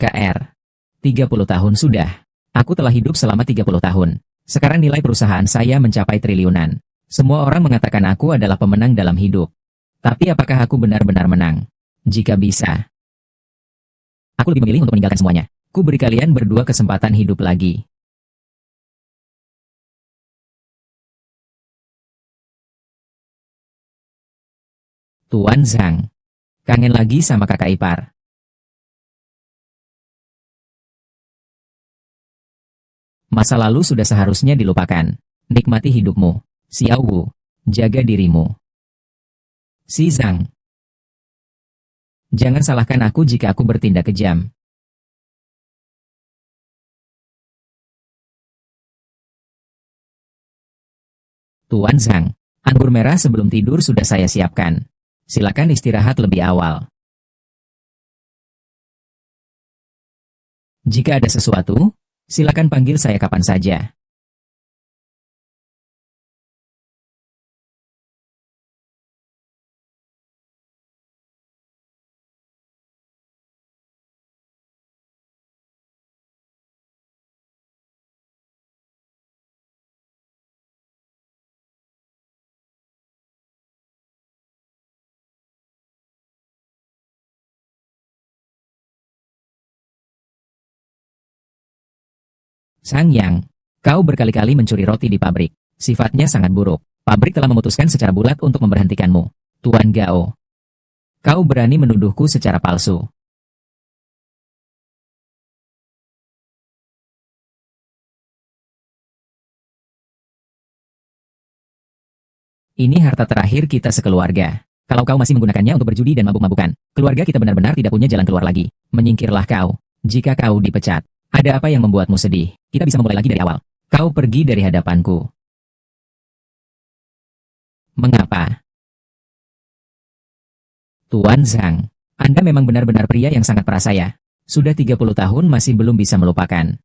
KR. 30 tahun sudah. Aku telah hidup selama 30 tahun. Sekarang nilai perusahaan saya mencapai triliunan. Semua orang mengatakan aku adalah pemenang dalam hidup. Tapi apakah aku benar-benar menang? Jika bisa, aku lebih memilih untuk meninggalkan semuanya. Ku beri kalian berdua kesempatan hidup lagi. Tuan Zhang. Kangen lagi sama kakak ipar. Masa lalu sudah seharusnya dilupakan. Nikmati hidupmu. Xiao Wu. Jaga dirimu. Si Zhang. Jangan salahkan aku jika aku bertindak kejam. Tuan Zhang. Anggur merah sebelum tidur sudah saya siapkan. Silakan istirahat lebih awal. Jika ada sesuatu, silakan panggil saya kapan saja. Sang Yang, kau berkali-kali mencuri roti di pabrik. Sifatnya sangat buruk. Pabrik telah memutuskan secara bulat untuk memberhentikanmu. Tuan Gao. Kau berani menuduhku secara palsu. Ini harta terakhir kita sekeluarga. Kalau kau masih menggunakannya untuk berjudi dan mabuk-mabukan, keluarga kita benar-benar tidak punya jalan keluar lagi. Menyingkirlah kau. Jika kau dipecat, ada apa yang membuatmu sedih? Kita bisa memulai lagi dari awal. Kau pergi dari hadapanku. Mengapa? Tuan Zhang, Anda memang benar-benar pria yang sangat perasaan. Sudah 30 tahun masih belum bisa melupakan.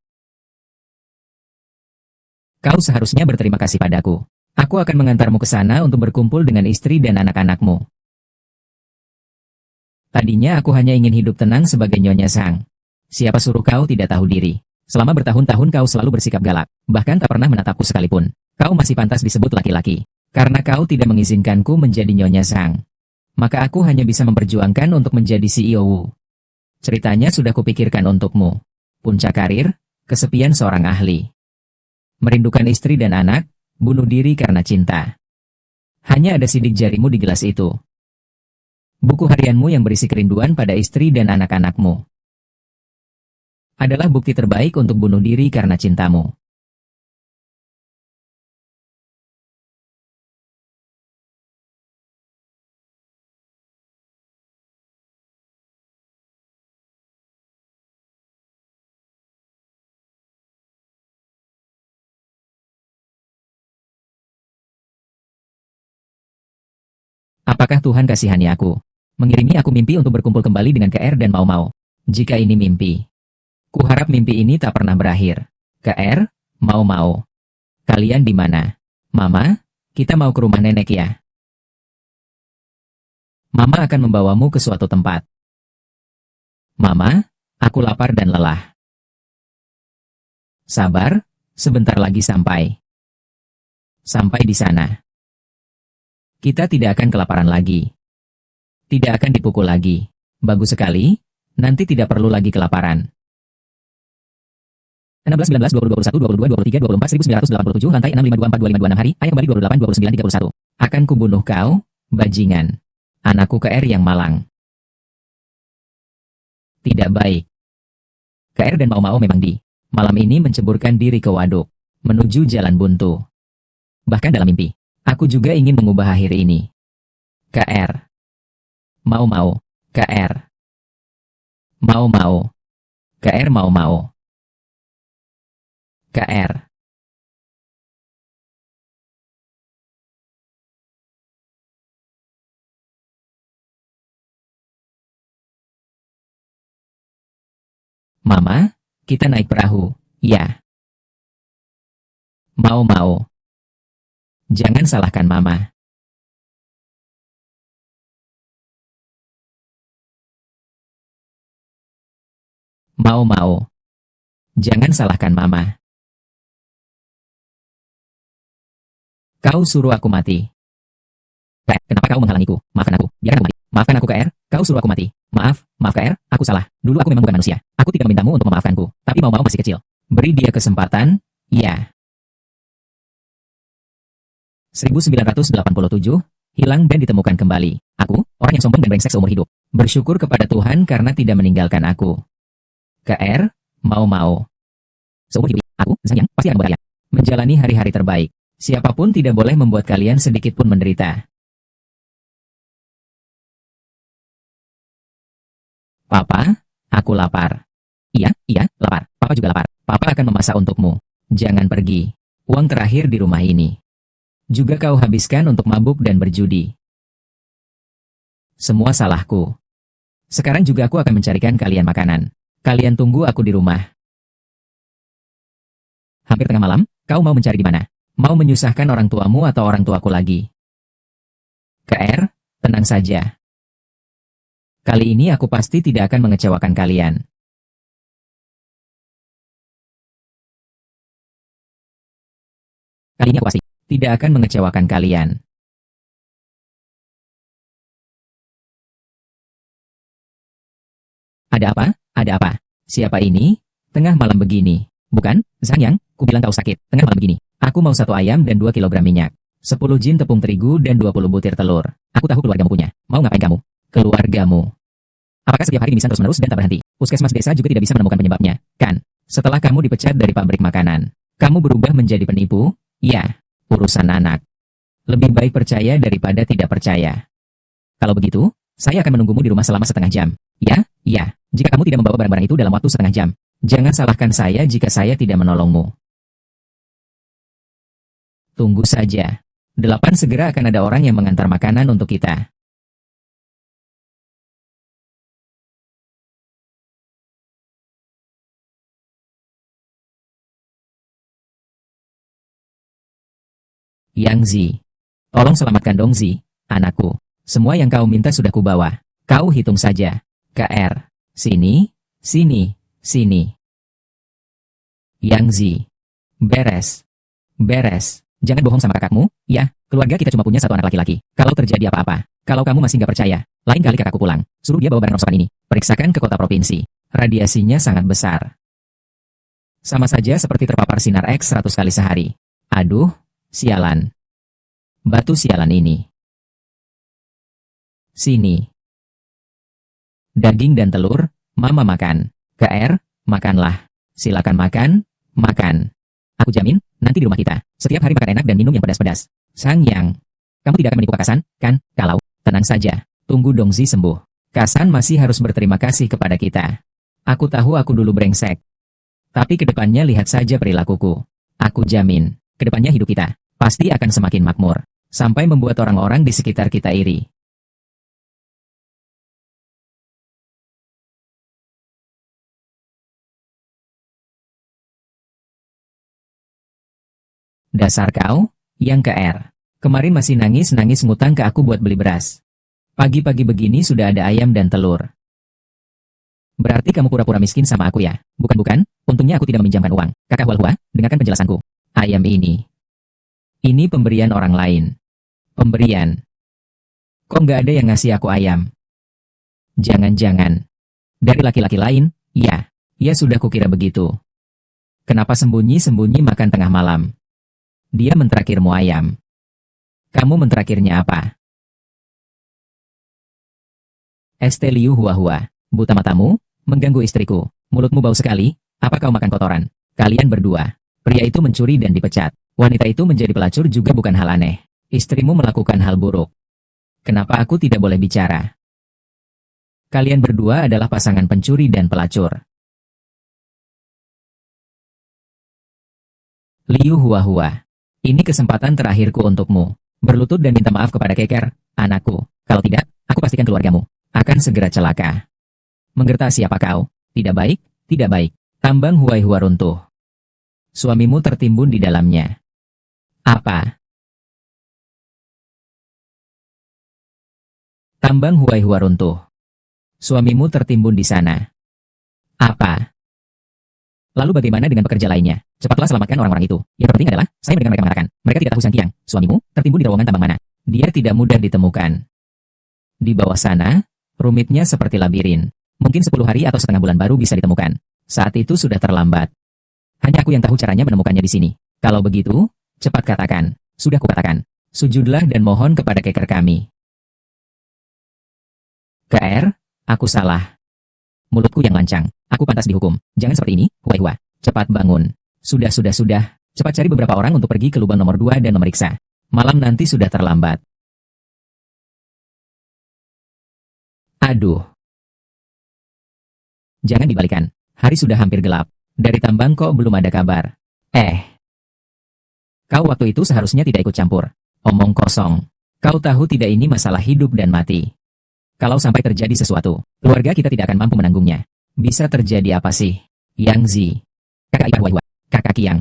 Kau seharusnya berterima kasih padaku. Aku akan mengantarmu ke sana untuk berkumpul dengan istri dan anak-anakmu. Tadinya aku hanya ingin hidup tenang sebagai Nyonya Zhang. Siapa suruh kau tidak tahu diri? Selama bertahun-tahun kau selalu bersikap galak, bahkan tak pernah menatapku sekalipun. Kau masih pantas disebut laki-laki. Karena kau tidak mengizinkanku menjadi Nyonya Zhang, maka aku hanya bisa memperjuangkan untuk menjadi CEO Wu. Ceritanya sudah kupikirkan untukmu. Puncak karir, kesepian seorang ahli. Merindukan istri dan anak, bunuh diri karena cinta. Hanya ada sidik jarimu di gelas itu. Buku harianmu yang berisi kerinduan pada istri dan anak-anakmu adalah bukti terbaik untuk bunuh diri karena cintamu. Apakah Tuhan kasihani aku? Mengirimi aku mimpi untuk berkumpul kembali dengan KR dan Mau Mau. Jika ini mimpi, kuharap mimpi ini tak pernah berakhir. KR, Mau Mau. Kalian di mana? Mama, kita mau ke rumah nenek ya. Mama akan membawamu ke suatu tempat. Mama, aku lapar dan lelah. Sabar, sebentar lagi sampai. Sampai di sana. Kita tidak akan kelaparan lagi. Tidak akan dipukul lagi. Bagus sekali, nanti tidak perlu lagi kelaparan. 16, 19, 20, 21, 22, 23, 24, 1987, lantai 6, 5, 24, 25, 26 hari, ayam kembali 28, 29, 31. Akan kubunuh kau, bajingan. Anakku KR yang malang. Tidak baik. KR dan Mau Mau memang di malam ini menceburkan diri ke waduk, menuju jalan buntu. Bahkan dalam mimpi, aku juga ingin mengubah akhir ini. KR. Mau Mau. KR. Mau Mau. KR Mau Mau. KR. Mama, kita naik perahu, ya. Mau Mau. Jangan salahkan Mama. Mau-mau. Jangan salahkan Mama. Kau suruh aku mati. KR, kenapa kau menghalangiku? Maafkan aku. Biarkan aku mati. Maafkan aku KR, kau suruh aku mati. Maaf KR, aku salah. Dulu aku memang bukan manusia. Aku tidak memintamu untuk memaafkanku. Tapi mau-mau masih kecil. Beri dia kesempatan, ya. 1987, hilang dan ditemukan kembali. Aku, orang yang sombong dan brengsek seumur hidup. Bersyukur kepada Tuhan karena tidak meninggalkan aku. KR, mau-mau. Seumur hidup aku, Zhang Yang, pasti akan berakhir. Menjalani hari-hari terbaik. Siapapun tidak boleh membuat kalian sedikit pun menderita. Papa, aku lapar. Iya, lapar. Papa juga lapar. Papa akan memasak untukmu. Jangan pergi. Uang terakhir di rumah ini. Juga kau habiskan untuk mabuk dan berjudi. Semua salahku. Sekarang juga aku akan mencarikan kalian makanan. Kalian tunggu aku di rumah. Hampir tengah malam, kau mau mencari di mana? Mau menyusahkan orang tuamu atau orang tuaku lagi? KR, tenang saja. Kali ini aku pasti tidak akan mengecewakan kalian. Kali ini aku pasti tidak akan mengecewakan kalian. Ada apa? Ada apa? Siapa ini? Tengah malam begini. Bukan, Zhang Yang, ku bilang kau sakit. Tengah malam begini. Aku mau 1 ayam dan 2 kilogram minyak. 10 jin tepung terigu dan 20 butir telur. Aku tahu keluargamu punya. Mau ngapain kamu? Keluargamu. Apakah setiap hari mimisan terus-menerus dan tak berhenti? Puskesmas desa juga tidak bisa menemukan penyebabnya, kan? Setelah kamu dipecat dari pabrik makanan, kamu berubah menjadi penipu? Ya, urusan anak. Lebih baik percaya daripada tidak percaya. Kalau begitu, saya akan menunggumu di rumah selama setengah jam. Ya, jika kamu tidak membawa barang-barang itu dalam waktu setengah jam. Jangan salahkan saya jika saya tidak menolongmu. Tunggu saja. 8 segera akan ada orang yang mengantar makanan untuk kita. Yang Zi. Tolong selamatkan dong Zi, anakku. Semua yang kau minta sudah kubawa. Kau hitung saja. KR. Sini. Yang Zi. Beres. Jangan bohong sama kakakmu, ya. Keluarga kita cuma punya 1 anak laki-laki. Kalau terjadi apa-apa, kalau kamu masih nggak percaya, lain kali kakakku pulang. Suruh dia bawa barang rongsokan ini. Periksakan ke kota provinsi. Radiasinya sangat besar. Sama saja seperti terpapar sinar X 100 kali sehari. Aduh, sialan. Batu sialan ini. Sini. Daging dan telur, Mama makan. KR, makanlah. Silakan makan. Aku jamin, nanti di rumah kita, setiap hari makan enak dan minum yang pedas-pedas. Zhang Yang, kamu tidak akan menipu Kakasan, kan? Kalau, tenang saja. Tunggu dong Zi sembuh. Kasan masih harus berterima kasih kepada kita. Aku tahu aku dulu brengsek. Tapi kedepannya lihat saja perilakuku. Aku jamin, kedepannya hidup kita pasti akan semakin makmur. Sampai membuat orang-orang di sekitar kita iri. Dasar kau, yang KR. Kemarin masih nangis-nangis ngutang ke aku buat beli beras. Pagi-pagi begini sudah ada ayam dan telur. Berarti kamu pura-pura miskin sama aku ya? Bukan, untungnya aku tidak meminjamkan uang. Kakak Hualhua, dengarkan penjelasanku. Ayam ini. Ini pemberian orang lain. Pemberian. Kok nggak ada yang ngasih aku ayam? Jangan-jangan. Dari laki-laki lain? Ya sudah kukira begitu. Kenapa sembunyi-sembunyi makan tengah malam? Dia mentrakirmu ayam. Kamu mentrakirnya apa? Esteliu Huahua. Buta matamu, mengganggu istriku. Mulutmu bau sekali, apa kau makan kotoran? Kalian berdua. Pria itu mencuri dan dipecat. Wanita itu menjadi pelacur juga bukan hal aneh. Istrimu melakukan hal buruk. Kenapa aku tidak boleh bicara? Kalian berdua adalah pasangan pencuri dan pelacur. Liu Huahua. Ini kesempatan terakhirku untukmu. Berlutut dan minta maaf kepada Keker, anakku. Kalau tidak, aku pastikan keluargamu akan segera celaka. Menggerta siapa kau? Tidak baik, tidak baik. Tambang Huaihua runtuh. Suamimu tertimbun di dalamnya. Apa? Tambang Huaihua runtuh. Suamimu tertimbun di sana. Apa? Lalu bagaimana dengan pekerja lainnya? Cepatlah selamatkan orang-orang itu. Yang terpenting adalah, saya mendengar mereka mengatakan, mereka tidak tahu Sang Qiang, suamimu, tertimbun di terowongan tambang mana. Dia tidak mudah ditemukan. Di bawah sana, rumitnya seperti labirin. Mungkin 10 hari atau setengah bulan baru bisa ditemukan. Saat itu sudah terlambat. Hanya aku yang tahu caranya menemukannya di sini. Kalau begitu, cepat katakan. Sudah kukatakan. Sujudlah dan mohon kepada keker kami. KR, aku salah. Mulutku yang lancang. Aku pantas dihukum. Jangan seperti ini, Huai-Hua. Cepat bangun. Sudah. Cepat cari beberapa orang untuk pergi ke lubang nomor 2 dan memeriksa. Malam nanti sudah terlambat. Aduh. Jangan dibalikan. Hari sudah hampir gelap. Dari tambang kok belum ada kabar. Kau waktu itu seharusnya tidak ikut campur. Omong kosong. Kau tahu tidak ini masalah hidup dan mati. Kalau sampai terjadi sesuatu, keluarga kita tidak akan mampu menanggungnya. Bisa terjadi apa sih? Yang Zi. Kakak ipar Huai-Hua. Kakak Qiang.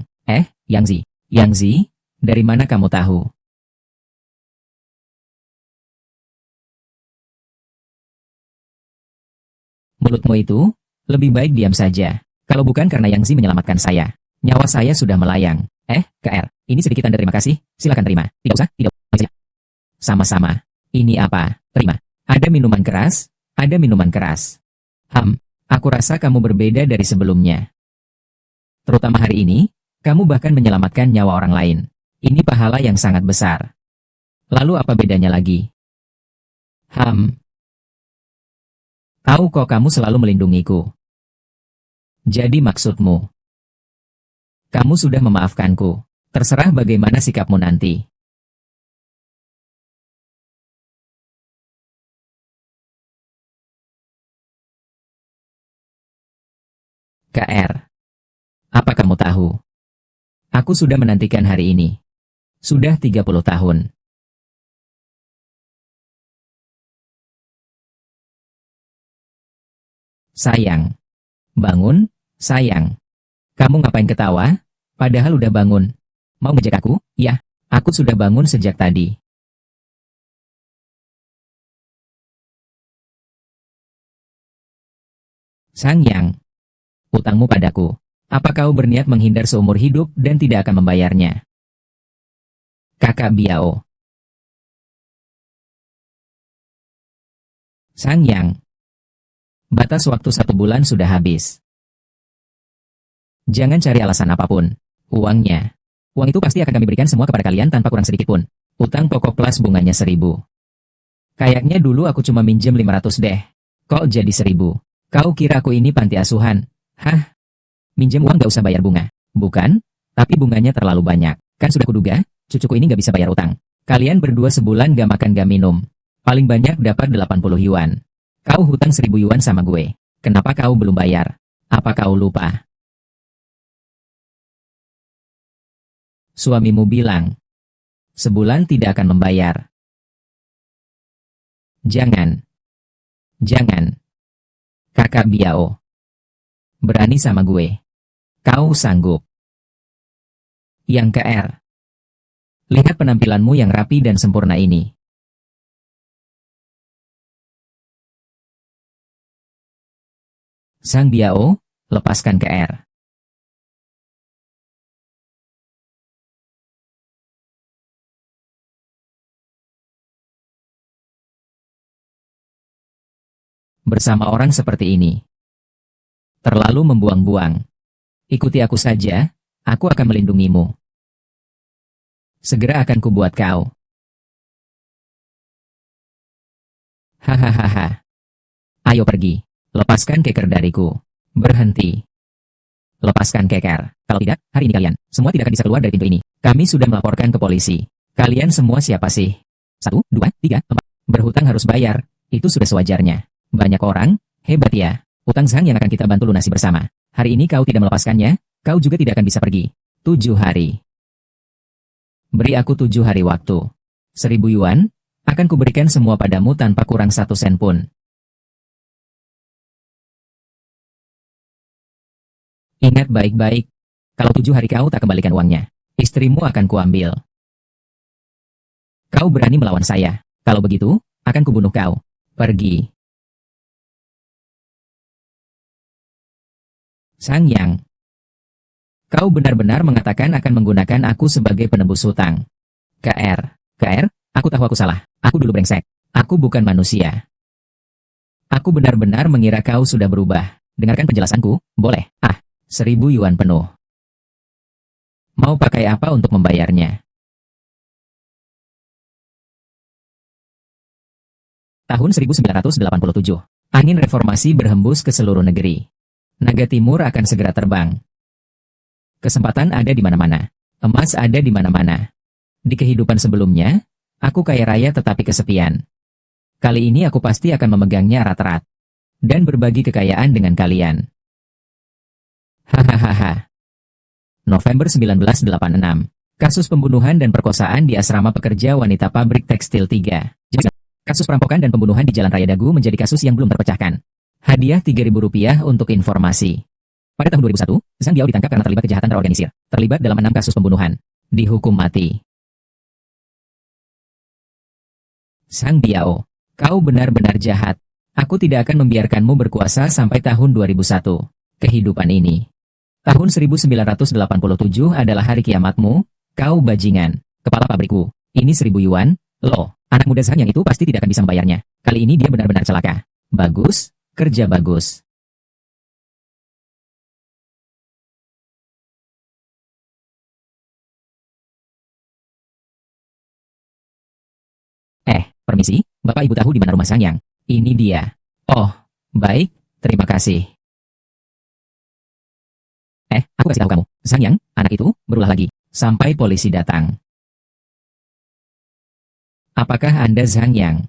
Yang Zi. Yang Zi? Dari mana kamu tahu? Mulutmu itu, lebih baik diam saja. Kalau bukan karena Yang Zi menyelamatkan saya, nyawa saya sudah melayang. KR, ini sedikit tanda terima kasih, silakan terima. Tidak usah, tidak usah. Sama-sama. Ini apa? Terima. Ada minuman keras? Ada minuman keras. Aku rasa kamu berbeda dari sebelumnya. Terutama hari ini, kamu bahkan menyelamatkan nyawa orang lain. Ini pahala yang sangat besar. Lalu apa bedanya lagi? Tahu kok kamu selalu melindungiku. Jadi maksudmu, kamu sudah memaafkanku. Terserah bagaimana sikapmu nanti. KR, apa kamu tahu? Aku sudah menantikan hari ini. Sudah 30 tahun. Sayang. Bangun, sayang. Kamu ngapain ketawa? Padahal udah bangun. Mau ngejek aku? Ya, aku sudah bangun sejak tadi. Sang Yang, utangmu padaku. Apa kau berniat menghindar seumur hidup dan tidak akan membayarnya? Kakak Biao. Sang Yang, batas waktu 1 bulan sudah habis. Jangan cari alasan apapun. Uangnya. Uang itu pasti akan kami berikan semua kepada kalian tanpa kurang sedikit pun. Utang pokok plus bunganya 1.000. Kayaknya dulu aku cuma minjem 500 deh. Kok jadi 1.000? Kau kira aku ini panti asuhan? Hah? Minjem uang gak usah bayar bunga. Bukan? Tapi bunganya terlalu banyak. Kan sudah kuduga, cucuku ini gak bisa bayar utang. Kalian berdua sebulan gak makan gak minum. Paling banyak dapat 80 yuan. Kau hutang 1.000 yuan sama gue. Kenapa kau belum bayar? Apa kau lupa? Suamimu bilang, sebulan tidak akan membayar. Jangan. Kakak Biao. Berani sama gue. Kau sanggup. Yang KR. Lihat penampilanmu yang rapi dan sempurna ini. Sang Biao, lepaskan KR. Bersama orang seperti ini. Terlalu membuang-buang. Ikuti aku saja, aku akan melindungimu. Segera akan kubuat kau. Hahaha. Ayo pergi. Lepaskan keker dariku. Berhenti. Lepaskan keker. Kalau tidak, hari ini kalian semua tidak akan bisa keluar dari pintu ini. Kami sudah melaporkan ke polisi. Kalian semua siapa sih? 1, 2, 3, 4. Berhutang harus bayar. Itu sudah sewajarnya. Banyak orang, hebat ya. Utang Sang yang akan kita bantu lunasi bersama. Hari ini kau tidak melepaskannya, kau juga tidak akan bisa pergi. 7 hari. Beri aku 7 hari waktu. 1.000 yuan, akan kuberikan semua padamu tanpa kurang 1 sen pun. Ingat baik-baik. Kalau 7 hari kau tak kembalikan uangnya, istrimu akan kuambil. Kau berani melawan saya. Kalau begitu, akan kubunuh kau. Pergi. Sang Yang, Kau benar-benar mengatakan akan menggunakan aku sebagai penebus hutang. KR, aku tahu aku salah. Aku dulu brengsek. Aku bukan manusia. Aku benar-benar mengira kau sudah berubah. Dengarkan penjelasanku, boleh? 1.000 yuan penuh. Mau pakai apa untuk membayarnya? Tahun 1987. Angin reformasi berhembus ke seluruh negeri. Naga Timur akan segera terbang. Kesempatan ada di mana-mana. Emas ada di mana-mana. Di kehidupan sebelumnya, aku kaya raya tetapi kesepian. Kali ini aku pasti akan memegangnya erat-erat. Dan berbagi kekayaan dengan kalian. Hahaha. November 1986. Kasus pembunuhan dan perkosaan di asrama pekerja wanita pabrik tekstil 3. Kasus perampokan dan pembunuhan di Jalan Raya Dagu menjadi kasus yang belum terpecahkan. Hadiah Rp3.000 untuk informasi. Pada tahun 2001, Zhang Biao ditangkap karena terlibat kejahatan terorganisir. Terlibat dalam 6 kasus pembunuhan. Dihukum mati. Zhang Biao, kau benar-benar jahat. Aku tidak akan membiarkanmu berkuasa sampai tahun 2001. Kehidupan ini. Tahun 1987 adalah hari kiamatmu, kau bajingan. Kepala pabrikku. Ini 1.000 yuan, loh. Anak muda Zhang yang itu pasti tidak akan bisa membayarnya. Kali ini dia benar-benar celaka. Bagus, kerja bagus. Permisi, Bapak Ibu tahu di mana rumah Zhang Yang? Ini dia. Oh, baik, terima kasih. Aku kasih tahu kamu. Zhang Yang, anak itu, berulah lagi. Sampai polisi datang. Apakah Anda Zhang Yang?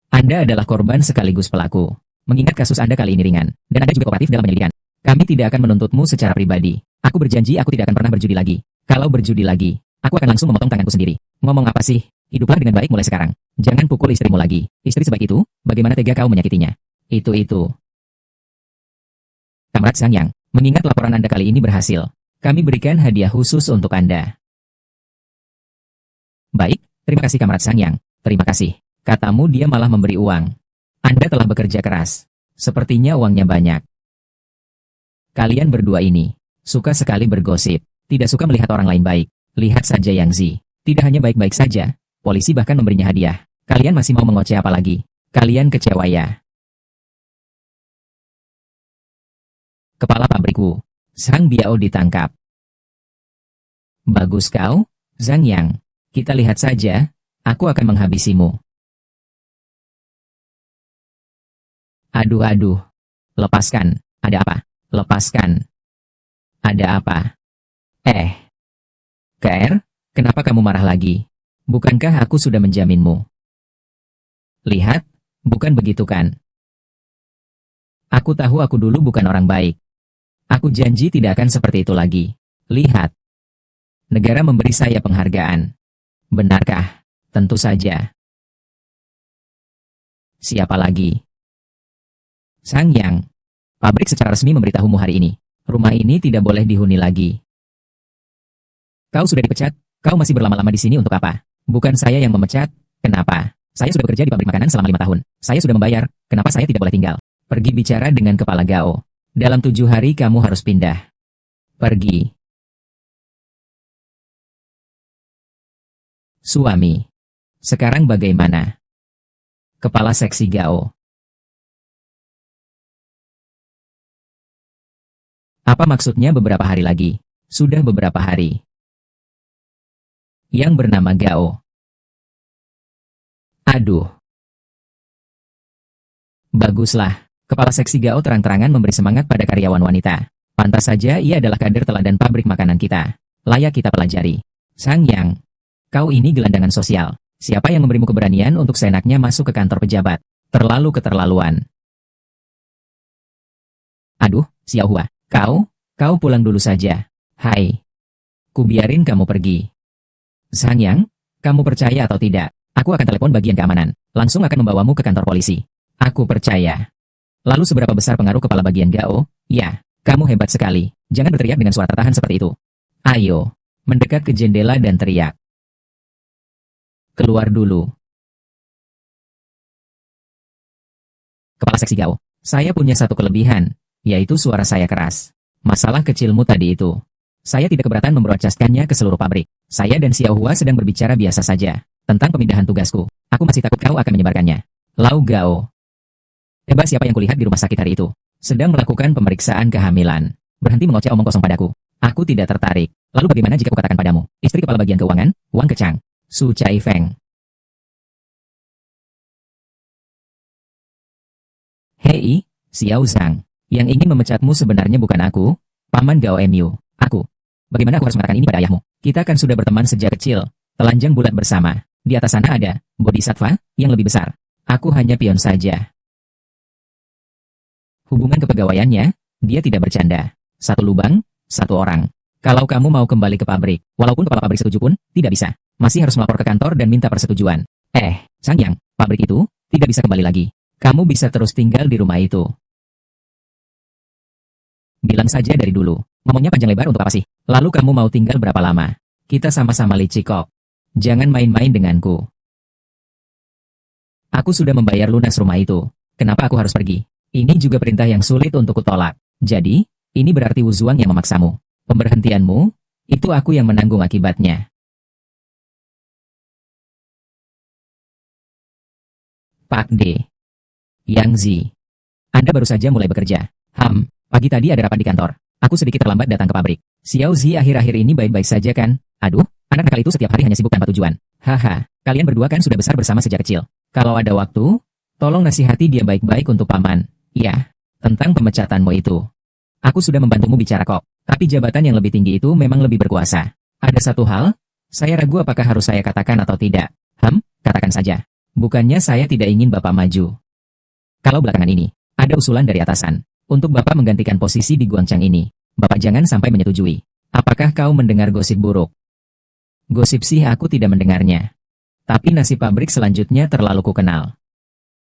Anda adalah korban sekaligus pelaku. Mengingat kasus Anda kali ini ringan, dan Anda juga kooperatif dalam penyelidikan. Kami tidak akan menuntutmu secara pribadi. Aku berjanji aku tidak akan pernah berjudi lagi. Kalau berjudi lagi, aku akan langsung memotong tanganku sendiri. Ngomong apa sih? Hiduplah dengan baik mulai sekarang. Jangan pukul istrimu lagi. Istri sebaik itu, bagaimana tega kau menyakitinya? Itu. Kamrat Zhang Yang, mengingat laporan Anda kali ini berhasil, kami berikan hadiah khusus untuk Anda. Baik, terima kasih Kamrat Zhang Yang. Terima kasih. Katamu dia malah memberi uang. Anda telah bekerja keras. Sepertinya uangnya banyak. Kalian berdua ini, suka sekali bergosip. Tidak suka melihat orang lain baik. Lihat saja Yang Zi. Tidak hanya baik-baik saja. Polisi bahkan memberinya hadiah. Kalian masih mau mengoceh apa lagi? Kalian kecewa ya? Kepala pabrikku. Zhang Biao ditangkap. Bagus kau, Zhang Yang. Kita lihat saja. Aku akan menghabisimu. Aduh. Lepaskan. Ada apa? Lepaskan. Ada apa? KR, kenapa kamu marah lagi? Bukankah aku sudah menjaminmu? Lihat, bukan begitu kan? Aku tahu aku dulu bukan orang baik. Aku janji tidak akan seperti itu lagi. Lihat. Negara memberi saya penghargaan. Benarkah? Tentu saja. Siapa lagi? Zhang Yang. Pabrik secara resmi memberitahumu hari ini. Rumah ini tidak boleh dihuni lagi. Kau sudah dipecat, kau masih berlama-lama di sini untuk apa? Bukan saya yang memecat, kenapa? Saya sudah bekerja di pabrik makanan selama 5 tahun. Saya sudah membayar, kenapa saya tidak boleh tinggal? Pergi bicara dengan kepala Gao. Dalam 7 hari kamu harus pindah. Pergi. Suami. Sekarang bagaimana? Kepala seksi Gao. Apa maksudnya beberapa hari lagi? Sudah beberapa hari. Yang bernama Gao. Aduh. Baguslah. Kepala seksi Gao terang-terangan memberi semangat pada karyawan wanita. Pantas saja ia adalah kader teladan pabrik makanan kita. Layak kita pelajari. Zhang Yang. Kau ini gelandangan sosial. Siapa yang memberimu keberanian untuk seenaknya masuk ke kantor pejabat? Terlalu keterlaluan. Aduh, Xiao Hua. Kau pulang dulu saja. Hai. Kubiarin kamu pergi. Zhang Yang, kamu percaya atau tidak? Aku akan telepon bagian keamanan. Langsung akan membawamu ke kantor polisi. Aku percaya. Lalu seberapa besar pengaruh kepala bagian Gao? Ya, kamu hebat sekali. Jangan berteriak dengan suara tertahan seperti itu. Ayo, mendekat ke jendela dan teriak. Keluar dulu. Kepala seksi Gao. Saya punya satu kelebihan, yaitu suara saya keras. Masalah kecilmu tadi itu. Saya tidak keberatan membrocaskannya ke seluruh pabrik. Saya dan Xiao Hua sedang berbicara biasa saja tentang pemindahan tugasku. Aku masih takut kau akan menyebarkannya. Lau Gao. Coba siapa yang kulihat di rumah sakit hari itu? Sedang melakukan pemeriksaan kehamilan. Berhenti mengoceh omong kosong padaku. Aku tidak tertarik. Lalu bagaimana jika kukatakan padamu? Istri kepala bagian keuangan, Wang Kecang. Su Chai Feng. Hei, Xiao Zhang. Yang ingin memecatmu sebenarnya bukan aku, Paman Gao Mu. Aku. Bagaimana aku harus mengatakan ini pada ayahmu? Kita kan sudah berteman sejak kecil. Telanjang bulat bersama. Di atas sana ada Bodhisattva yang lebih besar. Aku hanya pion saja. Hubungan kepegawaiannya, dia tidak bercanda. Satu lubang, satu orang. Kalau kamu mau kembali ke pabrik, walaupun kepala pabrik setuju pun, tidak bisa. Masih harus melapor ke kantor dan minta persetujuan. Sang Yang, pabrik itu tidak bisa kembali lagi. Kamu bisa terus tinggal di rumah itu. Bilang saja dari dulu. Ngomongnya panjang lebar untuk apa sih? Lalu kamu mau tinggal berapa lama? Kita sama-sama licikok. Jangan main-main denganku. Aku sudah membayar lunas rumah itu. Kenapa aku harus pergi? Ini juga perintah yang sulit untuk kutolak. Jadi, ini berarti Wu Zuang yang memaksamu. Pemberhentianmu, itu aku yang menanggung akibatnya. Pak D. Yang Zi. Anda baru saja mulai bekerja. Pagi tadi ada rapat di kantor. Aku sedikit terlambat datang ke pabrik. Xiao Zi akhir-akhir ini baik-baik saja kan? Aduh, anak nakal itu setiap hari hanya sibuk tanpa tujuan. Haha, kalian berdua kan sudah besar bersama sejak kecil. Kalau ada waktu, tolong nasihati dia baik-baik untuk paman. Iya, tentang pemecatanmu itu. Aku sudah membantumu bicara kok, tapi jabatan yang lebih tinggi itu memang lebih berkuasa. Ada satu hal, saya ragu apakah harus saya katakan atau tidak. Katakan saja. Bukannya saya tidak ingin Bapak maju. Kalau belakangan ini, ada usulan dari atasan. Untuk Bapak menggantikan posisi di Guangchang ini, Bapak jangan sampai menyetujui. Apakah kau mendengar gosip buruk? Gosip sih aku tidak mendengarnya. Tapi nasib pabrik selanjutnya terlalu kukenal.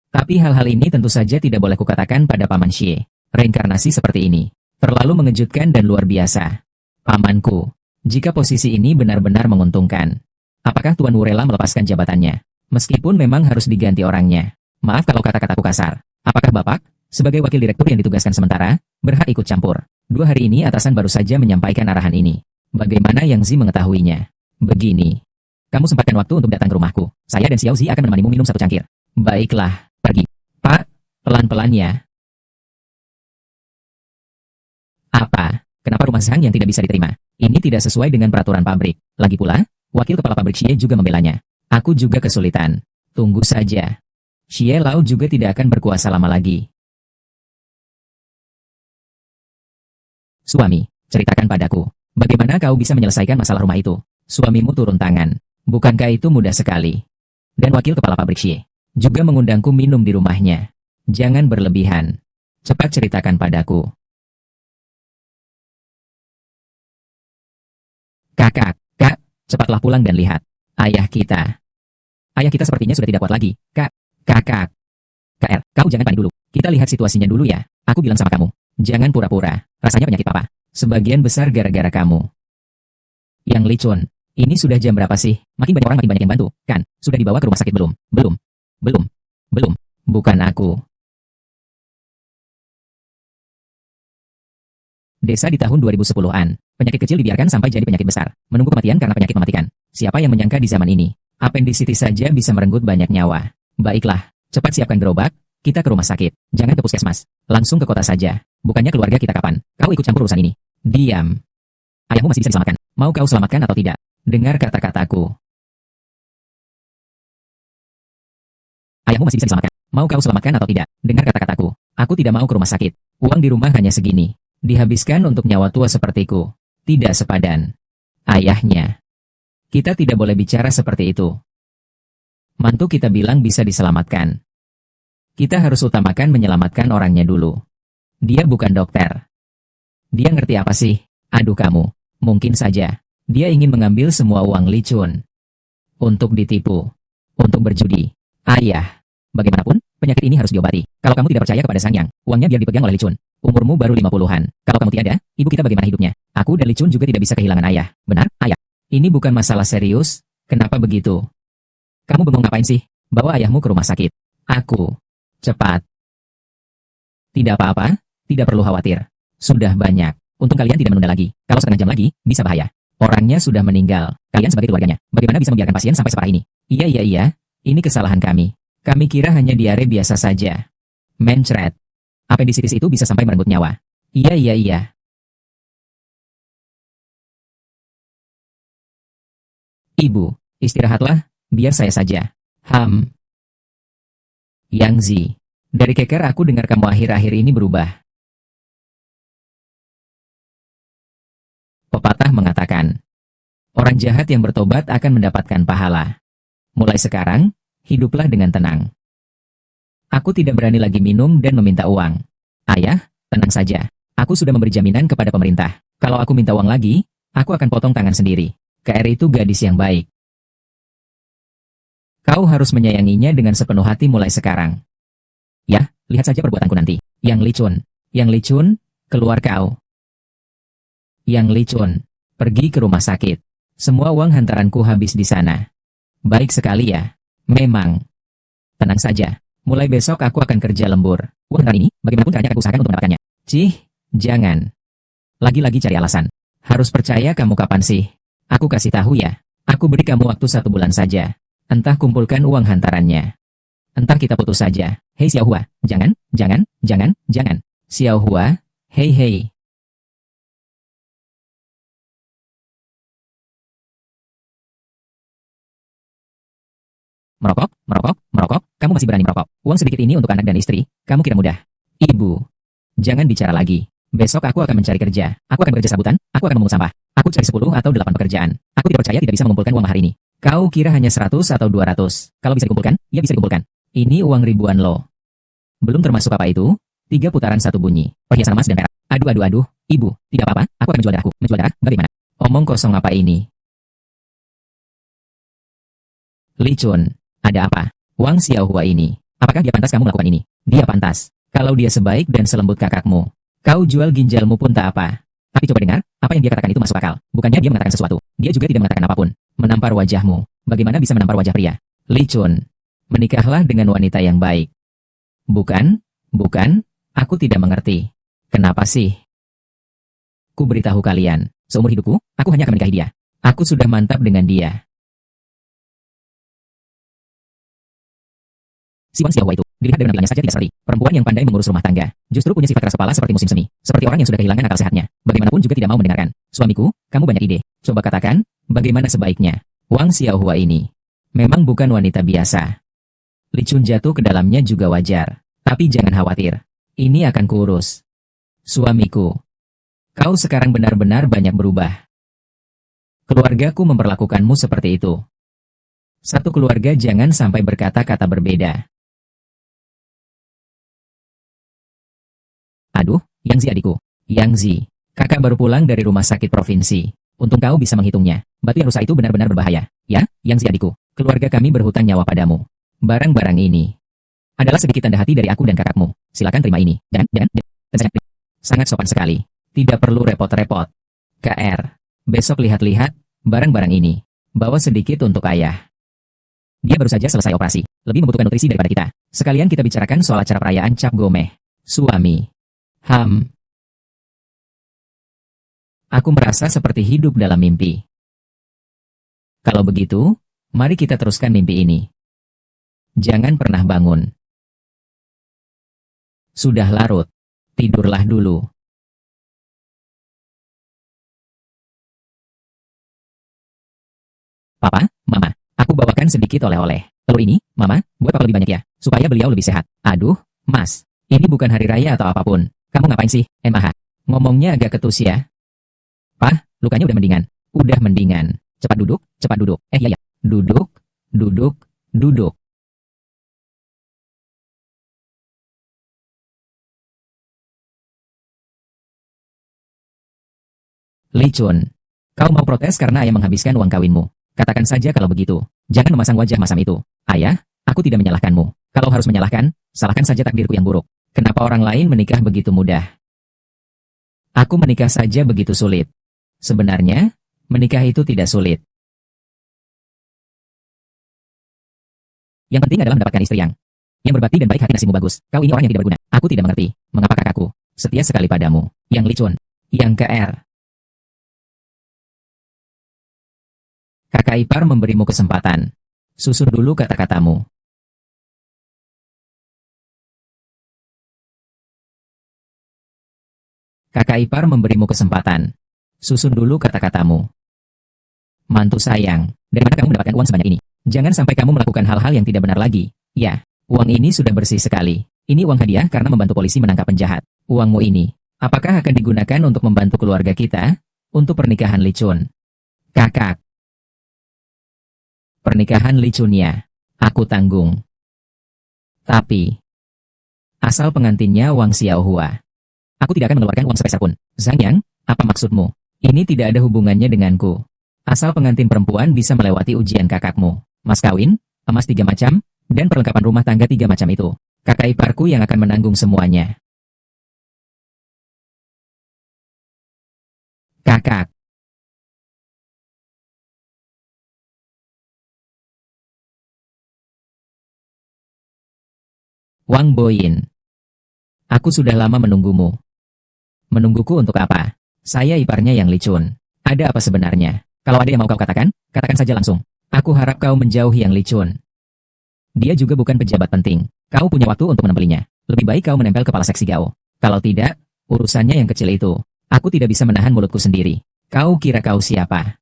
Tapi hal-hal ini tentu saja tidak boleh kukatakan pada Paman Xie. Reinkarnasi seperti ini, terlalu mengejutkan dan luar biasa. Pamanku, jika posisi ini benar-benar menguntungkan, apakah Tuan Wu rela melepaskan jabatannya? Meskipun memang harus diganti orangnya. Maaf kalau kata-kataku kasar. Apakah Bapak, sebagai wakil direktur yang ditugaskan sementara, berhak ikut campur? 2 hari ini atasan baru saja menyampaikan arahan ini. Bagaimana Yang Zi mengetahuinya? Begini. Kamu sempatkan waktu untuk datang ke rumahku. Saya dan Xiao Zi akan menemanimu minum 1 cangkir. Baiklah, pergi. Pak, pelan-pelan ya. Apa? Kenapa rumah Zhang yang tidak bisa diterima? Ini tidak sesuai dengan peraturan pabrik. Lagi pula, wakil kepala pabrik Xie juga membelanya. Aku juga kesulitan. Tunggu saja. Xie Lao juga tidak akan berkuasa lama lagi. Suami, ceritakan padaku, bagaimana kau bisa menyelesaikan masalah rumah itu? Suamimu turun tangan. Bukankah itu mudah sekali? Dan wakil kepala pabrik Xie juga mengundangku minum di rumahnya. Jangan berlebihan. Cepat ceritakan padaku. Kak, cepatlah pulang dan lihat. Ayah kita sepertinya sudah tidak kuat lagi. Kakak. KR, kau jangan panik dulu. Kita lihat situasinya dulu ya. Aku bilang sama kamu. Jangan pura-pura. Rasanya penyakit papa. Sebagian besar gara-gara kamu. Yang Li Chun, ini sudah jam berapa sih? Makin banyak orang makin banyak yang bantu. Kan, sudah dibawa ke rumah sakit belum? Belum. Bukan aku. Desa di tahun 2010-an. Penyakit kecil dibiarkan sampai jadi penyakit besar. Menunggu kematian karena penyakit mematikan. Siapa yang menyangka di zaman ini, apendisitis saja bisa merenggut banyak nyawa. Baiklah, cepat siapkan gerobak, kita ke rumah sakit. Jangan ke puskesmas. Langsung ke kota saja. Bukannya keluarga kita kapan? Kau ikut campur urusan ini. Diam. Ayahmu masih bisa diselamatkan. Mau kau selamatkan atau tidak? Dengar kata-kataku. Ayahmu masih bisa diselamatkan. Mau kau selamatkan atau tidak? Dengar kata-kataku. Aku tidak mau ke rumah sakit. Uang di rumah hanya segini. Dihabiskan untuk nyawa tua sepertiku. Tidak sepadan. Ayahnya. Kita tidak boleh bicara seperti itu. Mantu kita bilang bisa diselamatkan. Kita harus utamakan menyelamatkan orangnya dulu. Dia bukan dokter. Dia ngerti apa sih? Aduh kamu. Mungkin saja. Dia ingin mengambil semua uang Li Chun. Untuk ditipu. Untuk berjudi. Ayah. Bagaimanapun, penyakit ini harus diobati. Kalau kamu tidak percaya kepada Sang Yang, uangnya biar dipegang oleh Li Chun. Umurmu baru 50-an. Kalau kamu tiada, ibu kita bagaimana hidupnya? Aku dan Li Chun juga tidak bisa kehilangan ayah. Benar, ayah? Ini bukan masalah serius. Kenapa begitu? Kamu bengong ngapain sih? Bawa ayahmu ke rumah sakit. Aku. Cepat. Tidak apa-apa, tidak perlu khawatir. Sudah banyak. Untung kalian tidak menunda lagi. Kalau setengah jam lagi, bisa bahaya. Orangnya sudah meninggal. Kalian sebagai keluarganya, bagaimana bisa membiarkan pasien sampai separah ini? Iya. Ini kesalahan kami. Kami kira hanya diare biasa saja. Mencret. Apendisitis itu bisa sampai merenggut nyawa. Iya. Ibu, istirahatlah, biar saya saja. Yang Zi. Dari keker aku dengar kamu akhir-akhir ini berubah. Pepatah mengatakan, orang jahat yang bertobat akan mendapatkan pahala. Mulai sekarang, hiduplah dengan tenang. Aku tidak berani lagi minum dan meminta uang. Ayah, tenang saja. Aku sudah memberi jaminan kepada pemerintah. Kalau aku minta uang lagi, aku akan potong tangan sendiri. KR itu gadis yang baik. Kau harus menyayanginya dengan sepenuh hati mulai sekarang. Ya, lihat saja perbuatanku nanti. Yang Li Chun, keluar kau. Yang Li Chun, pergi ke rumah sakit. Semua uang hantaranku habis di sana. Baik sekali ya. Memang. Tenang saja. Mulai besok aku akan kerja lembur. Uang hantaran ini, bagaimanapun caranya aku usahakan untuk mendapatkannya. Cih, jangan. Lagi-lagi cari alasan. Harus percaya kamu kapan sih? Aku kasih tahu ya. Aku beri kamu waktu 1 bulan saja. Entah kumpulkan uang hantarannya. Entah kita putus saja. Hei Xiao Hua, jangan. Xiao Hua, hei. Merokok. Kamu masih berani merokok. Uang sedikit ini untuk anak dan istri. Kamu kira mudah? Ibu, jangan bicara lagi. Besok aku akan mencari kerja. Aku akan bekerja serabutan. Aku akan memungut sampah. Aku cari 10 atau 8 pekerjaan. Aku tidak percaya tidak bisa mengumpulkan uang mahar ini. Kau kira hanya 100 atau 200. Kalau bisa dikumpulkan, ya bisa dikumpulkan. Ini uang ribuan loh. Belum termasuk apa itu? 3 putaran 1 bunyi. Perhiasan emas dan perak. Aduh. Ibu, tidak apa-apa. Aku akan menjual darahku. Menjual darah? Bagaimana? Omong kosong apa ini? Li Chun, ada apa? Wang Xiaohua ini. Apakah dia pantas kamu melakukan ini? Dia pantas. Kalau dia sebaik dan selembut kakakmu, kau jual ginjalmu pun tak apa. Tapi coba dengar, apa yang dia katakan itu masuk akal. Bukannya dia mengatakan sesuatu. Dia juga tidak mengatakan apapun. Menampar wajahmu. Bagaimana bisa menampar wajah pria? Li Chun, menikahlah dengan wanita yang baik. Bukan. Aku tidak mengerti. Kenapa sih? Ku beritahu kalian, seumur hidupku, aku hanya akan menikahi dia. Aku sudah mantap dengan dia. Si Wang Xiaohua itu, dilihat dari penampilannya saja tidak seperti perempuan yang pandai mengurus rumah tangga. Justru punya sifat keras kepala seperti musim semi. Seperti orang yang sudah kehilangan akal sehatnya. Bagaimanapun juga tidak mau mendengarkan. Suamiku, kamu banyak ide. Coba katakan, bagaimana sebaiknya? Wang Xiaohua ini memang bukan wanita biasa. Li Chun jatuh ke dalamnya juga wajar. Tapi jangan khawatir. Ini akan kuurus. Suamiku, kau sekarang benar-benar banyak berubah. Keluargaku memperlakukanmu seperti itu. Satu keluarga jangan sampai berkata-kata berbeda. Aduh, Yang Zi adikku. Yang Zi, kakak baru pulang dari rumah sakit provinsi. Untung kau bisa menghitungnya. Batu yang rusak itu benar-benar berbahaya. Ya, Yang Zi adikku. Keluarga kami berhutang nyawa padamu. Barang-barang ini adalah sedikit tanda hati dari aku dan kakakmu. Silakan terima ini. Jangan. Sangat sopan sekali. Tidak perlu repot-repot. KR. Besok lihat-lihat barang-barang ini. Bawa sedikit untuk ayah. Dia baru saja selesai operasi. Lebih membutuhkan nutrisi daripada kita. Sekalian kita bicarakan soal acara perayaan Cap Gomeh. Suami. Aku merasa seperti hidup dalam mimpi. Kalau begitu, mari kita teruskan mimpi ini. Jangan pernah bangun. Sudah larut. Tidurlah dulu. Papa, Mama, aku bawakan sedikit oleh-oleh. Telur ini, Mama, buat Papa lebih banyak ya, supaya beliau lebih sehat. Aduh, Mas, ini bukan hari raya atau apapun. Kamu ngapain sih, MAH? Ngomongnya agak ketus ya. Pak, lukanya udah mendingan. Udah mendingan. Cepat duduk. Iya. Duduk. Li Chun, kau mau protes karena ayah menghabiskan uang kawinmu. Katakan saja kalau begitu. Jangan memasang wajah masam itu. Ayah, aku tidak menyalahkanmu. Kalau harus menyalahkan, salahkan saja takdirku yang buruk. Kenapa orang lain menikah begitu mudah? Aku menikah saja begitu sulit. Sebenarnya, menikah itu tidak sulit. Yang penting adalah mendapatkan istri yang berbakti dan baik hati. Nasimu bagus. Kau ini orang yang tidak berguna. Aku tidak mengerti mengapa kakakku setia sekali padamu. Yang Li Chun, Yang KR. Kakak ipar memberimu kesempatan. Susun dulu kata-katamu. Kakak ipar memberimu kesempatan. Susun dulu kata-katamu. Mantu sayang, dari mana kamu mendapatkan uang sebanyak ini? Jangan sampai kamu melakukan hal-hal yang tidak benar lagi. Ya, uang ini sudah bersih sekali. Ini uang hadiah karena membantu polisi menangkap penjahat. Uangmu ini, apakah akan digunakan untuk membantu keluarga kita? Untuk pernikahan Licun. Kakak. Pernikahan Licunnya. Aku tanggung. Tapi, asal pengantinnya Wang Xiaohua. Aku tidak akan mengeluarkan uang sepeser pun. Zhang Yang, apa maksudmu? Ini tidak ada hubungannya denganku. Asal pengantin perempuan bisa melewati ujian kakakmu. Mas kawin, emas 3 macam, dan perlengkapan rumah tangga 3 macam itu. Kakak iparku yang akan menanggung semuanya. Kakak. Wang Boyin. Aku sudah lama menunggumu. Menungguku untuk apa? Saya iparnya yang Licun. Ada apa sebenarnya? Kalau ada yang mau kau katakan, katakan saja langsung. Aku harap kau menjauhi yang Licun. Dia juga bukan pejabat penting. Kau punya waktu untuk menempelinya. Lebih baik kau menempel kepala seksi Gao. Kalau tidak, urusannya yang kecil itu. Aku tidak bisa menahan mulutku sendiri. Kau kira kau siapa?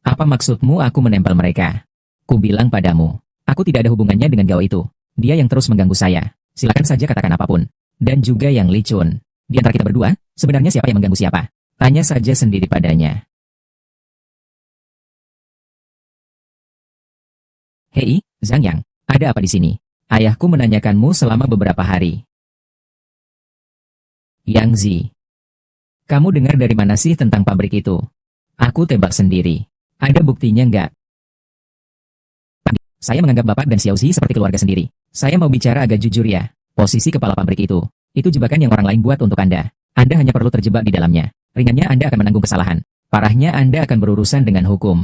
Apa maksudmu aku menempel mereka? Ku bilang padamu. Aku tidak ada hubungannya dengan Gao itu. Dia yang terus mengganggu saya. Silakan saja katakan apapun. Dan juga yang Licun. Di antara kita berdua, sebenarnya siapa yang mengganggu siapa? Tanya saja sendiri padanya. Hei, Zhang Yang, ada apa di sini? Ayahku menanyakanmu selama beberapa hari. Yang Zi, kamu dengar dari mana sih tentang pabrik itu? Aku tebak sendiri. Ada buktinya nggak? Saya menganggap Bapak dan Xiaozi seperti keluarga sendiri. Saya mau bicara agak jujur ya. Posisi kepala pabrik itu jebakan yang orang lain buat untuk Anda. Anda hanya perlu terjebak di dalamnya. Ringannya Anda akan menanggung kesalahan. Parahnya Anda akan berurusan dengan hukum.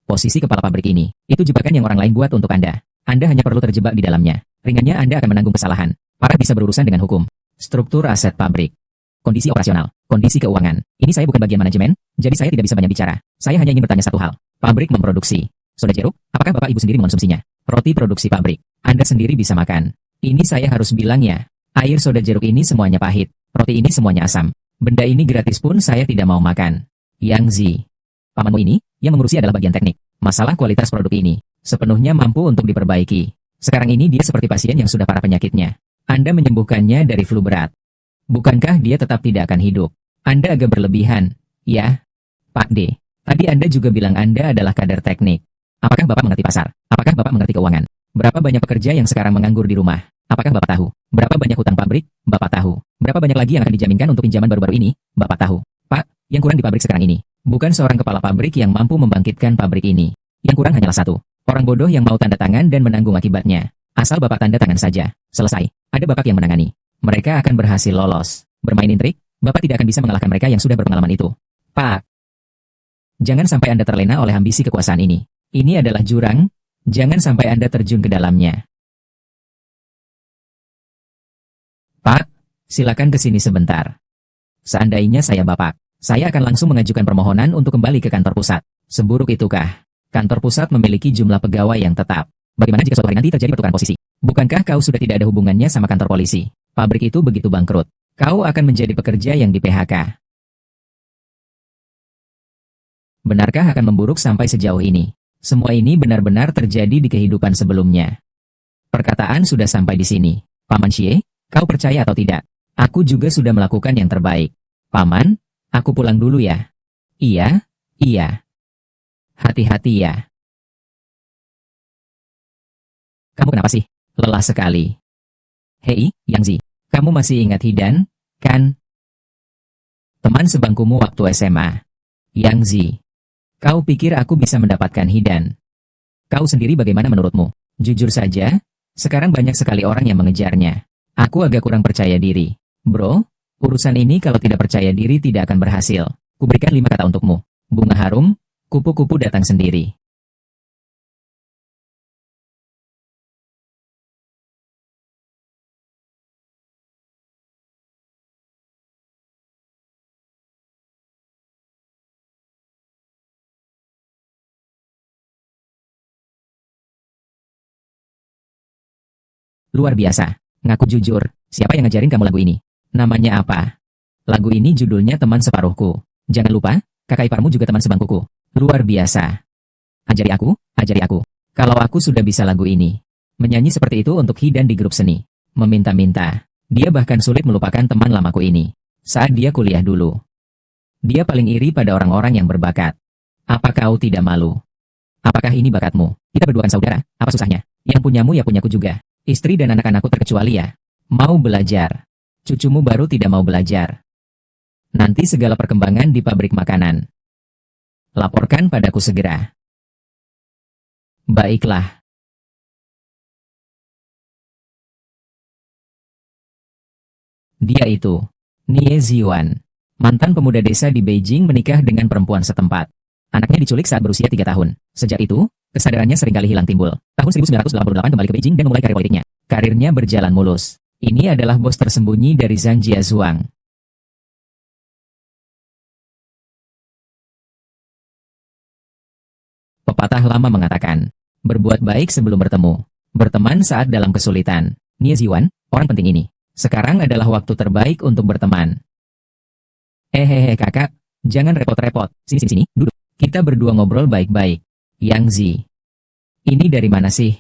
Posisi kepala pabrik itu jebakan yang orang lain buat untuk Anda. Anda hanya perlu terjebak di dalamnya. Ringannya Anda akan menanggung kesalahan. Parah bisa berurusan dengan hukum. Struktur aset pabrik. Kondisi operasional. Kondisi keuangan. Ini saya bukan bagian manajemen, jadi saya tidak bisa banyak bicara. Saya hanya ingin bertanya satu hal. Pabrik memproduksi soda jeruk, apakah Bapak Ibu sendiri mengonsumsinya? Roti produksi pabrik. Anda sendiri bisa makan. Ini saya harus bilang ya. Air soda jeruk ini semuanya pahit. Roti ini semuanya asam. Benda ini gratis pun saya tidak mau makan. Yang Zi. Pamanmu ini, yang mengurusi adalah bagian teknik. Masalah kualitas produk ini, sepenuhnya mampu untuk diperbaiki. Sekarang ini dia seperti pasien yang sudah parah penyakitnya. Anda menyembuhkannya dari flu berat. Bukankah dia tetap tidak akan hidup? Anda agak berlebihan. Ya, Pak D. Tadi Anda juga bilang Anda adalah kader teknik. Apakah Bapak mengerti pasar? Apakah Bapak mengerti keuangan? Berapa banyak pekerja yang sekarang menganggur di rumah? Apakah Bapak tahu? Berapa banyak hutang pabrik? Bapak tahu. Berapa banyak lagi yang akan dijaminkan untuk pinjaman baru-baru ini? Bapak tahu. Pak, yang kurang di pabrik sekarang ini, bukan seorang kepala pabrik yang mampu membangkitkan pabrik ini. Yang kurang hanyalah satu. Orang bodoh yang mau tanda tangan dan menanggung akibatnya. Asal Bapak tanda tangan saja. Selesai. Ada Bapak yang menangani. Mereka akan berhasil lolos. Bermain intrik, Bapak tidak akan bisa mengalahkan mereka yang sudah berpengalaman itu. Pak, jangan sampai Anda terlena oleh ambisi kekuasaan ini. Ini adalah jurang, jangan sampai Anda terjun ke dalamnya. Pak, silakan ke sini sebentar. Seandainya saya Bapak, saya akan langsung mengajukan permohonan untuk kembali ke kantor pusat. Seburuk itukah? Kantor pusat memiliki jumlah pegawai yang tetap. Bagaimana jika suatu hari nanti terjadi pertukaran posisi? Bukankah kau sudah tidak ada hubungannya sama kantor polisi? Pabrik itu begitu bangkrut. Kau akan menjadi pekerja yang di-PHK. Benarkah akan memburuk sampai sejauh ini? Semua ini benar-benar terjadi di kehidupan sebelumnya. Perkataan sudah sampai di sini. Paman Xie, kau percaya atau tidak? Aku juga sudah melakukan yang terbaik. Paman, aku pulang dulu ya. Iya, iya. Hati-hati ya. Kamu kenapa sih? Lelah sekali. Hei, Yang Zi. Kamu masih ingat Hidan, kan? Teman sebangkumu waktu SMA. Yang Zi. Kau pikir aku bisa mendapatkan Hidan? Kau sendiri bagaimana menurutmu? Jujur saja, sekarang banyak sekali orang yang mengejarnya. Aku agak kurang percaya diri. Bro, urusan ini kalau tidak percaya diri tidak akan berhasil. Kuberikan 5 kata untukmu. Bunga harum, kupu-kupu datang sendiri. Luar biasa. Ngaku jujur, siapa yang ngajarin kamu lagu ini? Namanya apa? Lagu ini judulnya Teman Separuhku. Jangan lupa, kakak iparmu juga teman sebangkuku. Luar biasa. Ajari aku, ajari aku. Kalau aku sudah bisa lagu ini. Menyanyi seperti itu untuk Hidan di grup seni. Meminta-minta. Dia bahkan sulit melupakan teman lamaku ini. Saat dia kuliah dulu. Dia paling iri pada orang-orang yang berbakat. Apa kau tidak malu? Apakah ini bakatmu? Kita berdua kan saudara, apa susahnya? Yang punyamu ya punyaku juga. Istri dan anak-anakku terkecuali ya. Mau belajar. Cucumu baru tidak mau belajar. Nanti segala perkembangan di pabrik makanan. Laporkan padaku segera. Baiklah. Dia itu, Nie Ziwan, mantan pemuda desa di Beijing menikah dengan perempuan setempat. Anaknya diculik saat berusia 3 tahun. Sejak itu, kesadarannya seringkali hilang timbul. Tahun 1988 kembali ke Beijing dan memulai karir politiknya. Karirnya berjalan mulus. Ini adalah bos tersembunyi dari Zhang Jiazuang. Pepatah lama mengatakan, berbuat baik sebelum bertemu, berteman saat dalam kesulitan. Nie Ziwan, orang penting ini. Sekarang adalah waktu terbaik untuk berteman. Hehehe kakak, jangan repot-repot. Sini, duduk. Kita berdua ngobrol baik-baik. Yang Zi. Ini dari mana sih?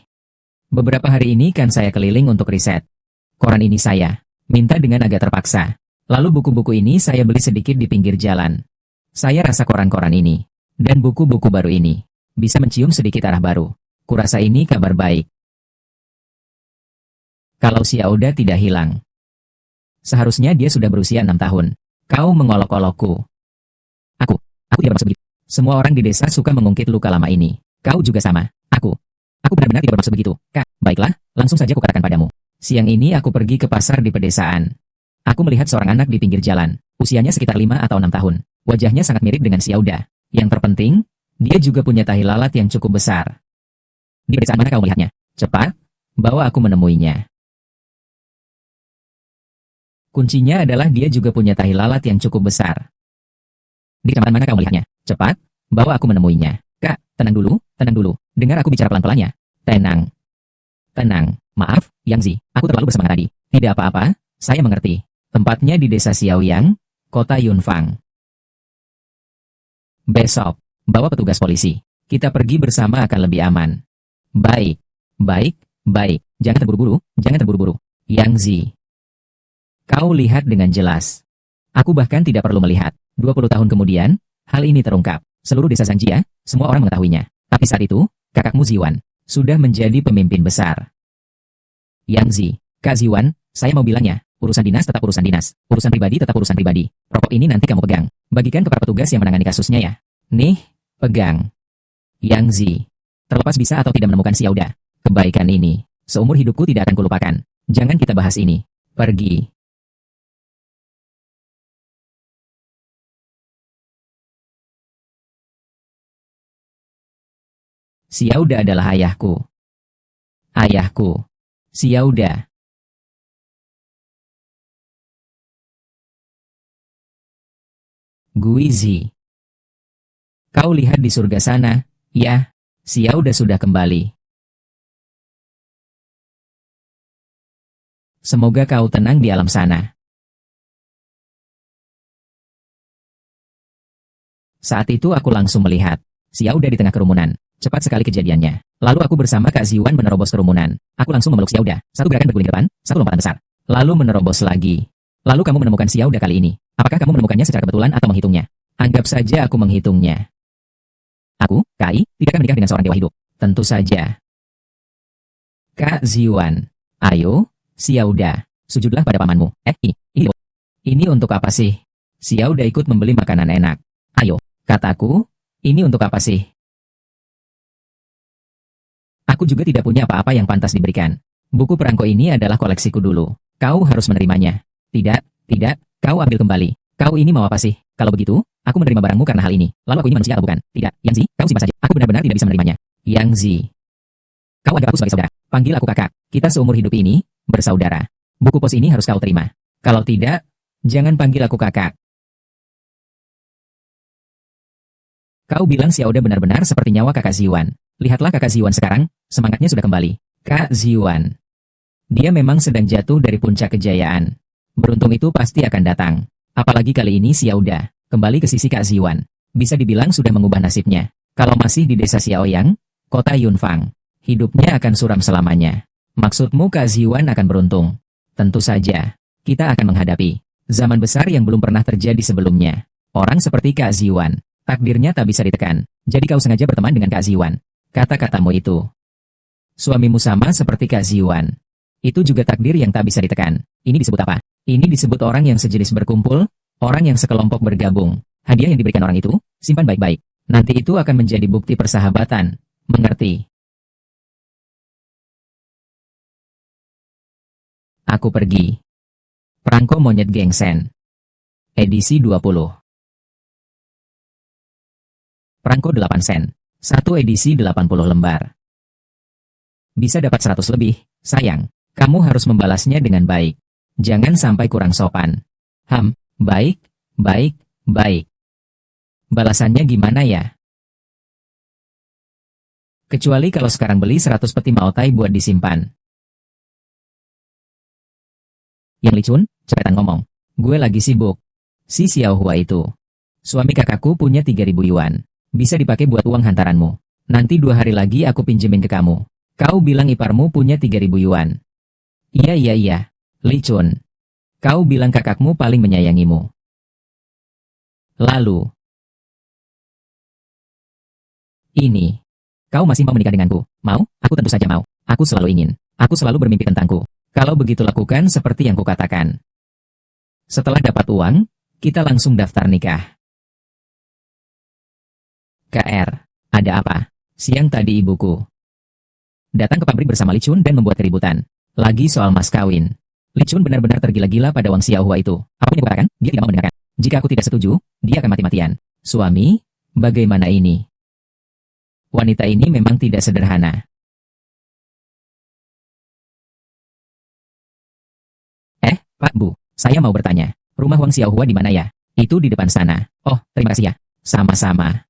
Beberapa hari ini kan saya keliling untuk riset. Koran ini saya minta dengan agak terpaksa. Lalu buku-buku ini saya beli sedikit di pinggir jalan. Saya rasa koran-koran ini dan buku-buku baru ini bisa mencium sedikit arah baru. Kurasa ini kabar baik. Kalau si Auda tidak hilang. Seharusnya dia sudah berusia 6 tahun. Kau mengolok-olokku. Aku tidak bermaksud begitu. Semua orang di desa suka mengungkit luka lama ini. Kau juga sama. Aku benar-benar tidak bermaksud begitu. Kak, baiklah, langsung saja kukatakan padamu. Siang ini aku pergi ke pasar di pedesaan. Aku melihat seorang anak di pinggir jalan. Usianya sekitar 5 atau 6 tahun. Wajahnya sangat mirip dengan si Auda. Yang terpenting, dia juga punya tahi lalat yang cukup besar. Di pedesaan mana kau melihatnya? Cepat, bawa aku menemuinya. Kuncinya adalah dia juga punya tahi lalat yang cukup besar. Di kecamatan mana kau melihatnya? Cepat, bawa aku menemuinya. Kak, tenang dulu. Dengar aku bicara pelan-pelan ya. Tenang. Maaf, Yang Zi, aku terlalu bersemangat tadi. Tidak apa-apa, saya mengerti. Tempatnya di desa Xiaoyang, kota Yunfang. Besok, bawa petugas polisi. Kita pergi bersama akan lebih aman. Baik. Jangan terburu-buru. Yang Zi. Kau lihat dengan jelas. Aku bahkan tidak perlu melihat. 20 tahun kemudian, hal ini terungkap. Seluruh desa Zangjia, semua orang mengetahuinya. Tapi saat itu, kakakmu Ziwan sudah menjadi pemimpin besar. Yang Zi, Kak Ziwan, saya mau bilangnya, urusan dinas tetap urusan dinas. Urusan pribadi tetap urusan pribadi. Rokok ini nanti kamu pegang. Bagikan kepada petugas yang menangani kasusnya ya. Nih, pegang. Yang Zi, terlepas bisa atau tidak menemukan si Auda. Kebaikan ini, seumur hidupku tidak akan kulupakan. Jangan kita bahas ini. Pergi. Si Auda adalah ayahku. Si Auda. Guizi. Kau lihat di surga sana, ya, si Auda sudah kembali. Semoga kau tenang di alam sana. Saat itu aku langsung melihat si Auda di tengah kerumunan. Cepat sekali kejadiannya. Lalu aku bersama Kak Ziwan menerobos kerumunan. Aku langsung memeluk si Auda. Satu gerakan berguling ke depan, satu lompatan besar. Lalu menerobos lagi. Lalu kamu menemukan si Auda kali ini. Apakah kamu menemukannya secara kebetulan atau menghitungnya? Anggap saja aku menghitungnya. Aku, Kai, tidak akan menikah dengan seorang dewa hidup. Tentu saja. Kak Ziwan. Ayo, si Auda. Sujudlah pada pamanmu. Ini untuk apa sih? Si Auda ikut membeli makanan enak. Ayo, kataku, ini untuk apa sih? Aku juga tidak punya apa-apa yang pantas diberikan. Buku perangko ini adalah koleksiku dulu. Kau harus menerimanya. Tidak, kau ambil kembali. Kau ini mau apa sih? Kalau begitu, aku menerima barangmu karena hal ini. Lalu aku ini manusia atau bukan? Tidak, Yang Zi, kau simpan saja. Aku benar-benar tidak bisa menerimanya. Yang Zi. Kau anggap aku sebagai saudara. Panggil aku kakak. Kita seumur hidup ini, bersaudara. Buku pos ini harus kau terima. Kalau tidak, jangan panggil aku kakak. Kau bilang si Auda benar-benar seperti nyawa kakak Ziwan. Lihatlah kakak Ziwan sekarang, semangatnya sudah kembali. Kak Ziwan. Dia memang sedang jatuh dari puncak kejayaan. Beruntung itu pasti akan datang. Apalagi kali ini si Yauda, kembali ke sisi Kak Ziwan. Bisa dibilang sudah mengubah nasibnya. Kalau masih di desa Xiaoyang, kota Yunfang, hidupnya akan suram selamanya. Maksudmu Kak Ziwan akan beruntung? Tentu saja. Kita akan menghadapi zaman besar yang belum pernah terjadi sebelumnya. Orang seperti Kak Ziwan, takdirnya tak bisa ditekan. Jadi kau sengaja berteman dengan Kak Ziwan. Kata-katamu itu. Suamimu sama seperti Kak Ziwan. Itu juga takdir yang tak bisa ditekan. Ini disebut apa? Ini disebut orang yang sejenis berkumpul, orang yang sekelompok bergabung. Hadiah yang diberikan orang itu, simpan baik-baik. Nanti itu akan menjadi bukti persahabatan. Mengerti? Aku pergi. Perangko Monyet Gengsen. Edisi 20. Perangko 8 sen. Satu edisi 80 lembar. Bisa dapat 100 lebih, sayang. Kamu harus membalasnya dengan baik. Jangan sampai kurang sopan. Baik, baik, baik. Balasannya gimana ya? Kecuali kalau sekarang beli 100 peti Maotai buat disimpan. Yang Licun, cepetan ngomong. Gue lagi sibuk. Si Xiaohua itu. Suami kakakku punya 3.000 yuan. Bisa dipakai buat uang hantaranmu. Nanti 2 hari lagi aku pinjemin ke kamu. Kau bilang iparmu punya 3.000 yuan. Iya iya iya. Licun. Kau bilang kakakmu paling menyayangimu. Lalu. Ini. Kau masih mau menikah denganku? Mau? Aku tentu saja mau. Aku selalu ingin. Aku selalu bermimpi tentangku. Kalau begitu lakukan seperti yang kukatakan. Setelah dapat uang, kita langsung daftar nikah. KR. Ada apa? Siang tadi ibuku datang ke pabrik bersama Licun dan membuat keributan. Lagi soal mas kawin. Licun benar-benar tergila-gila pada Wang Xiaohua itu. Apa yang kukatakan? Dia tidak mau mendengarkan. Jika aku tidak setuju, dia akan mati-matian. Suami, bagaimana ini? Wanita ini memang tidak sederhana. Pak Bu, saya mau bertanya. Rumah Wang Xiaohua di mana ya? Itu di depan sana. Oh, terima kasih ya. Sama-sama.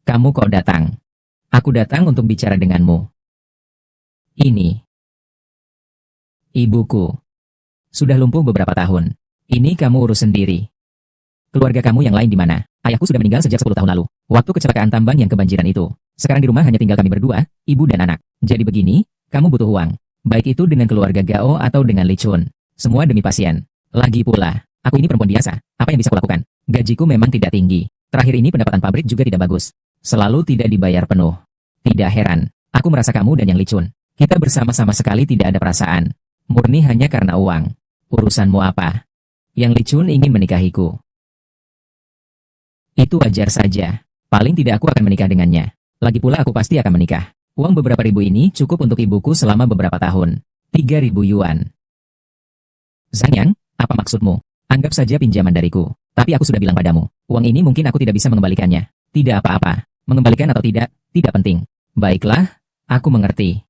Kamu kok datang? Aku datang untuk bicara denganmu. Ini. Ibuku. Sudah lumpuh beberapa tahun. Ini kamu urus sendiri. Keluarga kamu yang lain di mana? Ayahku sudah meninggal sejak 10 tahun lalu. Waktu kecelakaan tambang yang kebanjiran itu. Sekarang di rumah hanya tinggal kami berdua, ibu dan anak. Jadi begini, kamu butuh uang. Baik itu dengan keluarga Gao atau dengan Licun. Semua demi pasien. Lagi pula, aku ini perempuan biasa. Apa yang bisa kulakukan? Gajiku memang tidak tinggi. Terakhir ini pendapatan pabrik juga tidak bagus. Selalu tidak dibayar penuh. Tidak heran. Aku merasa kamu dan yang Licun. Kita bersama-sama sekali tidak ada perasaan. Murni hanya karena uang. Urusanmu apa? Yang Licun ingin menikahiku. Itu wajar saja. Paling tidak aku akan menikah dengannya. Lagi pula aku pasti akan menikah. Uang beberapa ribu ini cukup untuk ibuku selama beberapa tahun. 3.000 yuan. Zhang Yang, apa maksudmu? Anggap saja pinjaman dariku. Tapi aku sudah bilang padamu, uang ini mungkin aku tidak bisa mengembalikannya. Tidak apa-apa. Mengembalikan atau tidak penting. Baiklah, aku mengerti.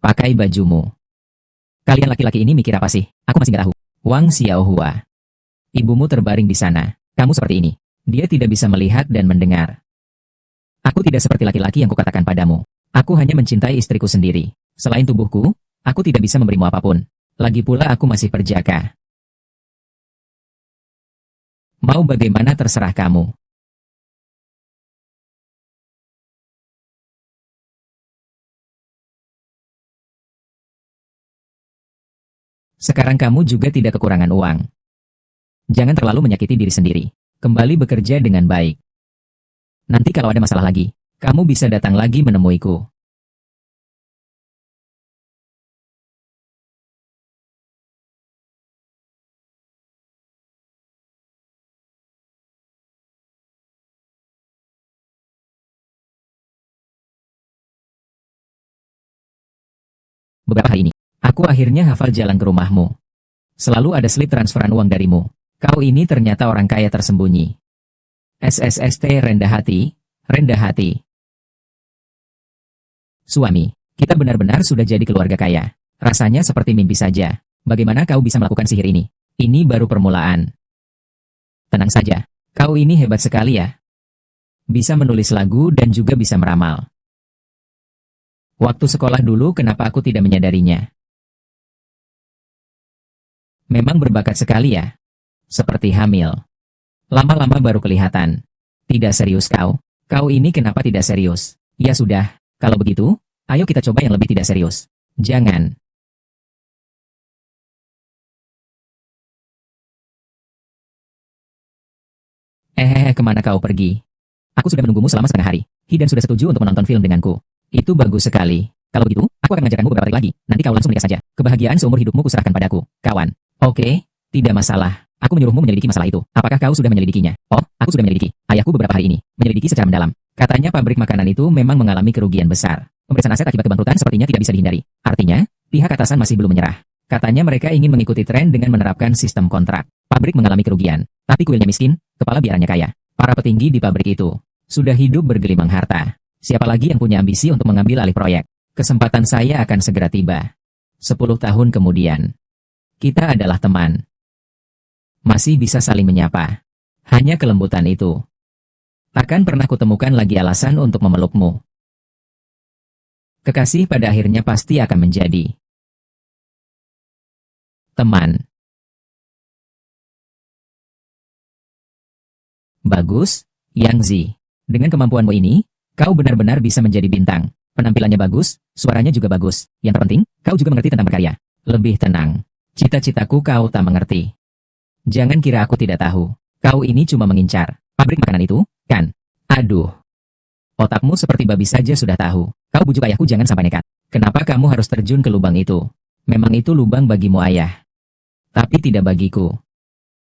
Pakai bajumu. Kalian laki-laki ini mikir apa sih? Aku masih nggak tahu. Wang Xiaohua. Ibumu terbaring di sana. Kamu seperti ini. Dia tidak bisa melihat dan mendengar. Aku tidak seperti laki-laki yang kukatakan padamu. Aku hanya mencintai istriku sendiri. Selain tubuhku, aku tidak bisa memberimu apapun. Lagi pula aku masih perjaka. Mau bagaimana terserah kamu. Sekarang kamu juga tidak kekurangan uang. Jangan terlalu menyakiti diri sendiri. Kembali bekerja dengan baik. Nanti kalau ada masalah lagi, kamu bisa datang lagi menemuiku. Beberapa hari ini, aku akhirnya hafal jalan ke rumahmu. Selalu ada slip transferan uang darimu. Kau ini ternyata orang kaya tersembunyi. SSST rendah hati, rendah hati. Suami, kita benar-benar sudah jadi keluarga kaya. Rasanya seperti mimpi saja. Bagaimana kau bisa melakukan sihir ini? Ini baru permulaan. Tenang saja, kau ini hebat sekali ya. Bisa menulis lagu dan juga bisa meramal. Waktu sekolah dulu kenapa aku tidak menyadarinya? Memang berbakat sekali ya. Seperti hamil. Lama-lama baru kelihatan. Tidak serius kau. Kau ini kenapa tidak serius? Ya sudah, kalau begitu, ayo kita coba yang lebih tidak serius. Jangan. Kemana kau pergi? Aku sudah menunggumu selama setengah hari. Hidan sudah setuju untuk menonton film denganku. Itu bagus sekali. Kalau begitu, aku akan mengajarkanmu beberapa trik lagi. Nanti kau langsung menikah saja. Kebahagiaan seumur hidupmu kuserahkan padaku, kawan. Oke, tidak masalah. Aku menyuruhmu menyelidiki masalah itu. Apakah kau sudah menyelidikinya? Oh, aku sudah menyelidiki. Ayahku beberapa hari ini menyelidiki secara mendalam. Katanya pabrik makanan itu memang mengalami kerugian besar. Pemeriksaan aset akibat kebangkrutan sepertinya tidak bisa dihindari. Artinya, pihak atasan masih belum menyerah. Katanya mereka ingin mengikuti tren dengan menerapkan sistem kontrak. Pabrik mengalami kerugian, tapi kuilnya miskin, kepala biarannya kaya. Para petinggi di pabrik itu sudah hidup bergelimang harta. Siapa lagi yang punya ambisi untuk mengambil alih proyek? Kesempatan saya akan segera tiba. 10 tahun kemudian, kita adalah teman. Masih bisa saling menyapa. Hanya kelembutan itu. Takkan pernah kutemukan lagi alasan untuk memelukmu. Kekasih pada akhirnya pasti akan menjadi teman. Bagus, Yang Zi. Dengan kemampuanmu ini, kau benar-benar bisa menjadi bintang. Penampilannya bagus, suaranya juga bagus. Yang terpenting, kau juga mengerti tentang berkarya. Lebih tenang. Cita-citaku kau tak mengerti. Jangan kira aku tidak tahu. Kau ini cuma mengincar pabrik makanan itu, kan? Aduh. Otakmu seperti babi saja sudah tahu. Kau bujuk ayahku jangan sampai nekat. Kenapa kamu harus terjun ke lubang itu? Memang itu lubang bagimu ayah. Tapi tidak bagiku.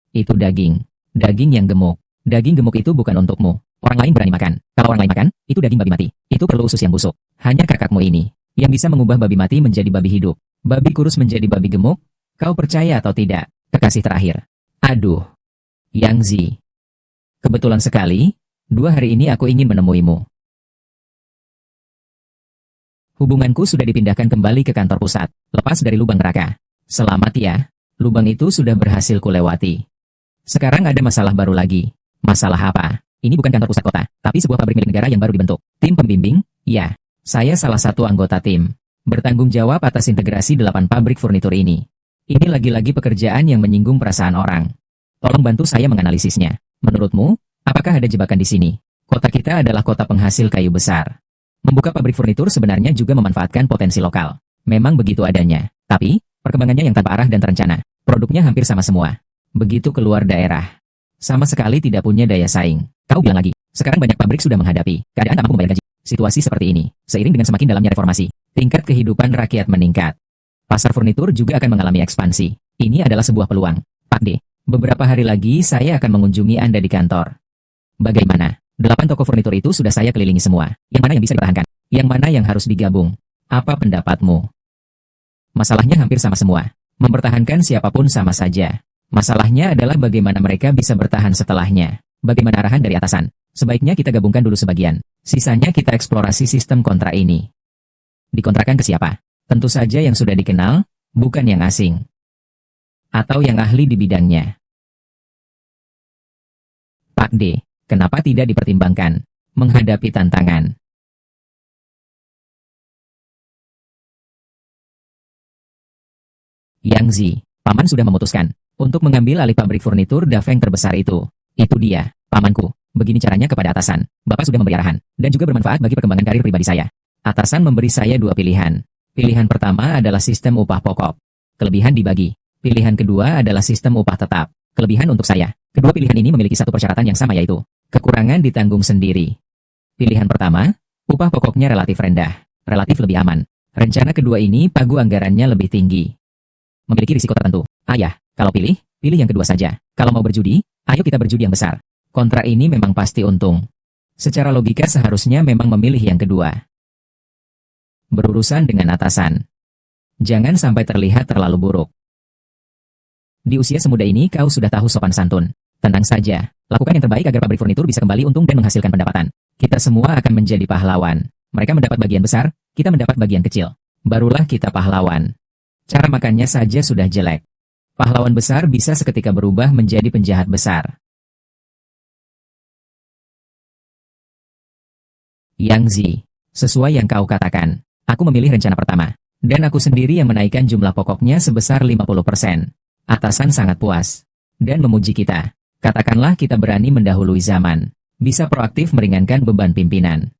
Itu daging. Daging yang gemuk. Daging gemuk itu bukan untukmu. Orang lain berani makan. Kalau orang lain makan, itu daging babi mati. Itu perlu usus yang busuk. Hanya kakakmu ini yang bisa mengubah babi mati menjadi babi hidup. Babi kurus menjadi babi gemuk. Kau percaya atau tidak? Kekasih terakhir. Aduh. Yang Zi. Kebetulan sekali, 2 hari ini aku ingin menemuimu. Hubunganku sudah dipindahkan kembali ke kantor pusat, lepas dari lubang neraka. Selamat ya, lubang itu sudah berhasil kulewati. Sekarang ada masalah baru lagi. Masalah apa? Ini bukan kantor pusat kota, tapi sebuah pabrik milik negara yang baru dibentuk. Tim pembimbing? Ya, saya salah satu anggota tim. Bertanggung jawab atas integrasi 8 pabrik furnitur ini. Ini lagi-lagi pekerjaan yang menyinggung perasaan orang. Tolong bantu saya menganalisisnya. Menurutmu, apakah ada jebakan di sini? Kota kita adalah kota penghasil kayu besar. Membuka pabrik furnitur sebenarnya juga memanfaatkan potensi lokal. Memang begitu adanya. Tapi, perkembangannya yang tanpa arah dan terencana. Produknya hampir sama semua. Begitu keluar daerah, sama sekali tidak punya daya saing. Kau bilang lagi, sekarang banyak pabrik sudah menghadapi keadaan tak mampu membayar gaji. Situasi seperti ini, seiring dengan semakin dalamnya reformasi, tingkat kehidupan rakyat meningkat. Pasar furnitur juga akan mengalami ekspansi. Ini adalah sebuah peluang. Pak D, beberapa hari lagi saya akan mengunjungi Anda di kantor. Bagaimana? 8 toko furnitur itu sudah saya kelilingi semua. Yang mana yang bisa dipertahankan? Yang mana yang harus digabung? Apa pendapatmu? Masalahnya hampir sama semua. Mempertahankan siapapun sama saja. Masalahnya adalah bagaimana mereka bisa bertahan setelahnya. Bagaimana arahan dari atasan? Sebaiknya kita gabungkan dulu sebagian. Sisanya kita eksplorasi sistem kontrak ini. Dikontrakan ke siapa? Tentu saja yang sudah dikenal, bukan yang asing. Atau yang ahli di bidangnya. Pak D, kenapa tidak dipertimbangkan? Menghadapi tantangan. Yang Zi, Paman sudah memutuskan untuk mengambil alih pabrik furnitur Dafeng terbesar itu. Itu dia, pamanku. Begini caranya kepada atasan. Bapak sudah memberi arahan, dan juga bermanfaat bagi perkembangan karir pribadi saya. Atasan memberi saya 2 pilihan. Pilihan pertama adalah sistem upah pokok. Kelebihan dibagi. Pilihan kedua adalah sistem upah tetap. Kelebihan untuk saya. Kedua pilihan ini memiliki satu persyaratan yang sama yaitu, kekurangan ditanggung sendiri. Pilihan pertama, upah pokoknya relatif rendah. Relatif lebih aman. Rencana kedua ini pagu anggarannya lebih tinggi. Memiliki risiko tertentu. Ayah, kalau pilih yang kedua saja. Kalau mau berjudi, ayo kita berjudi yang besar. Kontrak ini memang pasti untung. Secara logika seharusnya memang memilih yang kedua. Berurusan dengan atasan. Jangan sampai terlihat terlalu buruk. Di usia semuda ini kau sudah tahu sopan santun. Tenang saja, lakukan yang terbaik agar pabrik furnitur bisa kembali untung dan menghasilkan pendapatan. Kita semua akan menjadi pahlawan. Mereka mendapat bagian besar, kita mendapat bagian kecil. Barulah kita pahlawan. Cara makannya saja sudah jelek. Pahlawan besar bisa seketika berubah menjadi penjahat besar. Yang Zi, sesuai yang kau katakan, aku memilih rencana pertama. Dan aku sendiri yang menaikkan jumlah pokoknya sebesar 50%. Atasan sangat puas. Dan memuji kita. Katakanlah kita berani mendahului zaman. Bisa proaktif meringankan beban pimpinan.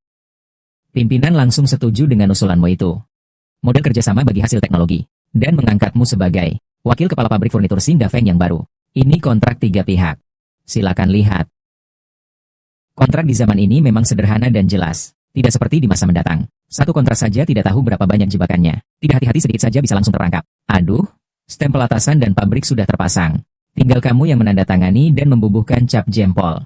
Pimpinan langsung setuju dengan usulanmu itu. Model kerjasama bagi hasil teknologi. Dan mengangkatmu sebagai wakil kepala pabrik furnitur Singdafeng yang baru. Ini kontrak 3 pihak. Silakan lihat. Kontrak di zaman ini memang sederhana dan jelas. Tidak seperti di masa mendatang. Satu kontrak saja tidak tahu berapa banyak jebakannya. Tidak hati-hati sedikit saja bisa langsung terangkap. Aduh, stempel atasan dan pabrik sudah terpasang. Tinggal kamu yang menandatangani dan membubuhkan cap jempol.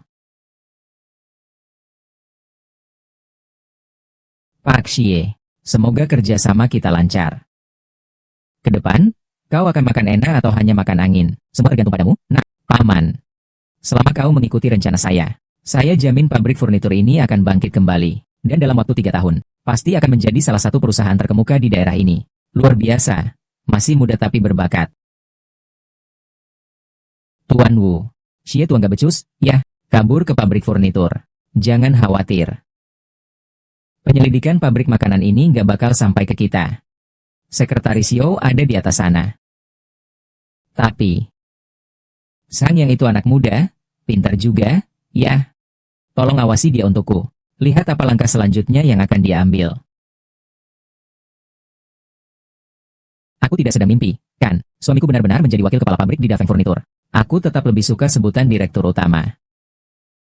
Pak Xie, semoga kerjasama kita lancar. Ke depan, kau akan makan enak atau hanya makan angin, semua tergantung padamu. Nah, Paman. Selama kau mengikuti rencana saya jamin pabrik furnitur ini akan bangkit kembali. Dan dalam waktu 3 tahun, pasti akan menjadi salah satu perusahaan terkemuka di daerah ini. Luar biasa. Masih muda tapi berbakat. Tuan Wu. Xie Tuan gak becus, ya, kabur ke pabrik furnitur. Jangan khawatir. Penyelidikan pabrik makanan ini gak bakal sampai ke kita. Sekretaris Xiao ada di atas sana. Tapi, Sang yang itu anak muda, pintar juga, ya. Tolong awasi dia untukku. Lihat apa langkah selanjutnya yang akan dia ambil. Aku tidak sedang mimpi, kan? Suamiku benar-benar menjadi wakil kepala pabrik di Dafeng Furnitur. Aku tetap lebih suka sebutan direktur utama.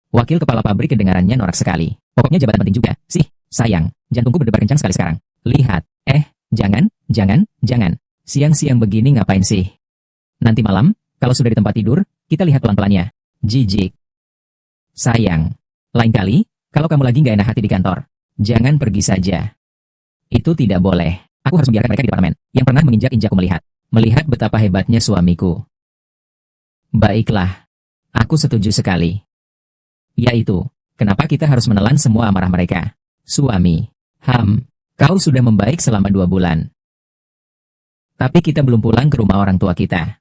Wakil kepala pabrik kedengarannya norak sekali. Pokoknya jabatan penting juga. Sih, sayang, jantungku berdebar kencang sekali sekarang. Lihat, jangan. Siang-siang begini ngapain sih? Nanti malam, kalau sudah di tempat tidur, kita lihat pelan-pelannya. Jijik. Sayang. Lain kali, kalau kamu lagi nggak enak hati di kantor, jangan pergi saja. Itu tidak boleh. Aku harus membiarkan mereka di departemen, yang pernah menginjak-injakku melihat betapa hebatnya suamiku. Baiklah. Aku setuju sekali. Yaitu, kenapa kita harus menelan semua amarah mereka? Suami. Kau sudah membaik selama 2 bulan. Tapi kita belum pulang ke rumah orang tua kita.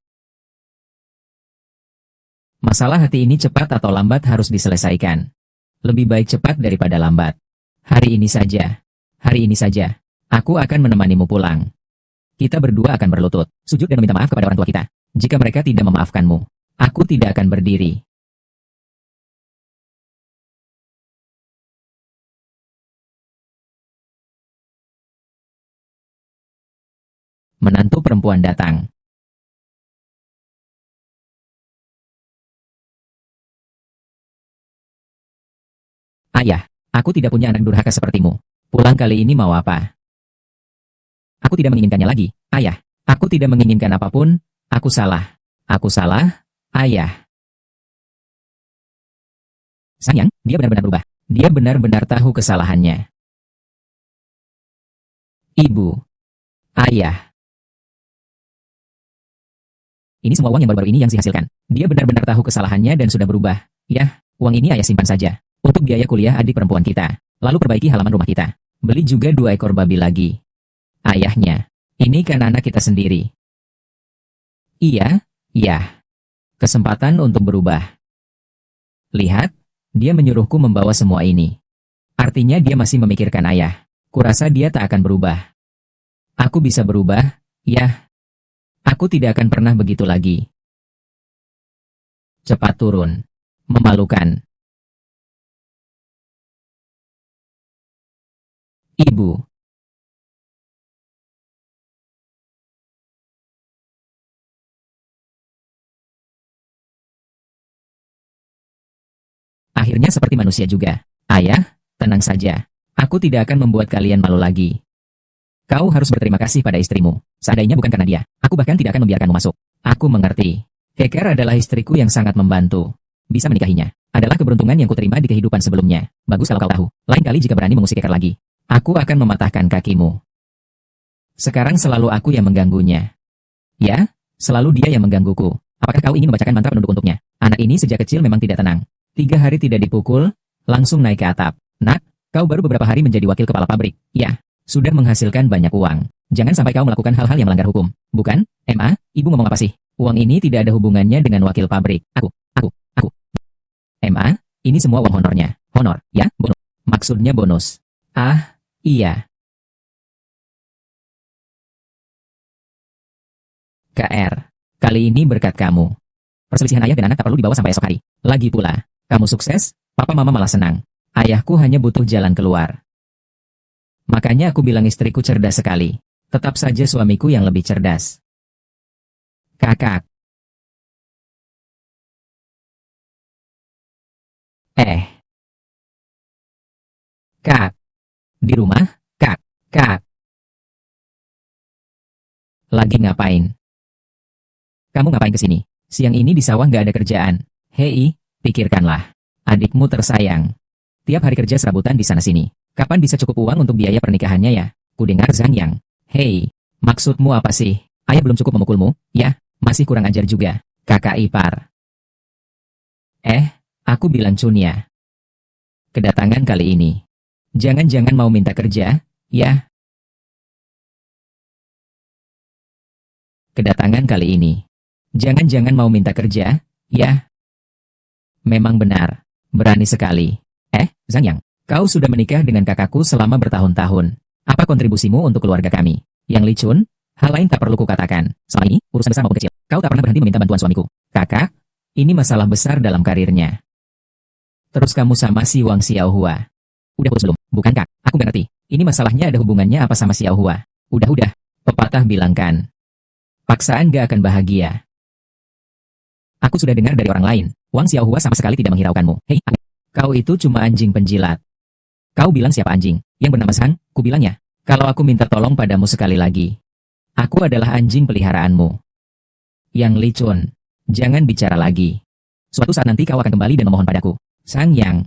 Masalah hati ini cepat atau lambat harus diselesaikan. Lebih baik cepat daripada lambat. Hari ini saja, aku akan menemanimu pulang. Kita berdua akan berlutut, sujud dan meminta maaf kepada orang tua kita. Jika mereka tidak memaafkanmu, aku tidak akan berdiri. Menantu perempuan datang. Ayah, aku tidak punya anak durhaka sepertimu. Pulang kali ini mau apa? Aku tidak menginginkannya lagi, ayah. Aku tidak menginginkan apapun. Aku salah, ayah. Sayang, dia benar-benar berubah. Dia benar-benar tahu kesalahannya. Ibu. Ayah. Ini semua uang yang baru-baru ini yang dihasilkan. Dia benar-benar tahu kesalahannya dan sudah berubah. Yah, uang ini ayah simpan saja. Untuk biaya kuliah adik perempuan kita. Lalu perbaiki halaman rumah kita. Beli juga 2 ekor babi lagi. Ayahnya. Ini kan anak kita sendiri. Iya. Kesempatan untuk berubah. Lihat, dia menyuruhku membawa semua ini. Artinya dia masih memikirkan ayah. Kurasa dia tak akan berubah. Aku bisa berubah, yah. Aku tidak akan pernah begitu lagi. Cepat turun. Memalukan. Ibu. Akhirnya seperti manusia juga. Ayah, tenang saja. Aku tidak akan membuat kalian malu lagi. Kau harus berterima kasih pada istrimu. Seandainya bukan karena dia, aku bahkan tidak akan membiarkanmu masuk. Aku mengerti. Keker adalah istriku yang sangat membantu. Bisa menikahinya adalah keberuntungan yang kuterima di kehidupan sebelumnya. Bagus kalau kau tahu. Lain kali jika berani mengusik Keker lagi, aku akan mematahkan kakimu. Sekarang selalu aku yang mengganggunya. Ya, selalu dia yang menggangguku. Apakah kau ingin membacakan mantra penunduk untuknya? Anak ini sejak kecil memang tidak tenang. 3 hari tidak dipukul, langsung naik ke atap. Nak, kau baru beberapa hari menjadi wakil kepala pabrik. Ya, sudah menghasilkan banyak uang. Jangan sampai kau melakukan hal-hal yang melanggar hukum. Bukan, Emma, ibu ngomong apa sih? Uang ini tidak ada hubungannya dengan wakil pabrik. Aku. Emma, ini semua uang honornya. Honor, ya, bonus. Maksudnya bonus. Ah, iya. KR. Kali ini berkat kamu. Perselisihan ayah dan anak tak perlu dibawa sampai esok hari. Lagi pula, kamu sukses, papa mama malah senang. Ayahku hanya butuh jalan keluar. Makanya aku bilang istriku cerdas sekali. Tetap saja suamiku yang lebih cerdas. Kakak. Kak. Di rumah, Kak. Kak. Lagi ngapain? Kamu ngapain kesini? Siang ini di sawah nggak ada kerjaan. Hei, pikirkanlah. Adikmu tersayang. Tiap hari kerja serabutan di sana-sini. Kapan bisa cukup uang untuk biaya pernikahannya ya? Kudengar Zhang Yang. Hei, maksudmu apa sih? Ayah belum cukup memukulmu? Ya, masih kurang ajar juga. Kakak ipar. Aku bilang Chunya. Kedatangan kali ini. Jangan-jangan mau minta kerja, ya? Kedatangan kali ini. Jangan-jangan mau minta kerja, ya? Memang benar. Berani sekali. Zhang Yang, kau sudah menikah dengan kakakku selama bertahun-tahun. Apa kontribusimu untuk keluarga kami? Yang Li Chun, hal lain tak perlu kukatakan. Selama ini, urusan besar maupun kecil, kau tak pernah berhenti meminta bantuan suamiku. Kakak, ini masalah besar dalam karirnya. Terus kamu sama si Wang Xiaohua. Udah putus belum? Bukan kak, aku gak ngerti. Ini masalahnya ada hubungannya apa sama Xiaohua? Udah. Pepatah bilang kan. Paksaan gak akan bahagia. Aku sudah dengar dari orang lain, Wang Xiaohua sama sekali tidak menghiraukanmu. Hei, kau itu cuma anjing penjilat. Kau bilang siapa anjing? Yang bernama Zhang, ku bilangnya. Kalau aku minta tolong padamu sekali lagi. Aku adalah anjing peliharaanmu. Yang Li Chun, jangan bicara lagi. Suatu saat nanti kau akan kembali dan memohon padaku. Zhang Yang,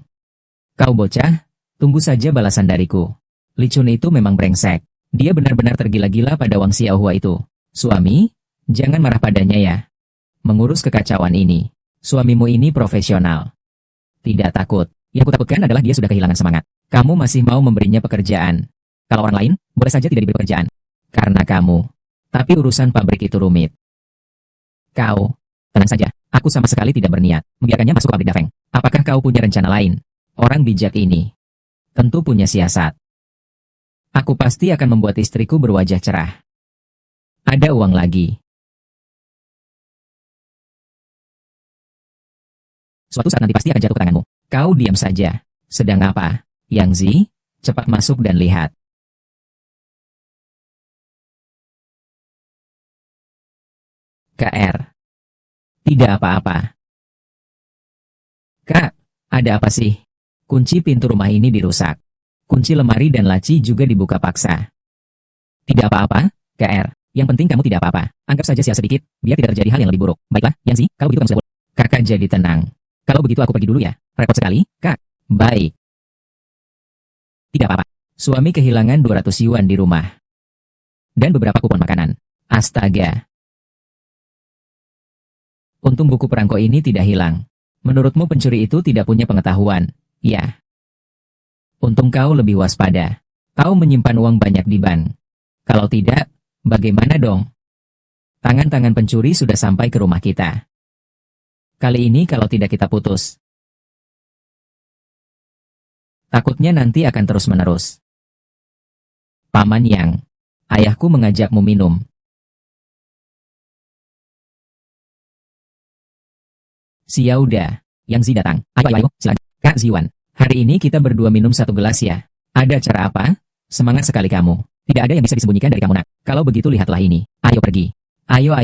kau bocah, tunggu saja balasan dariku. Li Chun itu memang brengsek. Dia benar-benar tergila-gila pada Wang Xiaohua itu. Suami, jangan marah padanya ya. Mengurus kekacauan ini. Suamimu ini profesional. Tidak takut. Yang kutakutkan adalah dia sudah kehilangan semangat. Kamu masih mau memberinya pekerjaan. Kalau orang lain, boleh saja tidak diberi pekerjaan. Karena kamu. Tapi urusan pabrik itu rumit. Kau. Tenang saja. Aku sama sekali tidak berniat membiarkannya masuk pabrik Dafeng. Apakah kau punya rencana lain? Orang bijak ini. Tentu punya siasat. Aku pasti akan membuat istriku berwajah cerah. Ada uang lagi. Suatu saat nanti pasti akan jatuh ke tanganmu. Kau diam saja. Sedang apa? Yang Zi, cepat masuk dan lihat. KR. Tidak apa-apa. Kak, ada apa sih? Kunci pintu rumah ini dirusak. Kunci lemari dan laci juga dibuka paksa. Tidak apa-apa, KR. Yang penting kamu tidak apa-apa. Anggap saja sia sedikit, biar tidak terjadi hal yang lebih buruk. Baiklah, Yang Zi, kalau begitu kamu sudah boleh. Kakak jadi tenang. Kalau begitu aku pergi dulu ya. Repot sekali, Kak. Baik. Tidak apa-apa. Suami kehilangan 200 yuan di rumah. Dan beberapa kupon makanan. Astaga. Untung buku perangko ini tidak hilang. Menurutmu pencuri itu tidak punya pengetahuan? Ya. Untung kau lebih waspada. Kau menyimpan uang banyak di bank. Kalau tidak, bagaimana dong? Tangan-tangan pencuri sudah sampai ke rumah kita. Kali ini kalau tidak kita putus. Takutnya nanti akan terus-menerus. Paman Yang, ayahku mengajakmu minum. Siauda, Yang Zi datang. Ayo, silakan. Kak Ziwan, hari ini kita berdua minum satu gelas ya. Ada acara apa? Semangat sekali kamu. Tidak ada yang bisa disembunyikan dari kamu nak. Kalau begitu lihatlah ini. Ayo pergi. Ayo.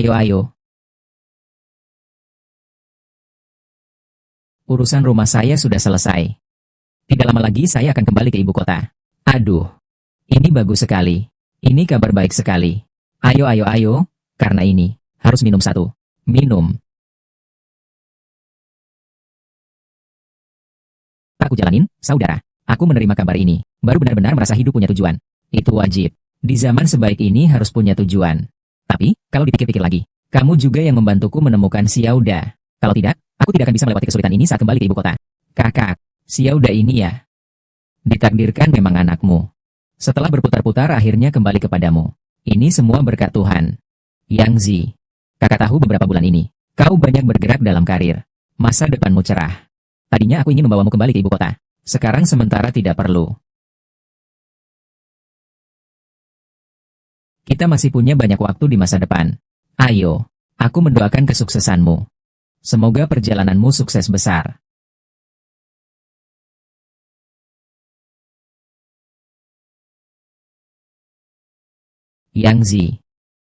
Urusan rumah saya sudah selesai. Tidak lama lagi saya akan kembali ke ibu kota. Aduh, ini bagus sekali. Ini kabar baik sekali. Ayo. Karena ini, harus minum satu. Minum. Aku jalanin, saudara. Aku menerima kabar ini. Baru benar-benar merasa hidup punya tujuan. Itu wajib. Di zaman sebaik ini harus punya tujuan. Tapi, kalau dipikir-pikir lagi, kamu juga yang membantuku menemukan Xiaoda. Kalau tidak, aku tidak akan bisa melewati kesulitan ini saat kembali ke ibu kota. Kakak, Xiaoda ini ya. Ditakdirkan memang anakmu. Setelah berputar-putar akhirnya kembali kepadamu. Ini semua berkat Tuhan. Yang Zi, kakak tahu beberapa bulan ini, kau banyak bergerak dalam karir. Masa depanmu cerah. Tadinya aku ingin membawamu kembali ke ibu kota. Sekarang sementara tidak perlu. Kita masih punya banyak waktu di masa depan. Ayo, aku mendoakan kesuksesanmu. Semoga perjalananmu sukses besar. Yang Zi,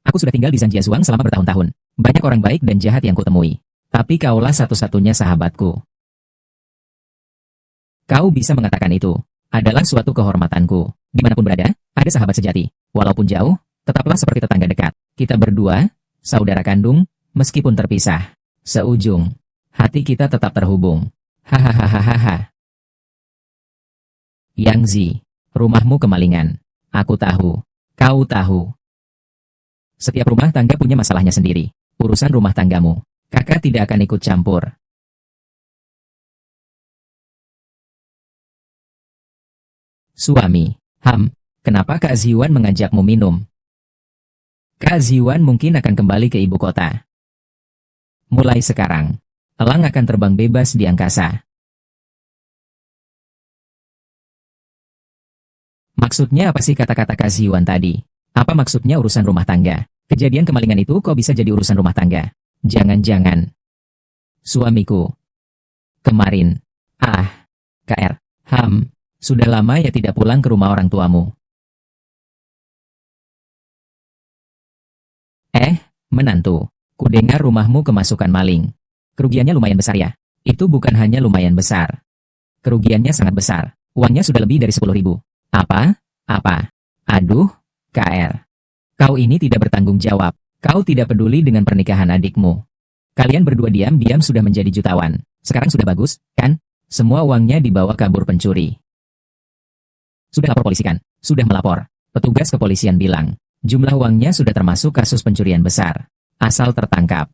aku sudah tinggal di Zanjiazuang selama bertahun-tahun. Banyak orang baik dan jahat yang kutemui. Tapi kaulah satu-satunya sahabatku. Kau bisa mengatakan itu adalah suatu kehormatanku. Dimanapun berada, ada sahabat sejati. Walaupun jauh, tetaplah seperti tetangga dekat. Kita berdua, saudara kandung, meskipun terpisah. Seujung, hati kita tetap terhubung. Hahaha. Yang Zi, rumahmu kemalingan. Aku tahu. Kau tahu. Setiap rumah tangga punya masalahnya sendiri. Urusan rumah tanggamu, kakak tidak akan ikut campur. Suami, kenapa Kak Ziwan mengajakmu minum? Kak Ziwan mungkin akan kembali ke ibu kota. Mulai sekarang, elang akan terbang bebas di angkasa. Maksudnya apa sih kata-kata Kak Ziwan tadi? Apa maksudnya urusan rumah tangga? Kejadian kemalingan itu kok bisa jadi urusan rumah tangga? Jangan-jangan. Suamiku. Kemarin. KR. Sudah lama ya tidak pulang ke rumah orang tuamu. Menantu. Kudengar rumahmu kemasukan maling. Kerugiannya lumayan besar ya? Itu bukan hanya lumayan besar. Kerugiannya sangat besar. Uangnya sudah lebih dari 10.000. Apa? Aduh, KR. Kau ini tidak bertanggung jawab. Kau tidak peduli dengan pernikahan adikmu. Kalian berdua diam-diam sudah menjadi jutawan. Sekarang sudah bagus, kan? Semua uangnya dibawa kabur pencuri. Sudah lapor polisi kan? Sudah melapor. Petugas kepolisian bilang, jumlah uangnya sudah termasuk kasus pencurian besar. Asal tertangkap.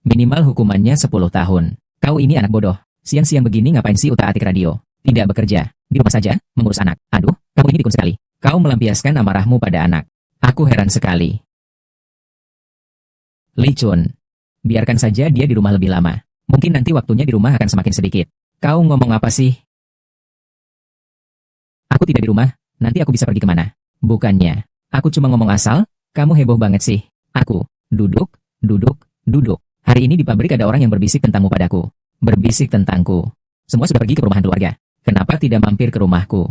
Minimal hukumannya 10 tahun. Kau ini anak bodoh. Siang-siang begini ngapain sih utak-atik radio? Tidak bekerja. Di rumah saja, mengurus anak. Aduh, kamu ini pikun sekali. Kau melampiaskan amarahmu pada anak. Aku heran sekali. Li Chun. Biarkan saja dia di rumah lebih lama. Mungkin nanti waktunya di rumah akan semakin sedikit. Kau ngomong apa sih? Aku tidak di rumah, nanti aku bisa pergi kemana? Bukannya, aku cuma ngomong asal, kamu heboh banget sih. Aku, duduk. Hari ini di pabrik ada orang yang berbisik tentangmu padaku. Berbisik tentangku. Semua sudah pergi ke perumahan keluarga. Kenapa tidak mampir ke rumahku?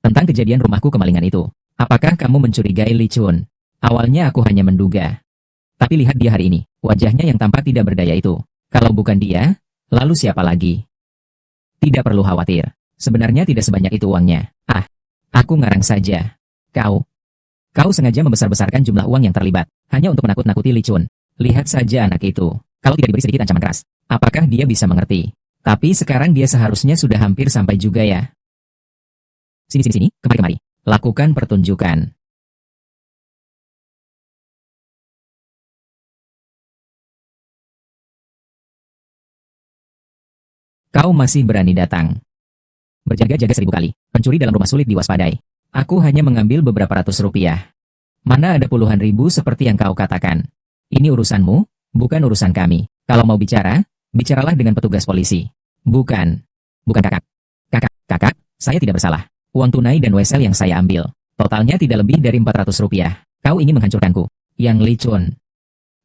Tentang kejadian rumahku kemalingan itu, apakah kamu mencurigai Li Chun? Awalnya aku hanya menduga. Tapi lihat dia hari ini, wajahnya yang tampak tidak berdaya itu. Kalau bukan dia, lalu siapa lagi? Tidak perlu khawatir. Sebenarnya tidak sebanyak itu uangnya. Aku ngarang saja. Kau sengaja membesar-besarkan jumlah uang yang terlibat, hanya untuk menakut-nakuti Li Chun. Lihat saja anak itu. Kalau tidak diberi sedikit ancaman keras, apakah dia bisa mengerti? Tapi sekarang dia seharusnya sudah hampir sampai juga ya. Sini, kemari. Lakukan pertunjukan. Kau masih berani datang. Berjaga-jaga 1000 kali. Pencuri dalam rumah sulit diwaspadai. Aku hanya mengambil beberapa ratus rupiah. Mana ada puluhan ribu seperti yang kau katakan. Ini urusanmu, bukan urusan kami. Kalau mau bicara, bicaralah dengan petugas polisi. Bukan kakak. Kakak, saya tidak bersalah. Uang tunai dan wesel yang saya ambil. Totalnya tidak lebih dari 400 rupiah. Kau ingin menghancurkanku. Yang Li Chun.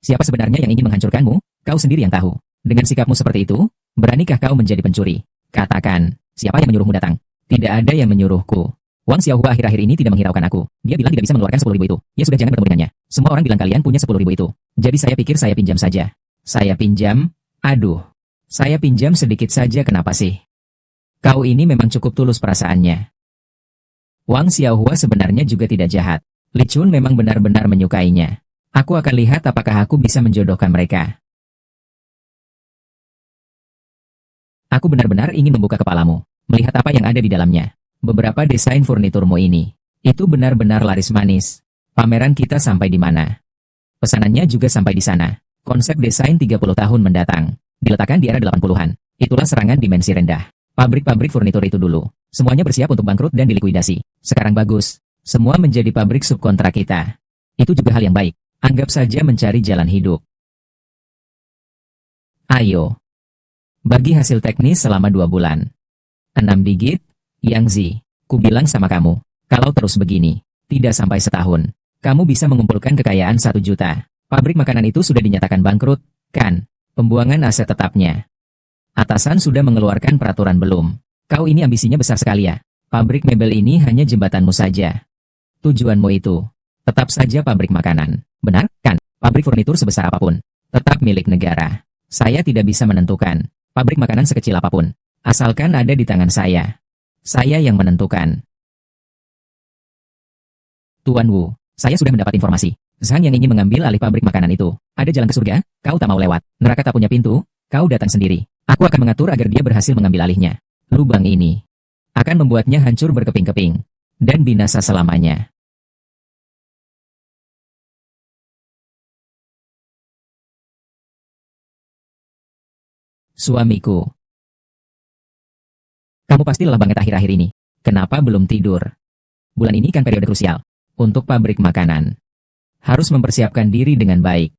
Siapa sebenarnya yang ingin menghancurkanmu? Kau sendiri yang tahu. Dengan sikapmu seperti itu, beranikah kau menjadi pencuri? Katakan, siapa yang menyuruhmu datang? Tidak ada yang menyuruhku. Wang Xiaohua akhir-akhir ini tidak menghiraukan aku. Dia bilang tidak bisa mengeluarkan 10.000 itu. Ya sudah, jangan bertemu dengannya. Semua orang bilang kalian punya 10.000 itu. Jadi saya pikir saya pinjam saja. Saya pinjam? Aduh. Saya pinjam sedikit saja, kenapa sih? Kau ini memang cukup tulus perasaannya. Wang Xiaohua sebenarnya juga tidak jahat. Li Chun memang benar-benar menyukainya. Aku akan lihat apakah aku bisa menjodohkan mereka. Aku benar-benar ingin membuka kepalamu. melihat apa yang ada di dalamnya. Beberapa desain furniturmu ini, itu benar-benar laris manis. Pameran kita sampai di mana? Pesanannya juga sampai di sana. Konsep desain 30 tahun mendatang. Diletakkan di era 80-an. Itulah serangan dimensi rendah. Pabrik-pabrik furnitur itu dulu. Semuanya bersiap untuk bangkrut dan dilikuidasi. Sekarang bagus. Semua menjadi pabrik subkontrak kita. Itu juga hal yang baik. Anggap saja mencari jalan hidup. Ayo. Bagi hasil teknis selama 2 bulan. 6 digit, Yang Zi. Ku bilang sama kamu. Kalau terus begini, tidak sampai setahun, kamu bisa mengumpulkan kekayaan 1 juta. Pabrik makanan itu sudah dinyatakan bangkrut, kan? Pembuangan aset tetapnya. Atasan sudah mengeluarkan peraturan belum? Kau ini ambisinya besar sekali ya. Pabrik mebel ini hanya jembatanmu saja. Tujuanmu itu, tetap saja pabrik makanan. Benar, kan? Pabrik furnitur sebesar apapun, tetap milik negara. Saya tidak bisa menentukan. Pabrik makanan sekecil apapun, asalkan ada di tangan saya. Saya yang menentukan. Tuan Wu, saya sudah mendapat informasi. Zhang yang ingin mengambil alih pabrik makanan itu. Ada jalan ke surga, kau tak mau lewat. Neraka tak punya pintu, kau datang sendiri. Aku akan mengatur agar dia berhasil mengambil alihnya. Lubang ini akan membuatnya hancur berkeping-keping dan binasa selamanya. Suamiku, kamu pasti lelah banget akhir-akhir ini. Kenapa belum tidur? Bulan ini kan periode krusial untuk pabrik makanan. Harus mempersiapkan diri dengan baik.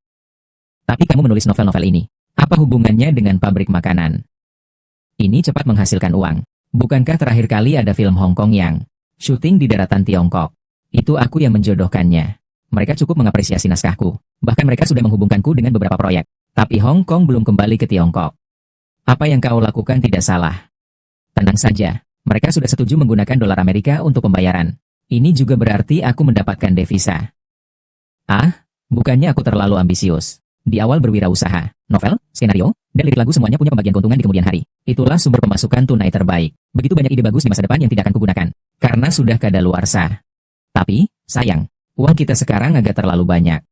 Tapi kamu menulis novel-novel ini. Apa hubungannya dengan pabrik makanan? Ini cepat menghasilkan uang. Bukankah terakhir kali ada film Hong Kong yang syuting di daratan Tiongkok? Itu aku yang menjodohkannya. Mereka cukup mengapresiasi naskahku. Bahkan mereka sudah menghubungkanku dengan beberapa proyek. Tapi Hong Kong belum kembali ke Tiongkok. Apa yang kau lakukan tidak salah. Tenang saja. Mereka sudah setuju menggunakan dolar Amerika untuk pembayaran. Ini juga berarti aku mendapatkan devisa. Ah, bukannya aku terlalu ambisius. Di awal berwirausaha, novel, skenario, dan lirik lagu semuanya punya pembagian keuntungan di kemudian hari. Itulah sumber pemasukan tunai terbaik. Begitu banyak ide bagus di masa depan yang tidak akan kugunakan. Karena sudah kadaluarsa. Tapi, sayang, uang kita sekarang agak terlalu banyak.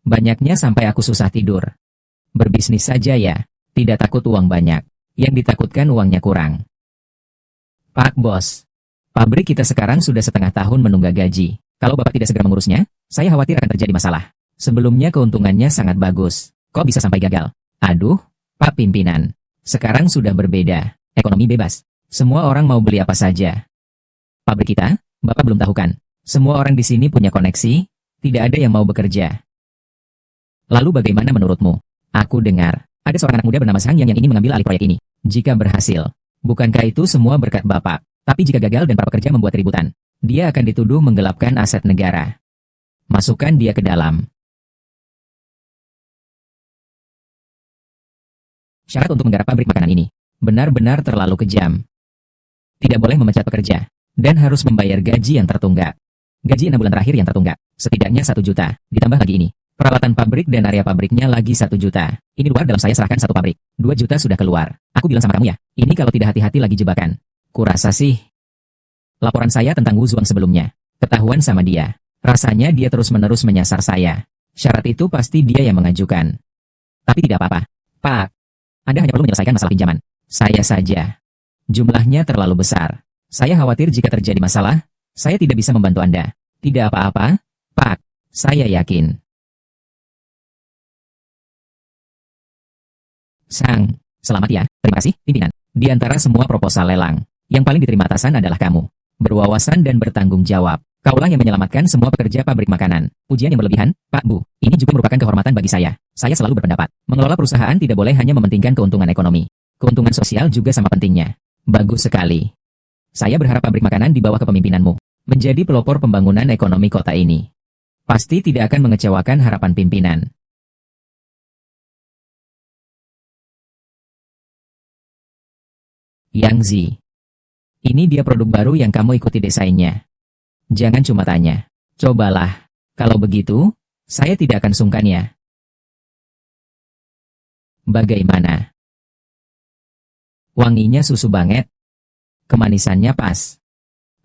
Banyaknya sampai aku susah tidur. Berbisnis saja ya, tidak takut uang banyak. Yang ditakutkan uangnya kurang. Pak Bos, pabrik kita sekarang sudah setengah tahun menunggak gaji. Kalau Bapak tidak segera mengurusnya, saya khawatir akan terjadi masalah. Sebelumnya keuntungannya sangat bagus. Kok bisa sampai gagal? Aduh, Pak Pimpinan. Sekarang sudah berbeda. Ekonomi bebas. Semua orang mau beli apa saja. Pabrik kita, Bapak belum tahu kan? Semua orang di sini punya koneksi, tidak ada yang mau bekerja. Lalu bagaimana menurutmu? Aku dengar, ada seorang anak muda bernama Zhang yang ingin mengambil alih proyek ini. Jika berhasil, bukankah itu semua berkat Bapak? Tapi jika gagal dan para pekerja membuat keributan, dia akan dituduh menggelapkan aset negara. Masukkan dia ke dalam. Syarat untuk menggarap pabrik makanan ini benar-benar terlalu kejam. Tidak boleh memecat pekerja, dan harus membayar gaji yang tertunggak. Gaji 6 bulan terakhir yang tertunggak, setidaknya 1 juta, ditambah lagi ini. Peralatan pabrik dan area pabriknya lagi 1 juta. Ini luar dalam saya serahkan 1 pabrik. 2 juta sudah keluar. Aku bilang sama kamu ya, ini kalau tidak hati-hati lagi jebakan. Kurasa sih. Laporan saya tentang Wu Zuang sebelumnya. Ketahuan sama dia. Rasanya dia terus-menerus menyasar saya. Syarat itu pasti dia yang mengajukan. Tapi tidak apa-apa. Pak, Anda hanya perlu menyelesaikan masalah pinjaman. Saya saja. Jumlahnya terlalu besar. Saya khawatir jika terjadi masalah, saya tidak bisa membantu Anda. Tidak apa-apa, Pak. Saya yakin. Sang, selamat ya. Terima kasih, pimpinan. Di antara semua proposal lelang, yang paling diterima atasan adalah kamu. Berwawasan dan bertanggung jawab. Kaulah yang menyelamatkan semua pekerja pabrik makanan. Ujian yang berlebihan, Pak Bu. Ini juga merupakan kehormatan bagi saya. Saya selalu berpendapat, mengelola perusahaan tidak boleh hanya mementingkan keuntungan ekonomi. Keuntungan sosial juga sama pentingnya. Bagus sekali. Saya berharap pabrik makanan di bawah kepemimpinanmu menjadi pelopor pembangunan ekonomi kota ini. Pasti tidak akan mengecewakan harapan pimpinan. Yang Zi. Ini dia produk baru yang kamu ikuti desainnya. Jangan cuma tanya. Cobalah. Kalau begitu, saya tidak akan sungkan ya. Bagaimana? Wanginya susu banget. Kemanisannya pas.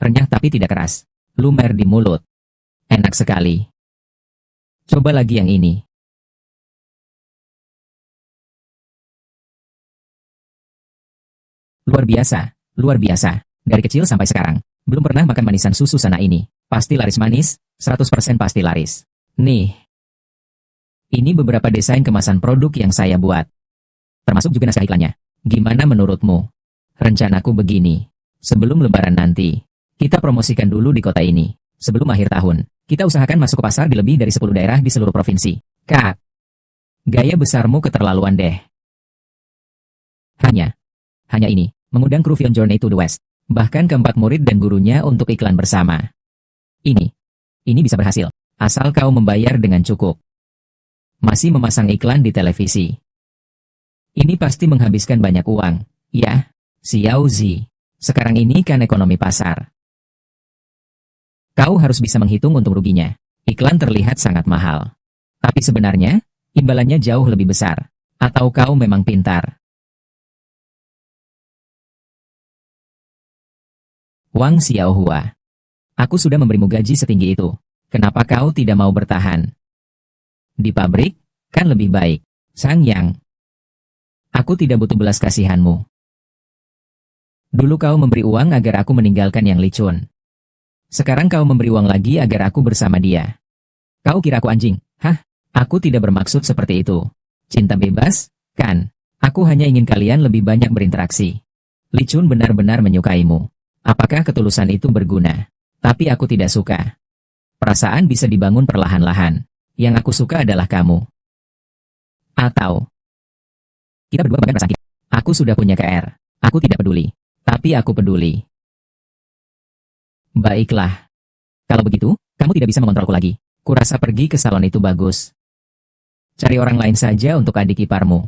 Renyah tapi tidak keras. Lumer di mulut. Enak sekali. Coba lagi yang ini. Luar biasa, luar biasa. Dari kecil sampai sekarang, belum pernah makan manisan susu sana ini. Pasti laris manis, 100% pasti laris. Nih, ini beberapa desain kemasan produk yang saya buat. Termasuk juga naskah iklannya. Gimana menurutmu? Rencanaku begini. Sebelum lebaran nanti, kita promosikan dulu di kota ini. Sebelum akhir tahun, kita usahakan masuk ke pasar di lebih dari 10 daerah di seluruh provinsi. Kak, gaya besarmu keterlaluan deh. Hanya ini, mengundang kru film Journey to the West. Bahkan keempat murid dan gurunya untuk iklan bersama. Ini bisa berhasil, asal kau membayar dengan cukup. Masih memasang iklan di televisi. Ini pasti menghabiskan banyak uang, ya, Xiao Zi. Sekarang ini kan ekonomi pasar. Kau harus bisa menghitung untung ruginya. Iklan terlihat sangat mahal. Tapi sebenarnya, imbalannya jauh lebih besar. Atau kau memang pintar? Wang Xiaohua, aku sudah memberimu gaji setinggi itu. Kenapa kau tidak mau bertahan? Di pabrik, kan lebih baik. Sang Yang, aku tidak butuh belas kasihanmu. Dulu kau memberi uang agar aku meninggalkan Yang Li Chun. Sekarang kau memberi uang lagi agar aku bersama dia. Kau kira aku anjing? Hah? Aku tidak bermaksud seperti itu. Cinta bebas, kan? Aku hanya ingin kalian lebih banyak berinteraksi. Li Chun benar-benar menyukaimu. Apakah ketulusan itu berguna? Tapi aku tidak suka. Perasaan bisa dibangun perlahan-lahan. Yang aku suka adalah kamu. Atau kita berdua bahkan perasaan kita. Aku sudah punya KR. Aku tidak peduli. Tapi aku peduli. Baiklah. Kalau begitu, kamu tidak bisa mengontrolku lagi. Kurasa pergi ke salon itu bagus. Cari orang lain saja untuk adik iparmu.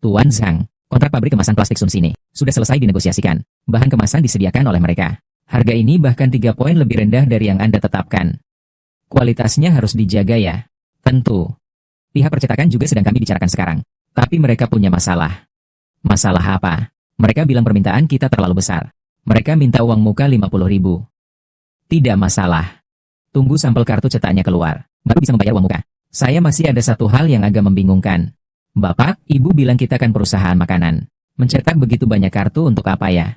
Tuan Zhang, kontrak pabrik kemasan plastik Sun Sine sudah selesai dinegosiasikan. Bahan kemasan disediakan oleh mereka. Harga ini bahkan 3 poin lebih rendah dari yang Anda tetapkan. Kualitasnya harus dijaga ya. Tentu. Pihak percetakan juga sedang kami bicarakan sekarang. Tapi mereka punya masalah. Masalah apa? Mereka bilang permintaan kita terlalu besar. Mereka minta uang muka 50.000. Tidak masalah. Tunggu sampel kartu cetaknya keluar. Baru bisa membayar uang muka. Saya masih ada satu hal yang agak membingungkan. Bapak, Ibu bilang kita kan perusahaan makanan. Mencetak begitu banyak kartu untuk apa ya?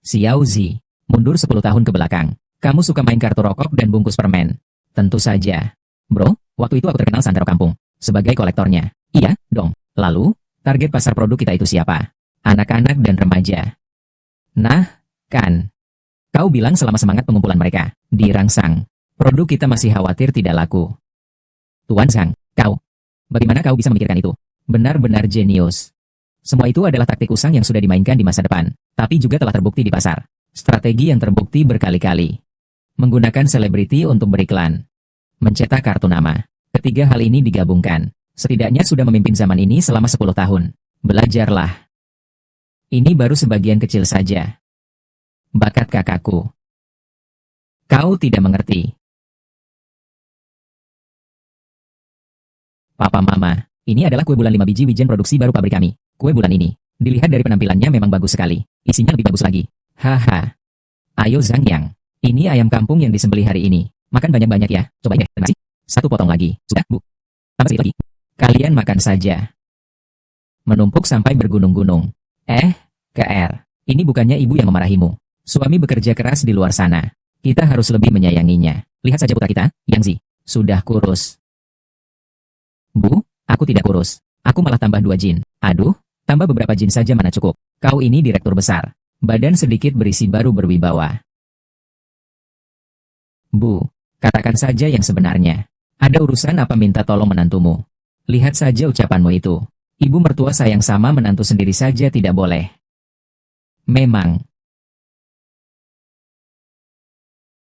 Xiao Zi, mundur 10 tahun ke belakang. Kamu suka main kartu rokok dan bungkus permen? Tentu saja. Bro, waktu itu aku terkenal santero kampung. Sebagai kolektornya. Iya, dong. Lalu, target pasar produk kita itu siapa? Anak-anak dan remaja. Nah, kan. Kau bilang selama semangat pengumpulan mereka dirangsang. Produk kita masih khawatir tidak laku. Tuan Zhang, kau. Bagaimana kau bisa memikirkan itu? Benar-benar jenius. Semua itu adalah taktik usang yang sudah dimainkan di masa depan, tapi juga telah terbukti di pasar. Strategi yang terbukti berkali-kali. Menggunakan selebriti untuk beriklan. Mencetak kartu nama. Ketiga hal ini digabungkan. Setidaknya sudah memimpin zaman ini selama 10 tahun. Belajarlah. Ini baru sebagian kecil saja. Bakat kakakku. Kau tidak mengerti. Papa Mama, ini adalah kue bulan 5 biji wijen produksi baru pabrik kami. Kue bulan ini, dilihat dari penampilannya memang bagus sekali. Isinya lebih bagus lagi. Haha. Ayo Zhang Yang, ini ayam kampung yang disembelih hari ini. Makan banyak-banyak ya. Cobain deh, terima kasih. 1 potong lagi. Sudah, Bu. Tambah sedikit lagi. Kalian makan saja. Menumpuk sampai bergunung-gunung. KR. Ini bukannya ibu yang memarahimu. Suami bekerja keras di luar sana. Kita harus lebih menyayanginya. Lihat saja putra kita, Yang Zi. Sudah kurus. Bu, aku tidak kurus. Aku malah tambah 2 jin. Aduh, tambah beberapa jin saja mana cukup. Kau ini direktur besar. Badan sedikit berisi baru berwibawa. Bu, katakan saja yang sebenarnya. Ada urusan apa minta tolong menantumu? Lihat saja ucapanmu itu. Ibu mertua sayang sama menantu sendiri saja tidak boleh. Memang.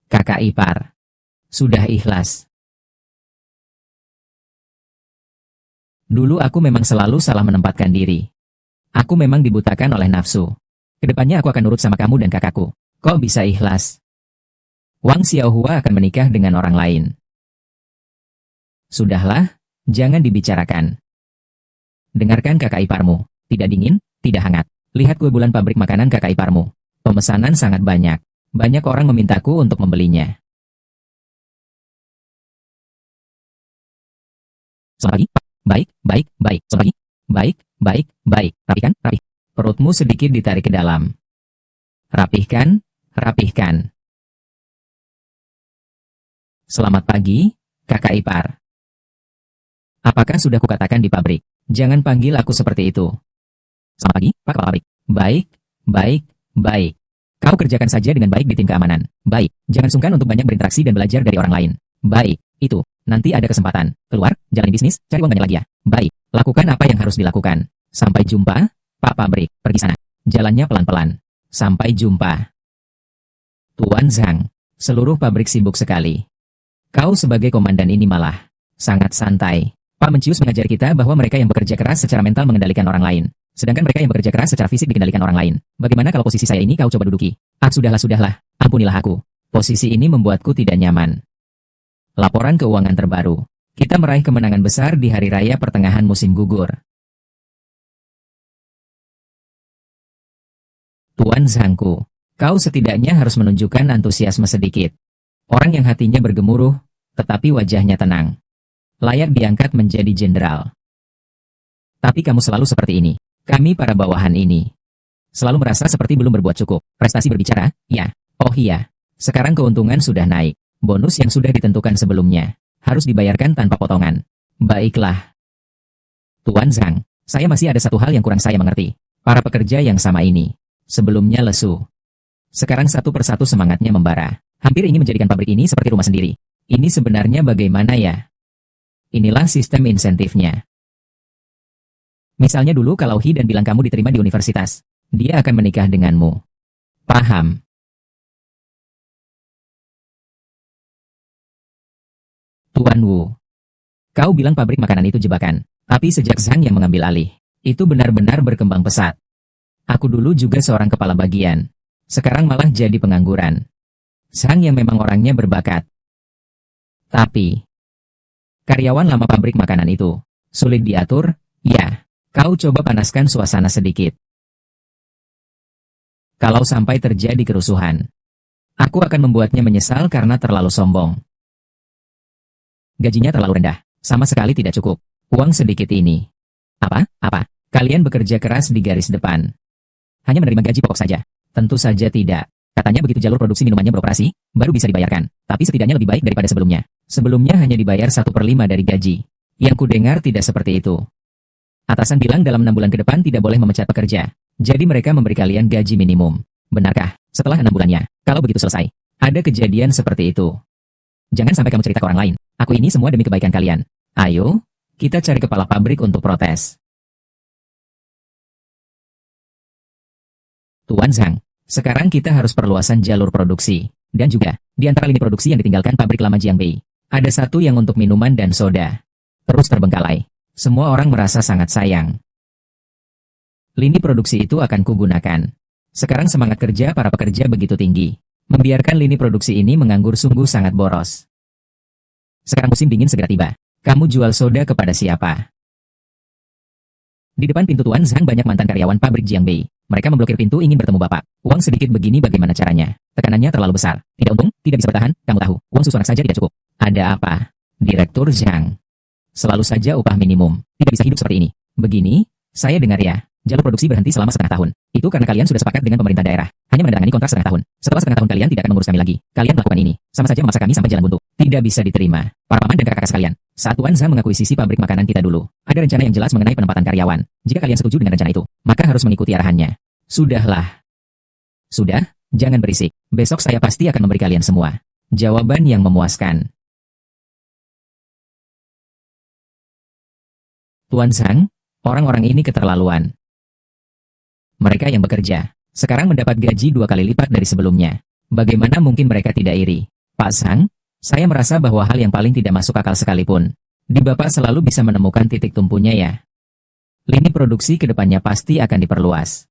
Kakak ipar. Sudah ikhlas. Dulu aku memang selalu salah menempatkan diri. Aku memang dibutakan oleh nafsu. Kedepannya aku akan nurut sama kamu dan kakakku. Kok bisa ikhlas? Wang Xiaohua akan menikah dengan orang lain. Sudahlah, jangan dibicarakan. Dengarkan kakak iparmu. Tidak dingin, tidak hangat. Lihat kue bulan pabrik makanan kakak iparmu. Pemesanan sangat banyak. Banyak orang memintaku untuk membelinya. Selamat pagi, Pak. Baik, baik, baik. Selamat pagi. Baik, baik, baik. Rapihkan, rapih. Perutmu sedikit ditarik ke dalam. Rapihkan, rapihkan. Selamat pagi, kakak ipar. Apakah sudah kukatakan di pabrik? Jangan panggil aku seperti itu. Selamat pagi, Pak Kepala Pabrik. Baik, baik, baik. Kau kerjakan saja dengan baik di tim keamanan. Baik, jangan sungkan untuk banyak berinteraksi dan belajar dari orang lain. Baik, itu. Nanti ada kesempatan. Keluar, jalani bisnis, cari uang banyak lagi ya. Baik, lakukan apa yang harus dilakukan. Sampai jumpa, Pak Pabrik. Pergi sana. Jalannya pelan-pelan. Sampai jumpa. Tuan Zhang, seluruh pabrik sibuk sekali. Kau sebagai komandan ini malah sangat santai. Pak Mencius mengajari kita bahwa mereka yang bekerja keras secara mental mengendalikan orang lain. Sedangkan mereka yang bekerja keras secara fisik dikendalikan orang lain. Bagaimana kalau posisi saya ini kau coba duduki? Ah, sudahlah. Ampunilah aku. Posisi ini membuatku tidak nyaman. Laporan keuangan terbaru. Kita meraih kemenangan besar di hari raya pertengahan musim gugur. Tuan Zhangku, kau setidaknya harus menunjukkan antusiasme sedikit. Orang yang hatinya bergemuruh, tetapi wajahnya tenang. Layak diangkat menjadi jenderal. Tapi kamu selalu seperti ini. Kami para bawahan ini selalu merasa seperti belum berbuat cukup. Prestasi berbicara, ya. Oh iya. Sekarang keuntungan sudah naik. Bonus yang sudah ditentukan sebelumnya harus dibayarkan tanpa potongan. Baiklah. Tuan Zhang, saya masih ada satu hal yang kurang saya mengerti. Para pekerja yang sama ini sebelumnya lesu. Sekarang satu persatu semangatnya membara. Hampir ingin menjadikan pabrik ini seperti rumah sendiri. Ini sebenarnya bagaimana ya? Inilah sistem insentifnya. Misalnya dulu kalau He dan bilang kamu diterima di universitas, dia akan menikah denganmu. Paham? Tuan Wu, kau bilang pabrik makanan itu jebakan, tapi sejak Zhang yang mengambil alih, itu benar-benar berkembang pesat. Aku dulu juga seorang kepala bagian, sekarang malah jadi pengangguran. Zhang yang memang orangnya berbakat. Tapi, karyawan lama pabrik makanan itu, sulit diatur, ya. Kau coba panaskan suasana sedikit. Kalau sampai terjadi kerusuhan, aku akan membuatnya menyesal karena terlalu sombong. Gajinya terlalu rendah, sama sekali tidak cukup. Uang sedikit ini. Apa? Kalian bekerja keras di garis depan. Hanya menerima gaji pokok saja. Tentu saja tidak. Katanya begitu jalur produksi minumannya beroperasi, baru bisa dibayarkan. Tapi setidaknya lebih baik daripada sebelumnya. Sebelumnya hanya dibayar 1/5 dari gaji. Yang kudengar tidak seperti itu. Atasan bilang dalam 6 bulan ke depan tidak boleh memecat pekerja. Jadi mereka memberi kalian gaji minimum. Benarkah? Setelah 6 bulannya, kalau begitu selesai, ada kejadian seperti itu. Jangan sampai kamu cerita ke orang lain. Aku ini semua demi kebaikan kalian. Ayo, kita cari kepala pabrik untuk protes. Tuan Zhang, sekarang kita harus perluasan jalur produksi. Dan juga, di antara lini produksi yang ditinggalkan pabrik lama Jiangbei, ada satu yang untuk minuman dan soda. Terus terbengkalai. Semua orang merasa sangat sayang. Lini produksi itu akan kugunakan. Sekarang semangat kerja para pekerja begitu tinggi. Membiarkan lini produksi ini menganggur sungguh sangat boros. Sekarang musim dingin segera tiba. Kamu jual soda kepada siapa? Di depan pintu Tuan Zhang banyak mantan karyawan pabrik Jiangbei. Mereka memblokir pintu ingin bertemu Bapak. Uang sedikit begini bagaimana caranya? Tekanannya terlalu besar. Tidak untung, tidak bisa bertahan, kamu tahu. Uang susu anak saja tidak cukup. Ada apa? Direktur Zhang. Selalu saja upah minimum. Tidak bisa hidup seperti ini. Begini, saya dengar ya. Jalur produksi berhenti selama setengah tahun. Itu karena kalian sudah sepakat dengan pemerintah daerah. Hanya menandatangani kontrak setengah tahun. Setelah setengah tahun kalian tidak akan mengurus kami lagi. Kalian melakukan ini. Sama saja memaksa kami sampai jalan buntu. Tidak bisa diterima. Para paman dan kakak-kakak sekalian. Saat Tuan Zhang mengakuisisi pabrik makanan kita dulu, ada rencana yang jelas mengenai penempatan karyawan. Jika kalian setuju dengan rencana itu, maka harus mengikuti arahannya. Sudahlah. Sudah, jangan berisik. Besok saya pasti akan memberi kalian semua jawaban yang memuaskan. Tuan Zhang, orang-orang ini keterlaluan. Mereka yang bekerja, sekarang mendapat gaji 2 kali lipat dari sebelumnya. Bagaimana mungkin mereka tidak iri? Pak Zhang, saya merasa bahwa hal yang paling tidak masuk akal sekalipun. Di Bapak selalu bisa menemukan titik tumpunya ya. Lini produksi ke depannya pasti akan diperluas.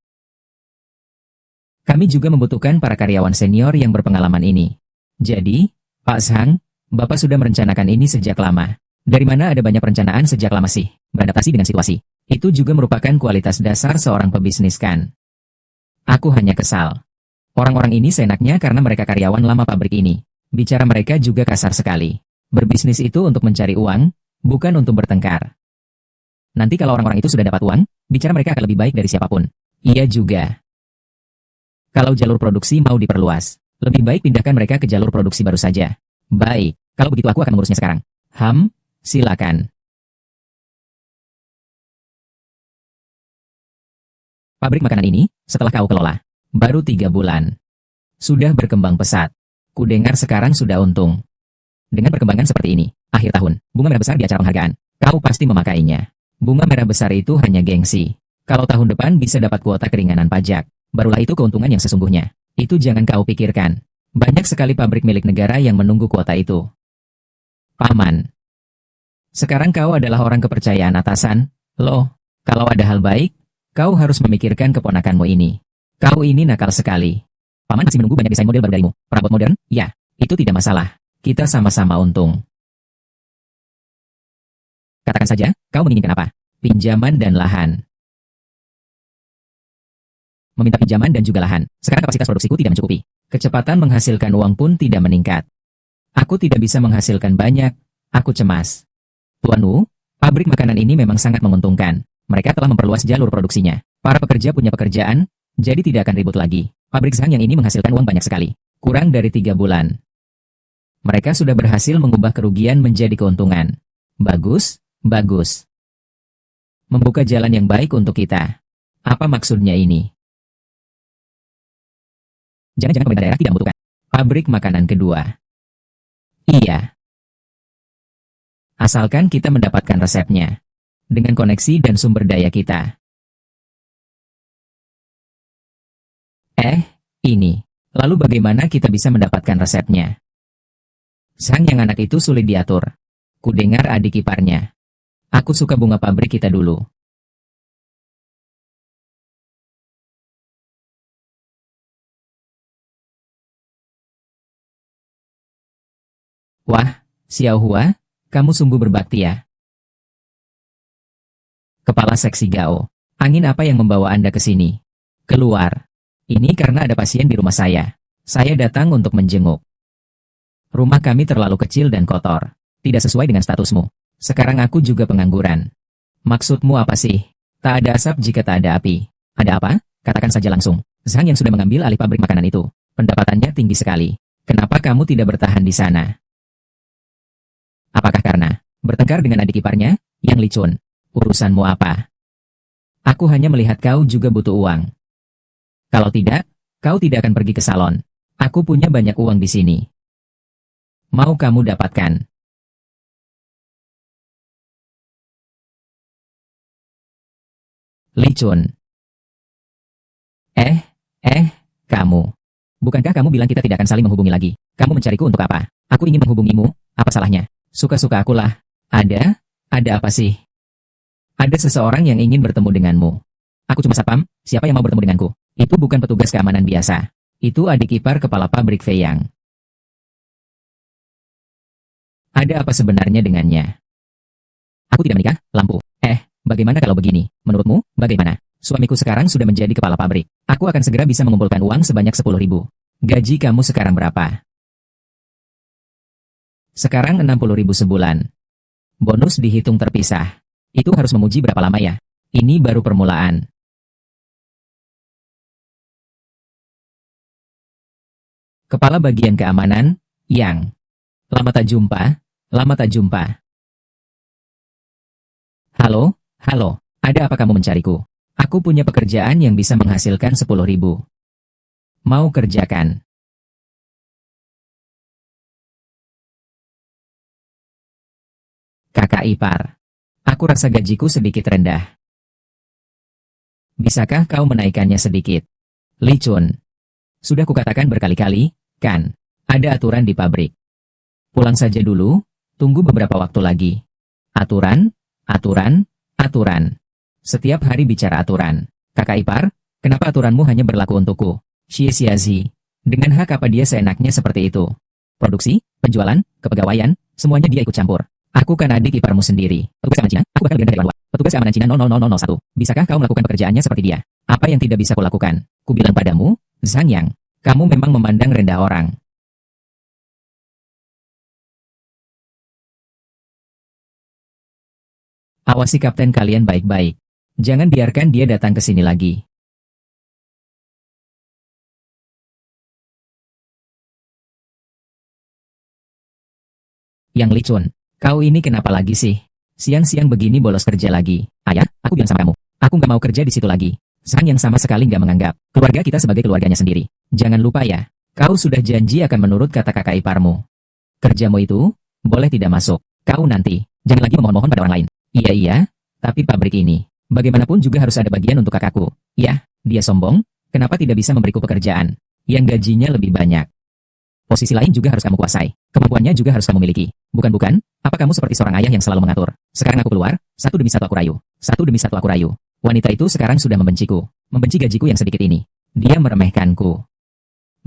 Kami juga membutuhkan para karyawan senior yang berpengalaman ini. Jadi, Pak Zhang, Bapak sudah merencanakan ini sejak lama. Dari mana ada banyak perencanaan sejak lama sih? Beradaptasi dengan situasi. Itu juga merupakan kualitas dasar seorang pebisnis kan? Aku hanya kesal. Orang-orang ini seenaknya karena mereka karyawan lama pabrik ini. Bicara mereka juga kasar sekali. Berbisnis itu untuk mencari uang, bukan untuk bertengkar. Nanti kalau orang-orang itu sudah dapat uang, bicara mereka akan lebih baik dari siapapun. Iya juga. Kalau jalur produksi mau diperluas, lebih baik pindahkan mereka ke jalur produksi baru saja. Baik, kalau begitu aku akan mengurusnya sekarang. Silakan. Pabrik makanan ini, setelah kau kelola, baru 3 bulan. Sudah berkembang pesat. Kudengar sekarang sudah untung. Dengan perkembangan seperti ini, akhir tahun, bunga merah besar di acara penghargaan. Kau pasti memakainya. Bunga merah besar itu hanya gengsi. Kalau tahun depan bisa dapat kuota keringanan pajak, barulah itu keuntungan yang sesungguhnya. Itu jangan kau pikirkan. Banyak sekali pabrik milik negara yang menunggu kuota itu. Paman. Sekarang kau adalah orang kepercayaan atasan. Loh, kalau ada hal baik, kau harus memikirkan keponakanmu ini. Kau ini nakal sekali. Paman masih menunggu banyak desain model baru darimu. Perabot modern? Ya, itu tidak masalah. Kita sama-sama untung. Katakan saja, kau menginginkan apa? Pinjaman dan lahan. Meminta pinjaman dan juga lahan. Sekarang kapasitas produksiku tidak mencukupi. Kecepatan menghasilkan uang pun tidak meningkat. Aku tidak bisa menghasilkan banyak. Aku cemas. Tuan Wu, pabrik makanan ini memang sangat menguntungkan. Mereka telah memperluas jalur produksinya. Para pekerja punya pekerjaan, jadi tidak akan ribut lagi. Pabrik Zhang yang ini menghasilkan uang banyak sekali. Kurang dari 3 bulan. Mereka sudah berhasil mengubah kerugian menjadi keuntungan. Bagus, bagus. Membuka jalan yang baik untuk kita. Apa maksudnya ini? Jangan-jangan pemerintah daerah tidak membutuhkan pabrik makanan kedua. Iya. Asalkan kita mendapatkan resepnya. Dengan koneksi dan sumber daya kita. Ini. Lalu bagaimana kita bisa mendapatkan resepnya? Sang yang anak itu sulit diatur. Kudengar adik iparnya. Aku suka bunga pabrik kita dulu. Wah, Xiao Hua, kamu sungguh berbakti ya. Kepala Seksi Gao. Angin apa yang membawa Anda ke sini? Keluar. Ini karena ada pasien di rumah saya. Saya datang untuk menjenguk. Rumah kami terlalu kecil dan kotor. Tidak sesuai dengan statusmu. Sekarang aku juga pengangguran. Maksudmu apa sih? Tak ada asap jika tak ada api. Ada apa? Katakan saja langsung. Zhang yang sudah mengambil alih pabrik makanan itu. Pendapatannya tinggi sekali. Kenapa kamu tidak bertahan di sana? Apakah karena bertengkar dengan adik iparnya, Yang Li Chun? Urusanmu apa? Aku hanya melihat kau juga butuh uang. Kalau tidak, kau tidak akan pergi ke salon. Aku punya banyak uang di sini. Mau kamu dapatkan? Li Chun. Kamu. Bukankah kamu bilang kita tidak akan saling menghubungi lagi? Kamu mencariku untuk apa? Aku ingin menghubungimu, apa salahnya? Suka-suka akulah. Ada apa sih? Ada seseorang yang ingin bertemu denganmu. Aku cuma satpam, siapa yang mau bertemu denganku? Itu bukan petugas keamanan biasa. Itu adik ipar kepala pabrik Feiyang. Ada apa sebenarnya dengannya? Aku tidak menikah, lampu. Bagaimana kalau begini? Menurutmu, bagaimana? Suamiku sekarang sudah menjadi kepala pabrik. Aku akan segera bisa mengumpulkan uang sebanyak 10.000. Gaji kamu sekarang berapa? Sekarang 60.000 sebulan. Bonus dihitung terpisah. Itu harus memuji berapa lama ya? Ini baru permulaan. Kepala bagian keamanan, Yang. Lama tak jumpa. Halo, ada apa kamu mencariku? Aku punya pekerjaan yang bisa menghasilkan 10.000. Mau kerjakan? Kakak ipar. Aku rasa gajiku sedikit rendah. Bisakah kau menaikkannya sedikit? Li Chun. Sudah kukatakan berkali-kali, kan? Ada aturan di pabrik. Pulang saja dulu, tunggu beberapa waktu lagi. Aturan. Setiap hari bicara aturan. Kakak ipar, kenapa aturanmu hanya berlaku untukku? Xie Xiazi. Dengan hak apa dia seenaknya seperti itu? Produksi, penjualan, kepegawaian, semuanya dia ikut campur. Aku kan adik iparmu sendiri. Petugas keamanan Cina, aku bakal legenda dari luar. Petugas keamanan Cina 00001. Bisakah kau melakukan pekerjaannya seperti dia? Apa yang tidak bisa kulakukan? Ku bilang padamu, Zhang Yang. Kamu memang memandang rendah orang. Awasi kapten kalian baik-baik. Jangan biarkan dia datang ke sini lagi. Yang Licun, kau ini kenapa lagi sih? Siang-siang begini bolos kerja lagi. Ayah, aku bilang sama kamu, aku nggak mau kerja di situ lagi. Sang yang sama sekali nggak menganggap keluarga kita sebagai keluarganya sendiri. Jangan lupa ya, kau sudah janji akan menurut kata kakak iparmu. Kerjamu itu, boleh tidak masuk. Kau nanti, jangan lagi memohon-mohon pada orang lain. Iya, tapi pabrik ini, bagaimanapun juga harus ada bagian untuk kakakku. Ya, dia sombong, kenapa tidak bisa memberiku pekerjaan yang gajinya lebih banyak? Posisi lain juga harus kamu kuasai. Kemampuannya juga harus kamu miliki. Bukan-bukan, apa kamu seperti seorang ayah yang selalu mengatur? Sekarang aku keluar, satu demi satu aku rayu. Satu demi satu aku rayu. Wanita itu sekarang sudah membenciku. Membenci gajiku yang sedikit ini. Dia meremehkanku.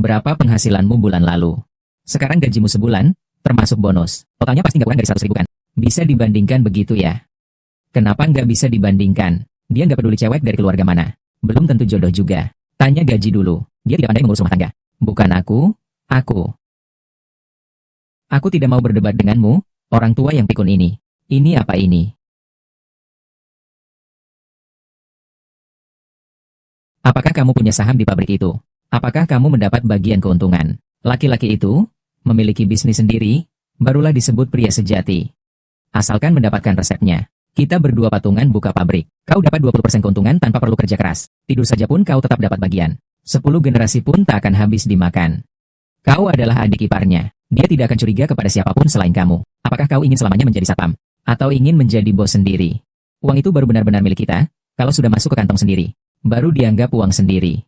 Berapa penghasilanmu bulan lalu? Sekarang gajimu sebulan, termasuk bonus. Totalnya pasti nggak kurang dari 100.000 kan? Bisa dibandingkan begitu ya? Kenapa nggak bisa dibandingkan? Dia nggak peduli cewek dari keluarga mana. Belum tentu jodoh juga. Tanya gaji dulu. Dia tidak pandai mengurus rumah tangga. Bukan aku. Aku tidak mau berdebat denganmu, orang tua yang pikun ini. Ini apa ini? Apakah kamu punya saham di pabrik itu? Apakah kamu mendapat bagian keuntungan? Laki-laki itu, memiliki bisnis sendiri, barulah disebut pria sejati. Asalkan mendapatkan resepnya. Kita berdua patungan buka pabrik. Kau dapat 20% keuntungan tanpa perlu kerja keras. Tidur saja pun kau tetap dapat bagian. 10 generasi pun tak akan habis dimakan. Kau adalah adik iparnya. Dia tidak akan curiga kepada siapapun selain kamu. Apakah kau ingin selamanya menjadi satpam? Atau ingin menjadi bos sendiri? Uang itu baru benar-benar milik kita, kalau sudah masuk ke kantong sendiri. Baru dianggap uang sendiri.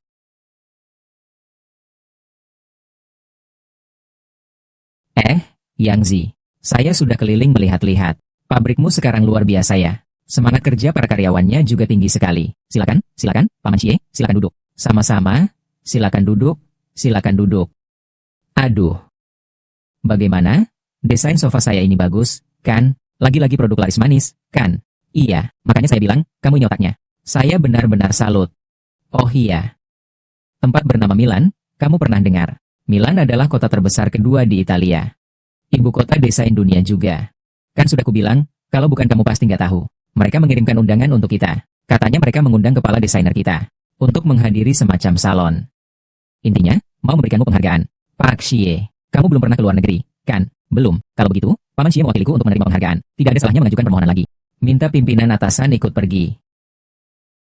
Yang Zi, saya sudah keliling melihat-lihat. Pabrikmu sekarang luar biasa ya. Semangat kerja para karyawannya juga tinggi sekali. Silakan, Paman Cie, silakan duduk. Sama-sama, silakan duduk, silakan duduk. Aduh. Bagaimana? Desain sofa saya ini bagus, kan? Lagi-lagi produk laris manis, kan? Iya, makanya saya bilang, kamu ini otaknya. Saya benar-benar salut. Oh iya. Tempat bernama Milan, kamu pernah dengar? Milan adalah kota terbesar kedua di Italia. Ibu kota desain dunia juga. Kan sudah kubilang, kalau bukan kamu pasti nggak tahu. Mereka mengirimkan undangan untuk kita. Katanya mereka mengundang kepala desainer kita. Untuk menghadiri semacam salon. Intinya, mau memberikanmu penghargaan. Pak Xie, kamu belum pernah ke luar negeri, kan? Belum. Kalau begitu, Paman Xie mewakiliku untuk menerima penghargaan. Tidak ada salahnya mengajukan permohonan lagi. Minta pimpinan atasan ikut pergi.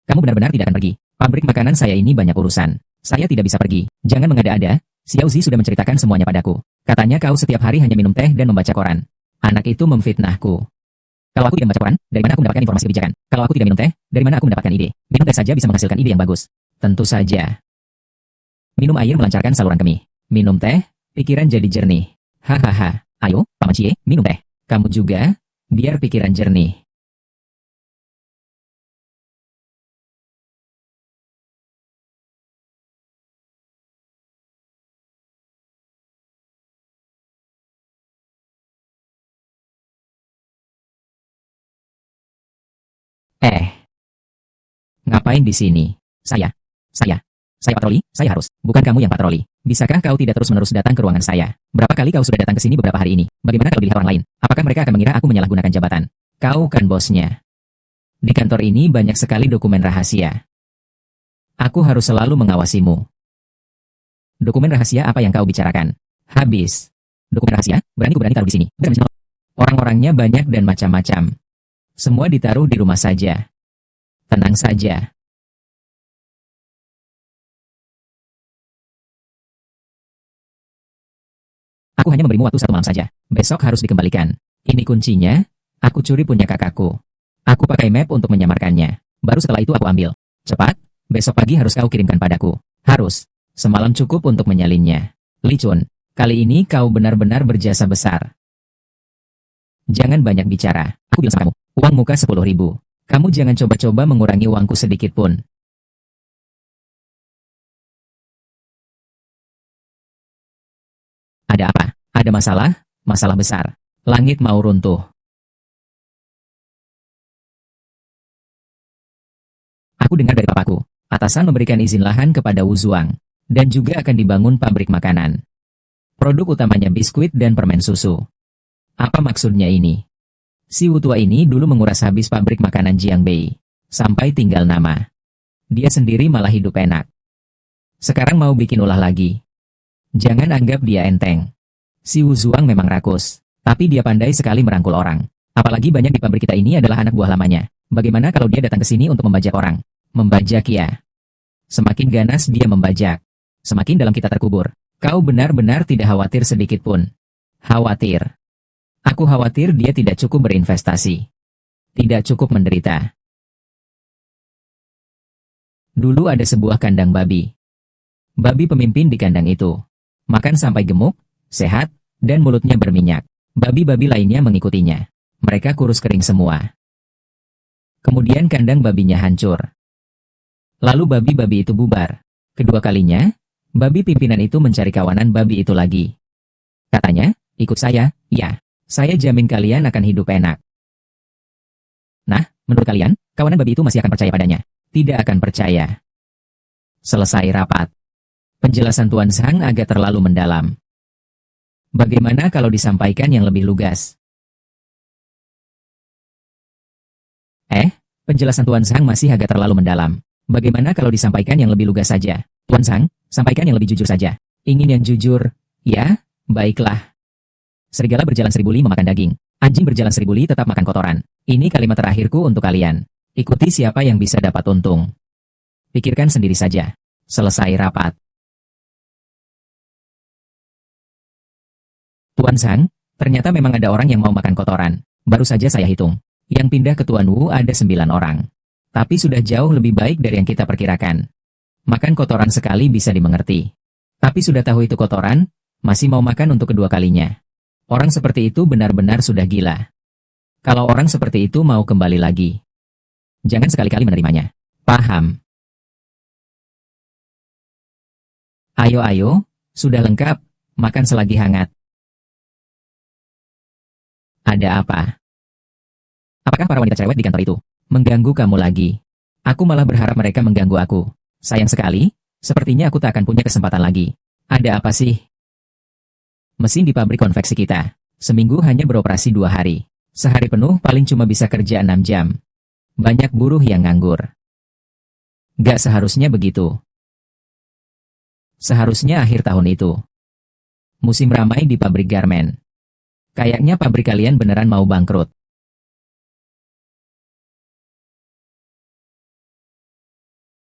Kamu benar-benar tidak akan pergi. Pabrik makanan saya ini banyak urusan. Saya tidak bisa pergi. Jangan mengada-ada. Xiao Zi sudah menceritakan semuanya padaku. Katanya kau setiap hari hanya minum teh dan membaca koran. Anak itu memfitnahku. Kalau aku tidak membaca koran, dari mana aku mendapatkan informasi kebijakan? Kalau aku tidak minum teh, dari mana aku mendapatkan ide? Minum teh saja bisa menghasilkan ide yang bagus. Tentu saja. Minum air melancarkan saluran kemih. Minum teh, pikiran jadi jernih. Hahaha. Ayo, Paman Cie, minum teh. Kamu juga, biar pikiran jernih. Ngapain di sini? Saya. Saya patroli, saya harus. Bukan kamu yang patroli. Bisakah kau tidak terus-menerus datang ke ruangan saya? Berapa kali kau sudah datang ke sini beberapa hari ini? Bagaimana kalau dilihat orang lain? Apakah mereka akan mengira aku menyalahgunakan jabatan? Kau kan bosnya. Di kantor ini banyak sekali dokumen rahasia. Aku harus selalu mengawasimu. Dokumen rahasia apa yang kau bicarakan? Habis. Dokumen rahasia, berani taruh di sini. Orang-orangnya banyak dan macam-macam. Semua ditaruh di rumah saja. Tenang saja. Aku hanya memberimu waktu 1 malam saja. Besok harus dikembalikan. Ini kuncinya. Aku curi punya kakakku. Aku pakai map untuk menyamarkannya. Baru setelah itu aku ambil. Cepat. Besok pagi harus kau kirimkan padaku. Harus. Semalam cukup untuk menyalinnya. Li Chun, kali ini kau benar-benar berjasa besar. Jangan banyak bicara. Aku bilang sama kamu. Uang muka 10.000. Kamu jangan coba-coba mengurangi uangku sedikit pun. Ada apa? Ada masalah? Masalah besar. Langit mau runtuh. Aku dengar dari papaku. Atasan memberikan izin lahan kepada Wu Zuang. Dan juga akan dibangun pabrik makanan. Produk utamanya biskuit dan permen susu. Apa maksudnya ini? Si Wu tua ini dulu menguras habis pabrik makanan Jiangbei. Sampai tinggal nama. Dia sendiri malah hidup enak. Sekarang mau bikin ulah lagi. Jangan anggap dia enteng. Si Wu Zuang memang rakus. Tapi dia pandai sekali merangkul orang. Apalagi banyak di pabrik kita ini adalah anak buah lamanya. Bagaimana kalau dia datang ke sini untuk membajak orang? Membajak ya. Semakin ganas dia membajak, semakin dalam kita terkubur. Kau benar-benar tidak khawatir sedikit pun. Khawatir. Aku khawatir dia tidak cukup berinvestasi. Tidak cukup menderita. Dulu ada sebuah kandang babi. Babi pemimpin di kandang itu. Makan sampai gemuk, sehat, dan mulutnya berminyak. Babi-babi lainnya mengikutinya. Mereka kurus kering semua. Kemudian kandang babinya hancur. Lalu babi-babi itu bubar. Kedua kalinya, babi pimpinan itu mencari kawanan babi itu lagi. Katanya, ikut saya, ya. Saya jamin kalian akan hidup enak. Nah, menurut kalian, kawanan babi itu masih akan percaya padanya? Tidak akan percaya. Selesai rapat. Penjelasan Tuan Zhang agak terlalu mendalam. Bagaimana kalau disampaikan yang lebih lugas? Penjelasan Tuan Zhang masih agak terlalu mendalam. Bagaimana kalau disampaikan yang lebih lugas saja? Tuan Zhang, sampaikan yang lebih jujur saja. Ingin yang jujur? Ya, baiklah. Serigala berjalan 1000 li memakan daging. Anjing berjalan 1000 li tetap makan kotoran. Ini kalimat terakhirku untuk kalian. Ikuti siapa yang bisa dapat untung. Pikirkan sendiri saja. Selesai rapat. Tuan Zhang, ternyata memang ada orang yang mau makan kotoran. Baru saja saya hitung. Yang pindah ke Tuan Wu ada 9 orang. Tapi sudah jauh lebih baik dari yang kita perkirakan. Makan kotoran sekali bisa dimengerti. Tapi sudah tahu itu kotoran, masih mau makan untuk kedua kalinya. Orang seperti itu benar-benar sudah gila. Kalau orang seperti itu mau kembali lagi, jangan sekali-kali menerimanya. Paham? Ayo, sudah lengkap, makan selagi hangat. Ada apa? Apakah para wanita cerewet di kantor itu mengganggu kamu lagi? Aku malah berharap mereka mengganggu aku. Sayang sekali, sepertinya aku tak akan punya kesempatan lagi. Ada apa sih? Mesin di pabrik konveksi kita, seminggu hanya beroperasi 2 hari. Sehari penuh paling cuma bisa kerja 6 jam. Banyak buruh yang nganggur. Gak seharusnya begitu. Seharusnya akhir tahun itu. Musim ramai di pabrik garmen. Kayaknya pabrik kalian beneran mau bangkrut.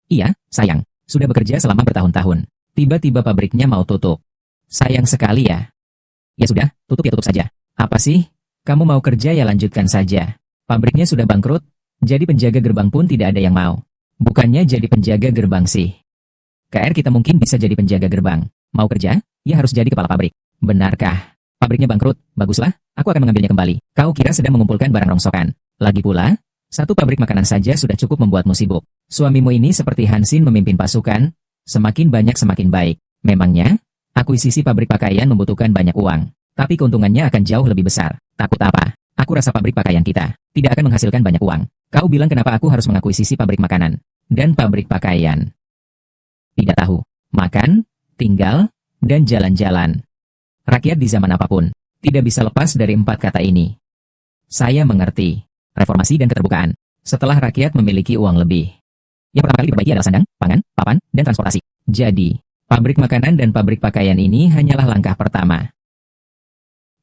Iya, sayang. Sudah bekerja selama bertahun-tahun. Tiba-tiba pabriknya mau tutup. Sayang sekali ya. Ya sudah, tutup ya tutup saja. Apa sih? Kamu mau kerja ya lanjutkan saja. Pabriknya sudah bangkrut, jadi penjaga gerbang pun tidak ada yang mau. Bukannya jadi penjaga gerbang sih. KR kita mungkin bisa jadi penjaga gerbang. Mau kerja? Ya harus jadi kepala pabrik. Benarkah? Pabriknya bangkrut, baguslah, aku akan mengambilnya kembali. Kau kira sedang mengumpulkan barang rongsokan. Lagi pula, satu pabrik makanan saja sudah cukup membuatmu sibuk. Suamimu ini seperti Hansin memimpin pasukan, semakin banyak semakin baik. Memangnya, akuisisi pabrik pakaian membutuhkan banyak uang, tapi keuntungannya akan jauh lebih besar. Takut apa? Aku rasa pabrik pakaian kita tidak akan menghasilkan banyak uang. Kau bilang kenapa aku harus mengakuisisi pabrik makanan dan pabrik pakaian? Tidak tahu. Makan, tinggal, dan jalan-jalan. Rakyat di zaman apapun tidak bisa lepas dari 4 kata ini. Saya mengerti. Reformasi dan keterbukaan. Setelah rakyat memiliki uang lebih, yang pertama kali diperbaiki adalah sandang, pangan, papan, dan transportasi. Jadi, pabrik makanan dan pabrik pakaian ini hanyalah langkah pertama.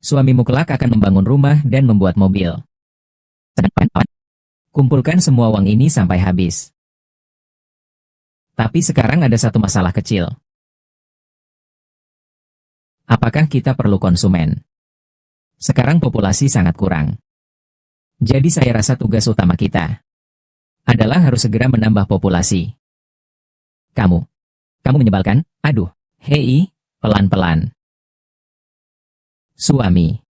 Suamimu kelak akan membangun rumah dan membuat mobil. Sandang, pangan, papan. Kumpulkan semua uang ini sampai habis. Tapi sekarang ada satu masalah kecil. Apakah kita perlu konsumen? Sekarang populasi sangat kurang. Jadi saya rasa tugas utama kita adalah harus segera menambah populasi. Kamu menyebalkan, aduh, hei, pelan-pelan. Suami.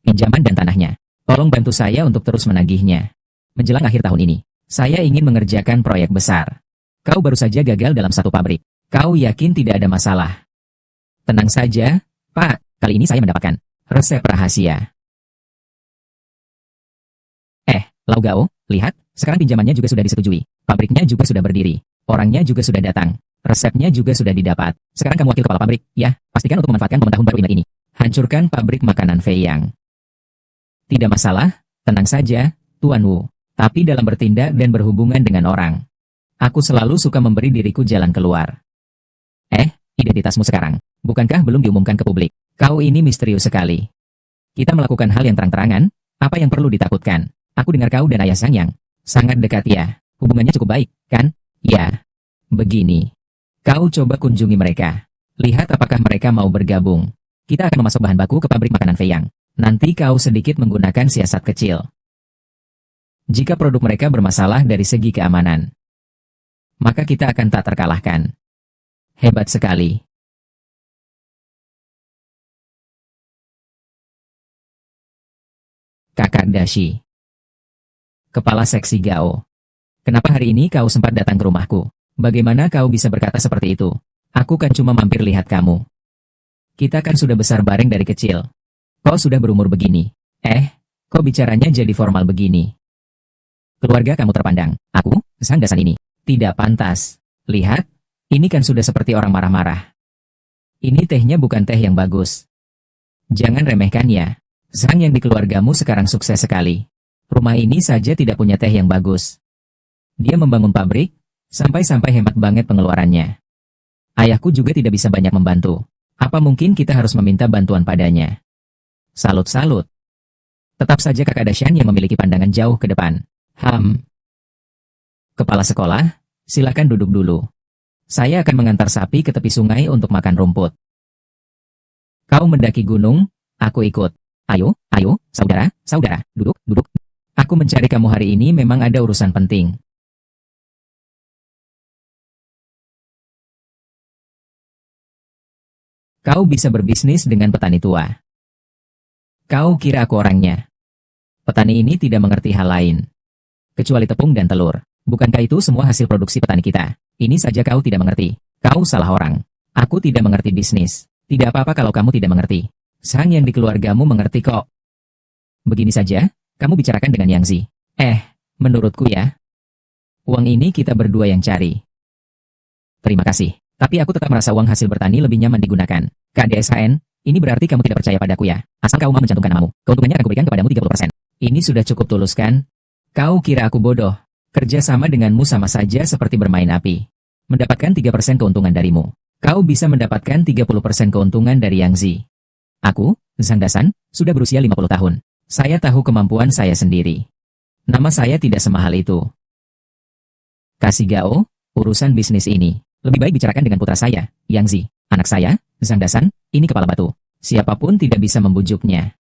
Pinjaman dan tanahnya. Tolong bantu saya untuk terus menagihnya. Menjelang akhir tahun ini, saya ingin mengerjakan proyek besar. Kau baru saja gagal dalam satu pabrik. Kau yakin tidak ada masalah? Tenang saja, Pak. Kali ini saya mendapatkan resep rahasia. Lau Gao, lihat, sekarang pinjamannya juga sudah disetujui. Pabriknya juga sudah berdiri. Orangnya juga sudah datang. Resepnya juga sudah didapat. Sekarang kamu wakil kepala pabrik, ya. Pastikan untuk memanfaatkan momen tahun baru Imlek ini. Hancurkan pabrik makanan Fei Yang. Tidak masalah, tenang saja, Tuan Wu. Tapi dalam bertindak dan berhubungan dengan orang, aku selalu suka memberi diriku jalan keluar. Identitasmu sekarang, bukankah belum diumumkan ke publik? Kau ini misterius sekali. Kita melakukan hal yang terang-terangan, apa yang perlu ditakutkan? Aku dengar kau dan Ayah Sang Yang sangat dekat ya. Hubungannya cukup baik, kan? Ya. Begini. Kau coba kunjungi mereka. Lihat apakah mereka mau bergabung. Kita akan memasok bahan baku ke pabrik makanan Fei Yang. Nanti kau sedikit menggunakan siasat kecil. Jika produk mereka bermasalah dari segi keamanan, maka kita akan tak terkalahkan. Hebat sekali. Kakak Dashi. Kepala Seksi Gao. Kenapa hari ini kau sempat datang ke rumahku? Bagaimana kau bisa berkata seperti itu? Aku kan cuma mampir lihat kamu. Kita kan sudah besar bareng dari kecil. Kau sudah berumur begini. Kok bicaranya jadi formal begini? Keluarga kamu terpandang. Aku, Sang Dasan ini. Tidak pantas. Lihat, ini kan sudah seperti orang marah-marah. Ini tehnya bukan teh yang bagus. Jangan remehkan ya. Sang yang di keluargamu sekarang sukses sekali. Rumah ini saja tidak punya teh yang bagus. Dia membangun pabrik, sampai-sampai hemat banget pengeluarannya. Ayahku juga tidak bisa banyak membantu. Apa mungkin kita harus meminta bantuan padanya? Salut-salut. Tetap saja kakak Dashan yang memiliki pandangan jauh ke depan. Kepala sekolah, silakan duduk dulu. Saya akan mengantar sapi ke tepi sungai untuk makan rumput. Kau mendaki gunung, aku ikut. Ayo, saudara, duduk. Aku mencari kamu hari ini memang ada urusan penting. Kau bisa berbisnis dengan petani tua. Kau kira aku orangnya? Petani ini tidak mengerti hal lain, kecuali tepung dan telur. Bukankah itu semua hasil produksi petani kita? Ini saja kau tidak mengerti. Kau salah orang. Aku tidak mengerti bisnis. Tidak apa-apa kalau kamu tidak mengerti. Sang yang di keluargamu mengerti kok. Begini saja, kamu bicarakan dengan Yang Zi. Menurutku ya, uang ini kita berdua yang cari. Terima kasih. Tapi aku tetap merasa uang hasil bertani lebih nyaman digunakan. Kak DSHN, ini berarti kamu tidak percaya padaku ya. Asal kau mau mencantumkan namamu, keuntungannya akan kuberikan kepadamu 30%. Ini sudah cukup tulus kan? Kau kira aku bodoh? Kerja sama denganmu sama saja seperti bermain api. Mendapatkan 3% keuntungan darimu. Kau bisa mendapatkan 30% keuntungan dari Yang Zi. Aku, Sang Dasan, sudah berusia 50 tahun. Saya tahu kemampuan saya sendiri. Nama saya tidak semahal itu. Kasih Gao, urusan bisnis ini lebih baik bicarakan dengan putra saya, Yang Zi. Anak saya, Sang Dasan, ini kepala batu. Siapapun tidak bisa membujuknya.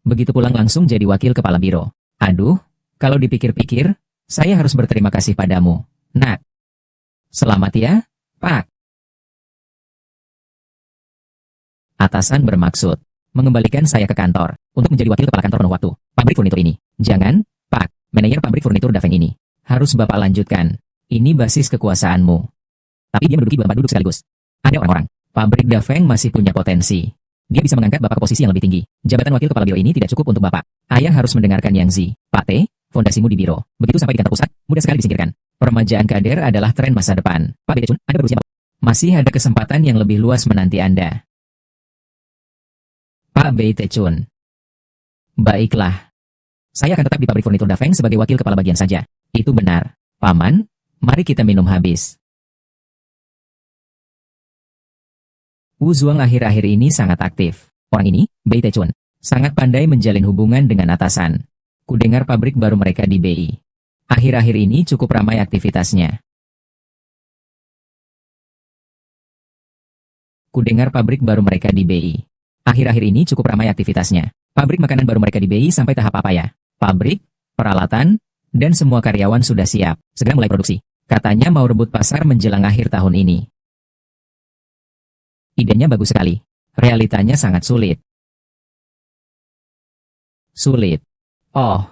Begitu pulang langsung jadi wakil kepala biro. Aduh, kalau dipikir-pikir, saya harus berterima kasih padamu, Nak. Selamat ya, Pak. Atasan bermaksud mengembalikan saya ke kantor untuk menjadi wakil kepala kantor penuh waktu pabrik furnitur ini. Jangan, Pak. Manajer pabrik furnitur Dafeng ini harus Bapak lanjutkan. Ini basis kekuasaanmu. Tapi dia menduduki 4 duduk sekaligus. Ada orang-orang. Pabrik Dafeng masih punya potensi. Dia bisa mengangkat Bapak ke posisi yang lebih tinggi. Jabatan wakil kepala biro ini tidak cukup untuk Bapak. Ayah harus mendengarkan Yang Zi. Pak T, fondasimu di biro. Begitu sampai di kantor pusat, mudah sekali disingkirkan. Permajaan kader adalah tren masa depan. Pak B. Chun, Anda berusia masih ada kesempatan yang lebih luas menanti Anda. Pak B. Chun. Baiklah. Saya akan tetap di pabrik furnitur Dafeng sebagai wakil kepala bagian saja. Itu benar. Paman, mari kita minum habis. Wu Zuang akhir-akhir ini sangat aktif. Orang ini, Bei Techun, sangat pandai menjalin hubungan dengan atasan. Kudengar pabrik baru mereka di BI. Akhir-akhir ini cukup ramai aktivitasnya. Kudengar pabrik baru mereka di BI. Akhir-akhir ini cukup ramai aktivitasnya. Pabrik makanan baru mereka di BI sampai tahap apa ya? Pabrik, peralatan, dan semua karyawan sudah siap. Segera mulai produksi. Katanya mau rebut pasar menjelang akhir tahun ini. Idenya bagus sekali. Realitanya sangat sulit. Sulit. Oh.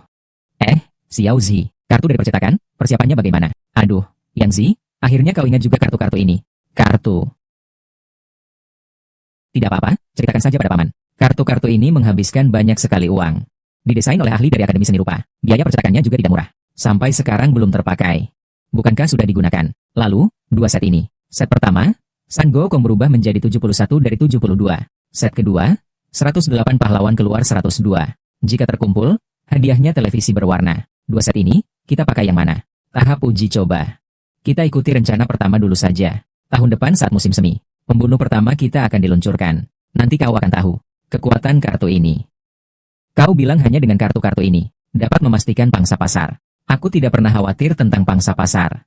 Xiao Zi. Kartu dari percetakan, persiapannya bagaimana? Aduh, Yang Zi, akhirnya kau ingat juga kartu-kartu ini. Kartu. Tidak apa-apa, ceritakan saja pada paman. Kartu-kartu ini menghabiskan banyak sekali uang. Didesain oleh ahli dari Akademi Seni Rupa. Biaya percetakannya juga tidak murah. Sampai sekarang belum terpakai. Bukankah sudah digunakan? Lalu, 2 set ini. Set pertama, San Gokong berubah menjadi 71 dari 72. Set kedua, 108 pahlawan keluar 102. Jika terkumpul, hadiahnya televisi berwarna. 2 set ini, kita pakai yang mana? Tahap uji coba. Kita ikuti rencana pertama dulu saja. Tahun depan saat musim semi, pembunuh pertama kita akan diluncurkan. Nanti kau akan tahu kekuatan kartu ini. Kau bilang hanya dengan kartu-kartu ini dapat memastikan pangsa pasar. Aku tidak pernah khawatir tentang pangsa pasar.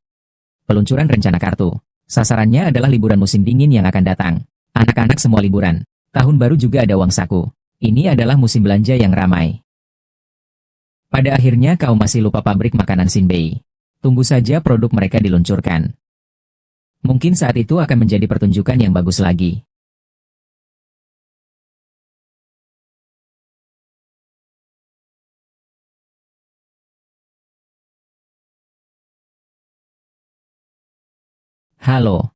Peluncuran rencana kartu. Sasarannya adalah liburan musim dingin yang akan datang. Anak-anak semua liburan. Tahun baru juga ada uang saku. Ini adalah musim belanja yang ramai. Pada akhirnya kau masih lupa pabrik makanan Shinbei. Tunggu saja produk mereka diluncurkan. Mungkin saat itu akan menjadi pertunjukan yang bagus lagi. Halo.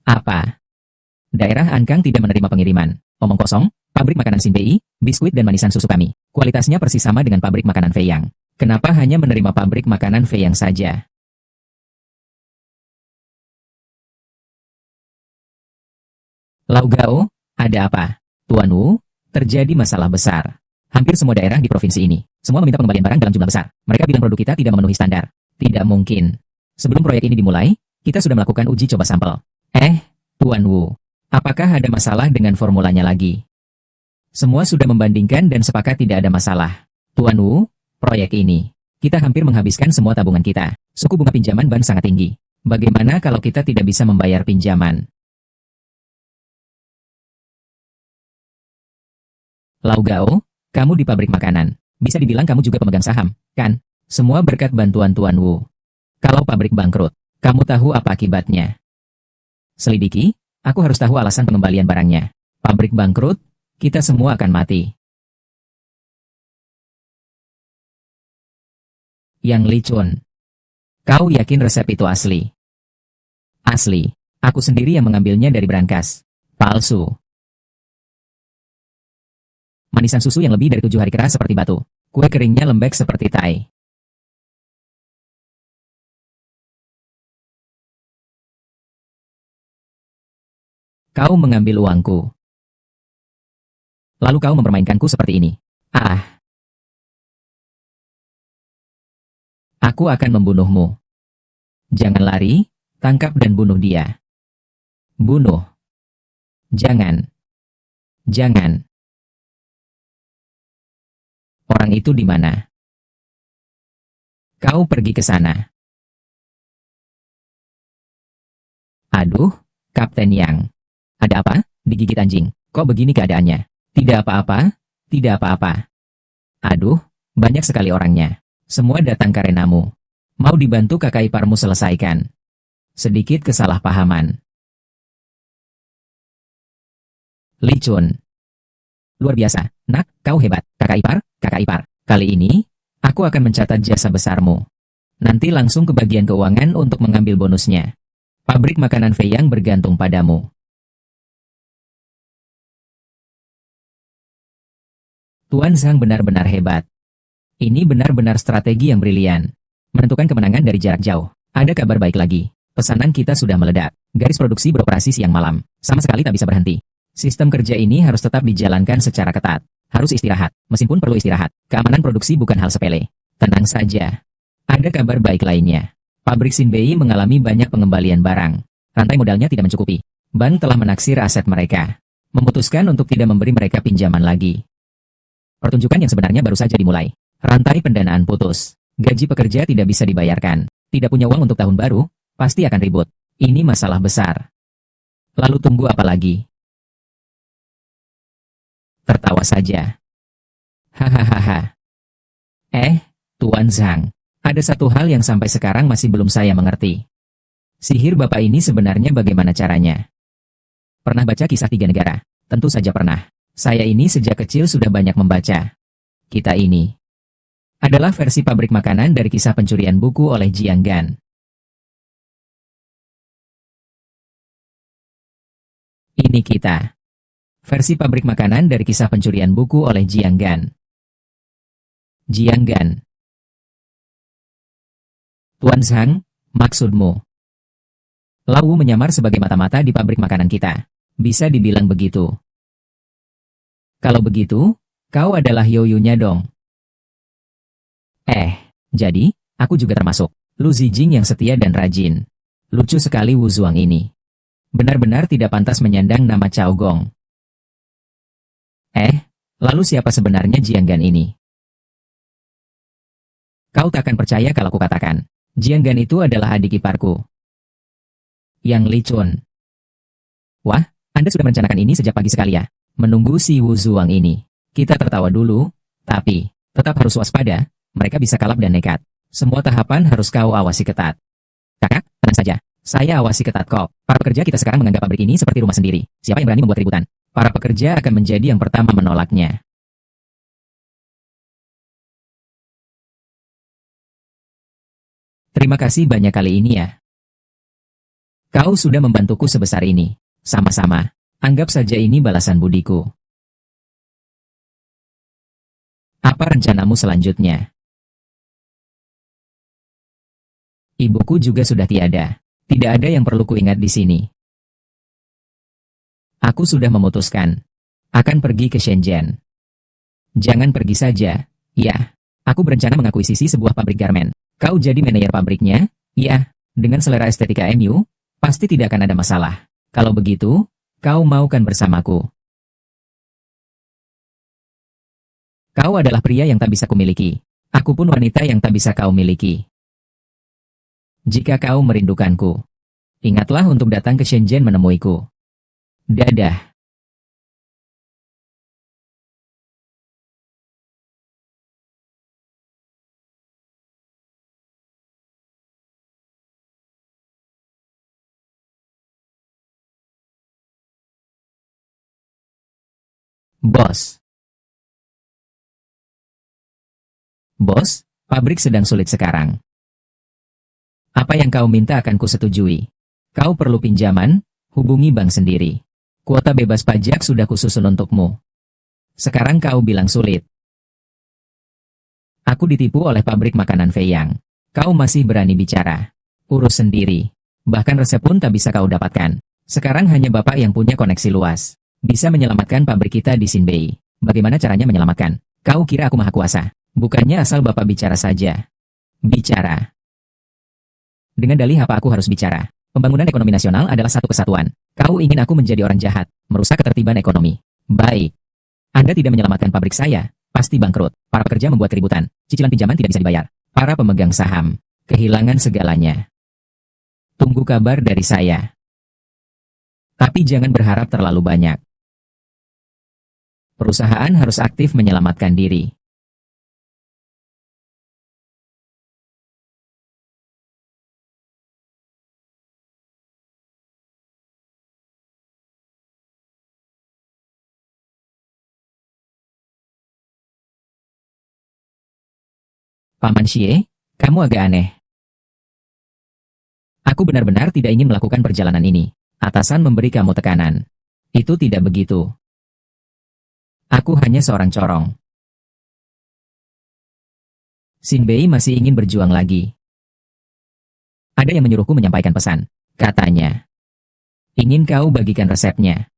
Apa? Daerah Ankang tidak menerima pengiriman. Omong kosong, pabrik makanan Shinbei, biskuit dan manisan susu kami. Kualitasnya persis sama dengan pabrik makanan Feiyang. Kenapa hanya menerima pabrik makanan Feiyang saja? Lau Gao, ada apa? Tuan Wu, terjadi masalah besar. Hampir semua daerah di provinsi ini, semua meminta pengembalian barang dalam jumlah besar. Mereka bilang produk kita tidak memenuhi standar. Tidak mungkin. Sebelum proyek ini dimulai, kita sudah melakukan uji coba sampel. Tuan Wu, apakah ada masalah dengan formulanya lagi? Semua sudah membandingkan dan sepakat tidak ada masalah. Tuan Wu, proyek ini, kita hampir menghabiskan semua tabungan kita. Suku bunga pinjaman bank sangat tinggi. Bagaimana kalau kita tidak bisa membayar pinjaman? Lau Gao, kamu di pabrik makanan. Bisa dibilang kamu juga pemegang saham, kan? Semua berkat bantuan Tuan Wu. Kalau pabrik bangkrut, kamu tahu apa akibatnya? Selidiki, aku harus tahu alasan pengembalian barangnya. Pabrik bangkrut, kita semua akan mati. Yang Li Chun, kau yakin resep itu asli? Asli, aku sendiri yang mengambilnya dari brankas. Palsu. Manisan susu yang lebih dari 7 hari keras seperti batu. Kue keringnya lembek seperti tai. Kau mengambil uangku. Lalu kau mempermainkanku seperti ini. Aku akan membunuhmu. Jangan lari, tangkap dan bunuh dia. Bunuh. Jangan. Jangan. Orang itu di mana? Kau pergi ke sana. Aduh, Kapten Yang. Ada apa? Digigit anjing. Kok begini keadaannya? Tidak apa-apa, tidak apa-apa. Aduh, banyak sekali orangnya. Semua datang karenamu. Mau dibantu kakak iparmu selesaikan. Sedikit kesalahpahaman. Li Chun. Luar biasa, nak, kau hebat. Kakak ipar. Kali ini, aku akan mencatat jasa besarmu. Nanti langsung ke bagian keuangan untuk mengambil bonusnya. Pabrik makanan Feiyang bergantung padamu. Tuan Zhang benar-benar hebat. Ini benar-benar strategi yang brilian. Menentukan kemenangan dari jarak jauh. Ada kabar baik lagi. Pesanan kita sudah meledak. Garis produksi beroperasi siang malam. Sama sekali tak bisa berhenti. Sistem kerja ini harus tetap dijalankan secara ketat. Harus istirahat. Mesin pun perlu istirahat. Keamanan produksi bukan hal sepele. Tenang saja. Ada kabar baik lainnya. Pabrik Shinbei mengalami banyak pengembalian barang. Rantai modalnya tidak mencukupi. Bank telah menaksir aset mereka. Memutuskan untuk tidak memberi mereka pinjaman lagi. Pertunjukan yang sebenarnya baru saja dimulai. Rantai pendanaan putus. Gaji pekerja tidak bisa dibayarkan. Tidak punya uang untuk tahun baru, pasti akan ribut. Ini masalah besar. Lalu tunggu apa lagi? Tertawa saja. Hahaha. Tuan Zhang. Ada satu hal yang sampai sekarang masih belum saya mengerti. Sihir Bapak ini sebenarnya bagaimana caranya? Pernah baca kisah 3 negara? Tentu saja pernah. Saya ini sejak kecil sudah banyak membaca. Kita ini adalah versi pabrik makanan dari kisah pencurian buku oleh Jiang Gan. Ini kita. Versi pabrik makanan dari kisah pencurian buku oleh Jiang Gan. Jiang Gan. Tuan Zhang, maksudmu? Lau Wu menyamar sebagai mata-mata di pabrik makanan kita. Bisa dibilang begitu. Kalau begitu, kau adalah Youyunya dong. Jadi, aku juga termasuk. Lu Zijing yang setia dan rajin. Lucu sekali Wu Zuang ini. Benar-benar tidak pantas menyandang nama Cao Gong. Lalu siapa sebenarnya Jiang Gan ini? Kau takkan percaya kalau kukatakan. Jiang Gan itu adalah adik iparku. Yang Li Chun. Wah, Anda sudah merencanakan ini sejak pagi sekali ya? Menunggu si Wu Zuang ini. Kita tertawa dulu, tapi tetap harus waspada. Mereka bisa kalap dan nekat. Semua tahapan harus kau awasi ketat. Kakak, tenang saja. Saya awasi ketat kok. Para pekerja kita sekarang menganggap pabrik ini seperti rumah sendiri. Siapa yang berani membuat keributan? Para pekerja akan menjadi yang pertama menolaknya. Terima kasih banyak kali ini ya. Kau sudah membantuku sebesar ini. Sama-sama. Anggap saja ini balasan budiku. Apa rencanamu selanjutnya? Ibuku juga sudah tiada. Tidak ada yang perlu kuingat di sini. Aku sudah memutuskan. Akan pergi ke Shenzhen. Jangan pergi saja. Ya, aku berencana mengakuisisi sebuah pabrik garmen. Kau jadi manajer pabriknya? Ya, dengan selera estetika MU, pasti tidak akan ada masalah. Kalau begitu, kau mau kan bersamaku? Kau adalah pria yang tak bisa kumiliki. Aku pun wanita yang tak bisa kau miliki. Jika kau merindukanku, ingatlah untuk datang ke Shenzhen menemuiku. Dadah. Bos. Bos, pabrik sedang sulit sekarang. Apa yang kau minta akan kusetujui. Kau perlu pinjaman, hubungi bank sendiri. Kuota bebas pajak sudah kususun untukmu. Sekarang kau bilang sulit. Aku ditipu oleh pabrik makanan Feiyang. Kau masih berani bicara. Urus sendiri. Bahkan resep pun tak bisa kau dapatkan. Sekarang hanya bapak yang punya koneksi luas. Bisa menyelamatkan pabrik kita di Xinbei. Bagaimana caranya menyelamatkan? Kau kira aku maha kuasa? Bukannya asal bapak bicara saja. Bicara. Dengan dalih apa aku harus bicara? Pembangunan ekonomi nasional adalah satu kesatuan. Kau ingin aku menjadi orang jahat, merusak ketertiban ekonomi. Baik. Anda tidak menyelamatkan pabrik saya, pasti bangkrut. Para pekerja membuat keributan. Cicilan pinjaman tidak bisa dibayar. Para pemegang saham kehilangan segalanya. Tunggu kabar dari saya. Tapi jangan berharap terlalu banyak. Perusahaan harus aktif menyelamatkan diri. Paman Xie, kamu agak aneh. Aku benar-benar tidak ingin melakukan perjalanan ini. Atasan memberi kamu tekanan. Itu tidak begitu. Aku hanya seorang corong. Xinbei masih ingin berjuang lagi. Ada yang menyuruhku menyampaikan pesan. Katanya. Ingin kau bagikan resepnya.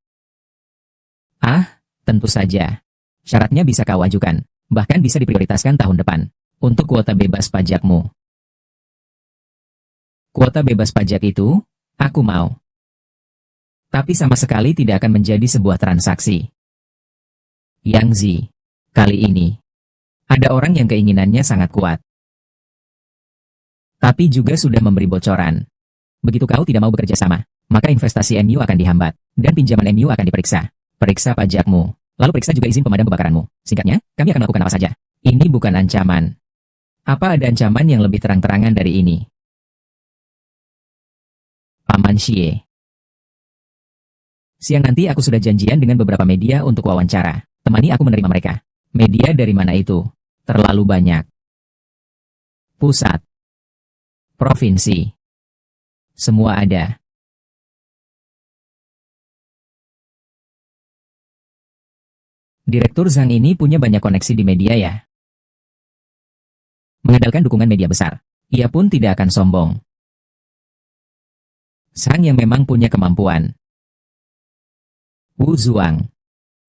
Tentu saja. Syaratnya bisa kau ajukan. Bahkan bisa diprioritaskan tahun depan. Untuk kuota bebas pajakmu. Kuota bebas pajak itu, aku mau. Tapi sama sekali tidak akan menjadi sebuah transaksi. Yang Zi, kali ini, ada orang yang keinginannya sangat kuat. Tapi juga sudah memberi bocoran. Begitu kau tidak mau bekerja sama, maka investasi MU akan dihambat, dan pinjaman MU akan diperiksa. Periksa pajakmu, lalu periksa juga izin pemadam kebakaranmu. Singkatnya, kami akan melakukan apa saja. Ini bukan ancaman. Apa ada ancaman yang lebih terang-terangan dari ini? Paman Xie. Siang nanti aku sudah janjian dengan beberapa media untuk wawancara. Temani aku menerima mereka. Media dari mana itu? Terlalu banyak. Pusat. Provinsi. Semua ada. Direktur Zhang ini punya banyak koneksi di media ya. Mengandalkan dukungan media besar, ia pun tidak akan sombong. Zhang yang memang punya kemampuan. Wu Zuang.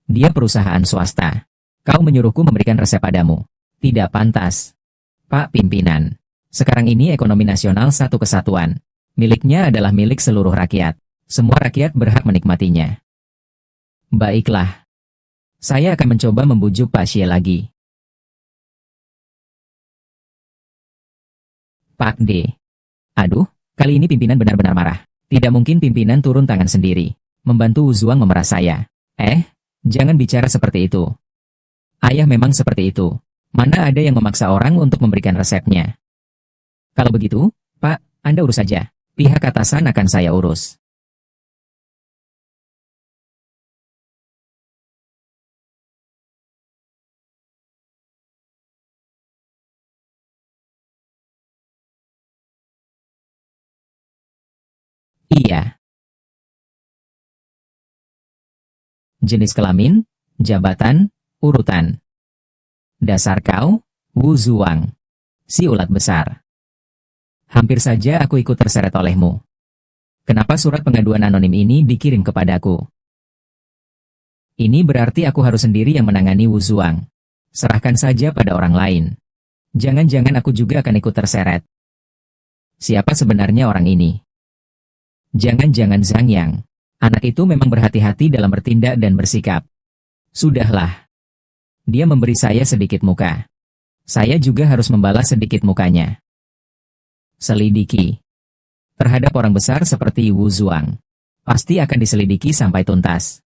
Dia perusahaan swasta. Kau menyuruhku memberikan resep padamu. Tidak pantas. Pak Pimpinan. Sekarang ini ekonomi nasional satu kesatuan. Miliknya adalah milik seluruh rakyat. Semua rakyat berhak menikmatinya. Baiklah. Saya akan mencoba membujuk Pak Xie lagi. Pak D. Aduh, kali ini pimpinan benar-benar marah. Tidak mungkin pimpinan turun tangan sendiri. Membantu Wu Zuang memeras saya. Jangan bicara seperti itu. Ayah memang seperti itu. Mana ada yang memaksa orang untuk memberikan resepnya. Kalau begitu, Pak, Anda urus saja. Pihak atasan akan saya urus. Iya. Jenis kelamin, jabatan, urutan. Dasar kau, Wu Zuang. Si ulat besar. Hampir saja aku ikut terseret olehmu. Kenapa surat pengaduan anonim ini dikirim kepadaku? Ini berarti aku harus sendiri yang menangani Wu Zuang. Serahkan saja pada orang lain. Jangan-jangan aku juga akan ikut terseret. Siapa sebenarnya orang ini? Jangan-jangan Zhang Yang. Anak itu memang berhati-hati dalam bertindak dan bersikap. Sudahlah. Dia memberi saya sedikit muka. Saya juga harus membalas sedikit mukanya. Selidiki. Terhadap orang besar seperti Wu Zuang. Pasti akan diselidiki sampai tuntas.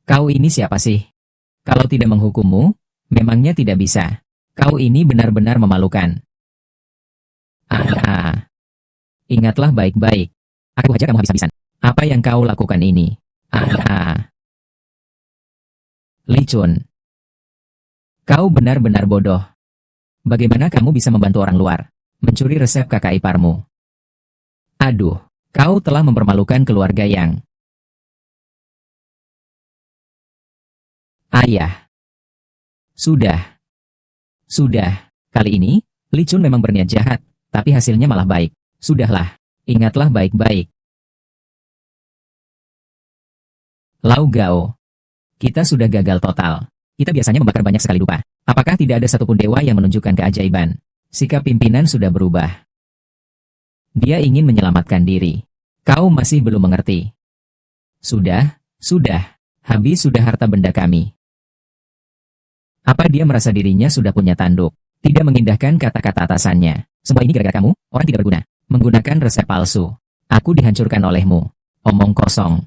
Kau ini siapa sih? Kalau tidak menghukummu, memangnya tidak bisa. Kau ini benar-benar memalukan. Ingatlah baik-baik. Aku hajar kamu habis-habisan. Apa yang kau lakukan ini? Li Chun. Kau benar-benar bodoh. Bagaimana kamu bisa membantu orang luar? Mencuri resep kakak iparmu. Aduh, kau telah mempermalukan keluarga Yang. Ayah. Sudah. Kali ini, Li Chun memang berniat jahat, tapi hasilnya malah baik. Sudahlah, ingatlah baik-baik. Lau Gao. Kita sudah gagal total. Kita biasanya membakar banyak sekali dupa. Apakah tidak ada satupun dewa yang menunjukkan keajaiban? Sikap pimpinan sudah berubah. Dia ingin menyelamatkan diri. Kau masih belum mengerti. Sudah. Habis sudah harta benda kami. Apa dia merasa dirinya sudah punya tanduk? Tidak mengindahkan kata-kata atasannya. Semua ini gara-gara kamu, orang tidak berguna. Menggunakan resep palsu. Aku dihancurkan olehmu. Omong kosong.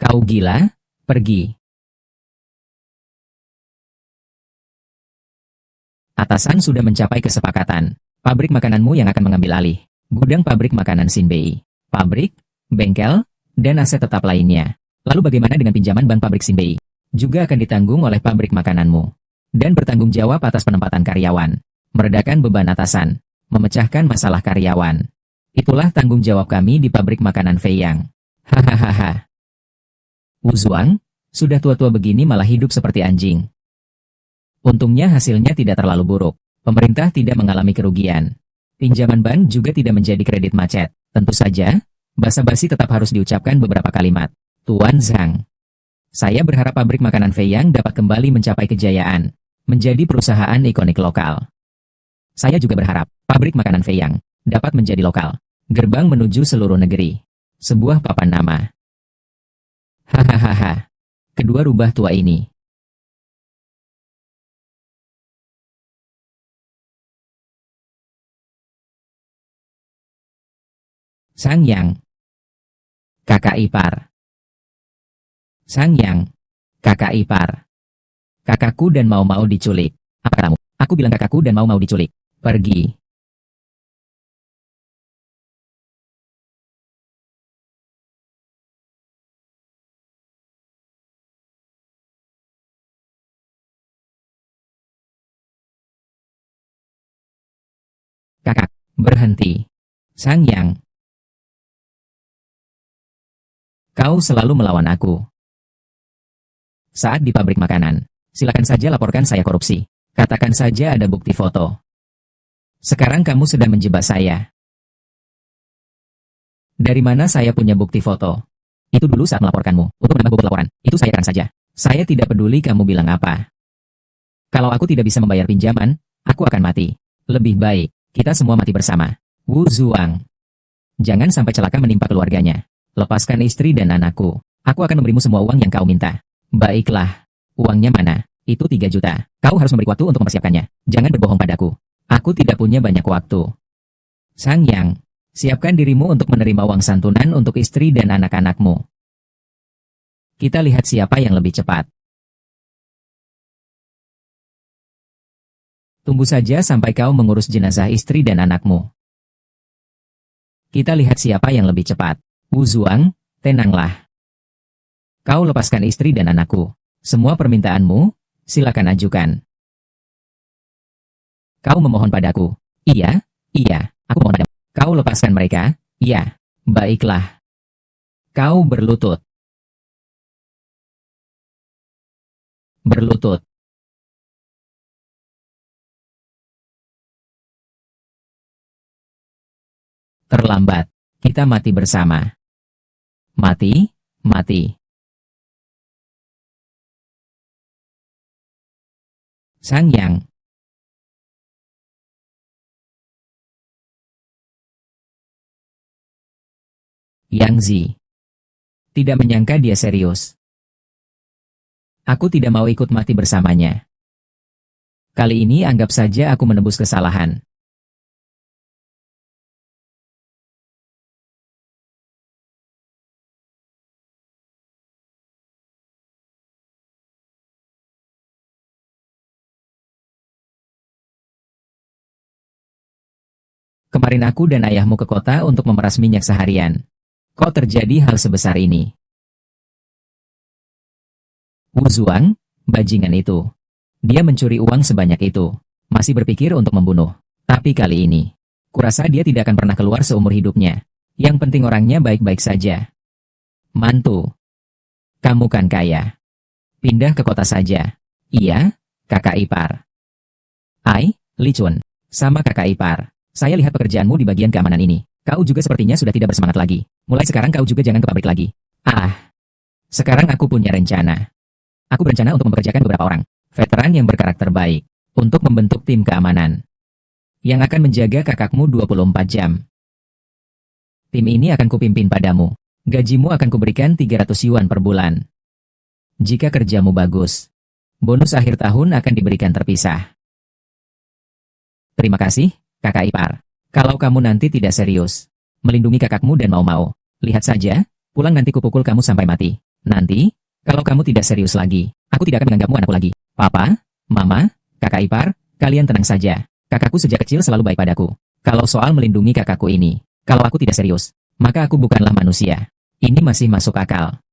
Kau gila? Pergi. Atasan sudah mencapai kesepakatan. Pabrik makananmu yang akan mengambil alih. Gudang pabrik makanan Xinbei. Pabrik, bengkel, dan aset tetap lainnya. Lalu bagaimana dengan pinjaman bank pabrik Xinbei? Juga akan ditanggung oleh pabrik makananmu. Dan bertanggung jawab atas penempatan karyawan. Meredakan beban atasan. Memecahkan masalah karyawan. Itulah tanggung jawab kami di pabrik makanan Feiyang. Hahaha. Wu Zuang, sudah tua-tua begini malah hidup seperti anjing. Untungnya hasilnya tidak terlalu buruk. Pemerintah tidak mengalami kerugian. Pinjaman bank juga tidak menjadi kredit macet. Tentu saja, basa-basi tetap harus diucapkan beberapa kalimat. Tuan Zhang. Saya berharap pabrik makanan Feiyang dapat kembali mencapai kejayaan. Menjadi perusahaan ikonik lokal. Saya juga berharap pabrik makanan Feiyang dapat menjadi lokal. Gerbang menuju seluruh negeri. Sebuah papan nama. Hahaha. Kedua rubah tua ini. Zhang Yang. Kakak ipar. Zhang Yang. Kakak ipar. Kakakku dan mau diculik. Apa katamu? Aku bilang kakakku dan mau diculik. Pergi. Kakak, berhenti. Zhang Yang. Kau selalu melawan aku. Saat di pabrik makanan, silakan saja laporkan saya korupsi. Katakan saja ada bukti foto. Sekarang kamu sedang menjebak saya. Dari mana saya punya bukti foto? Itu dulu saat melaporkanmu. Untuk menambah bobot laporan, itu saya akan saja. Saya tidak peduli kamu bilang apa. Kalau aku tidak bisa membayar pinjaman, aku akan mati. Lebih baik, kita semua mati bersama. Wu Zuang. Jangan sampai celaka menimpa keluarganya. Lepaskan istri dan anakku. Aku akan memberimu semua uang yang kau minta. Baiklah. Uangnya mana? Itu 3 juta. Kau harus memberi waktu untuk mempersiapkannya. Jangan berbohong padaku. Aku tidak punya banyak waktu. Sang Yang, siapkan dirimu untuk menerima uang santunan untuk istri dan anak-anakmu. Kita lihat siapa yang lebih cepat. Tunggu saja sampai kau mengurus jenazah istri dan anakmu. Kita lihat siapa yang lebih cepat. Wu Zuang, tenanglah. Kau lepaskan istri dan anakku. Semua permintaanmu, silakan ajukan. Kau memohon padaku. Iya, aku mohon padamu. Kau lepaskan mereka. Iya, baiklah. Kau berlutut. Berlutut. Terlambat. Kita mati bersama. Mati. Sang Yang. Yang Zi. Tidak menyangka dia serius. Aku tidak mau ikut mati bersamanya. Kali ini anggap saja aku menebus kesalahan. Kemarin aku dan ayahmu ke kota untuk memeras minyak seharian. Kok terjadi hal sebesar ini? Wu Zuang, bajingan itu. Dia mencuri uang sebanyak itu. Masih berpikir untuk membunuh. Tapi kali ini, kurasa dia tidak akan pernah keluar seumur hidupnya. Yang penting orangnya baik-baik saja. Mantu. Kamu kan kaya. Pindah ke kota saja. Iya, kakak ipar. Ai, Li Chun. Sama kakak ipar. Saya lihat pekerjaanmu di bagian keamanan ini. Kau juga sepertinya sudah tidak bersemangat lagi. Mulai sekarang kau juga jangan ke pabrik lagi. Sekarang aku punya rencana. Aku berencana untuk mempekerjakan beberapa orang veteran yang berkarakter baik untuk membentuk tim keamanan yang akan menjaga kakakmu 24 jam. Tim ini akan kupimpin padamu. Gajimu akan kuberikan 300 yuan per bulan. Jika kerjamu bagus, bonus akhir tahun akan diberikan terpisah. Terima kasih, kakak ipar. Kalau kamu nanti tidak serius, melindungi kakakmu dan mau-mau, lihat saja, pulang nanti kupukul kamu sampai mati. Nanti, kalau kamu tidak serius lagi, aku tidak akan menganggapmu anakku lagi. Papa, Mama, kakak ipar, kalian tenang saja. Kakakku sejak kecil selalu baik padaku. Kalau soal melindungi kakakku ini, kalau aku tidak serius, maka aku bukanlah manusia. Ini masih masuk akal.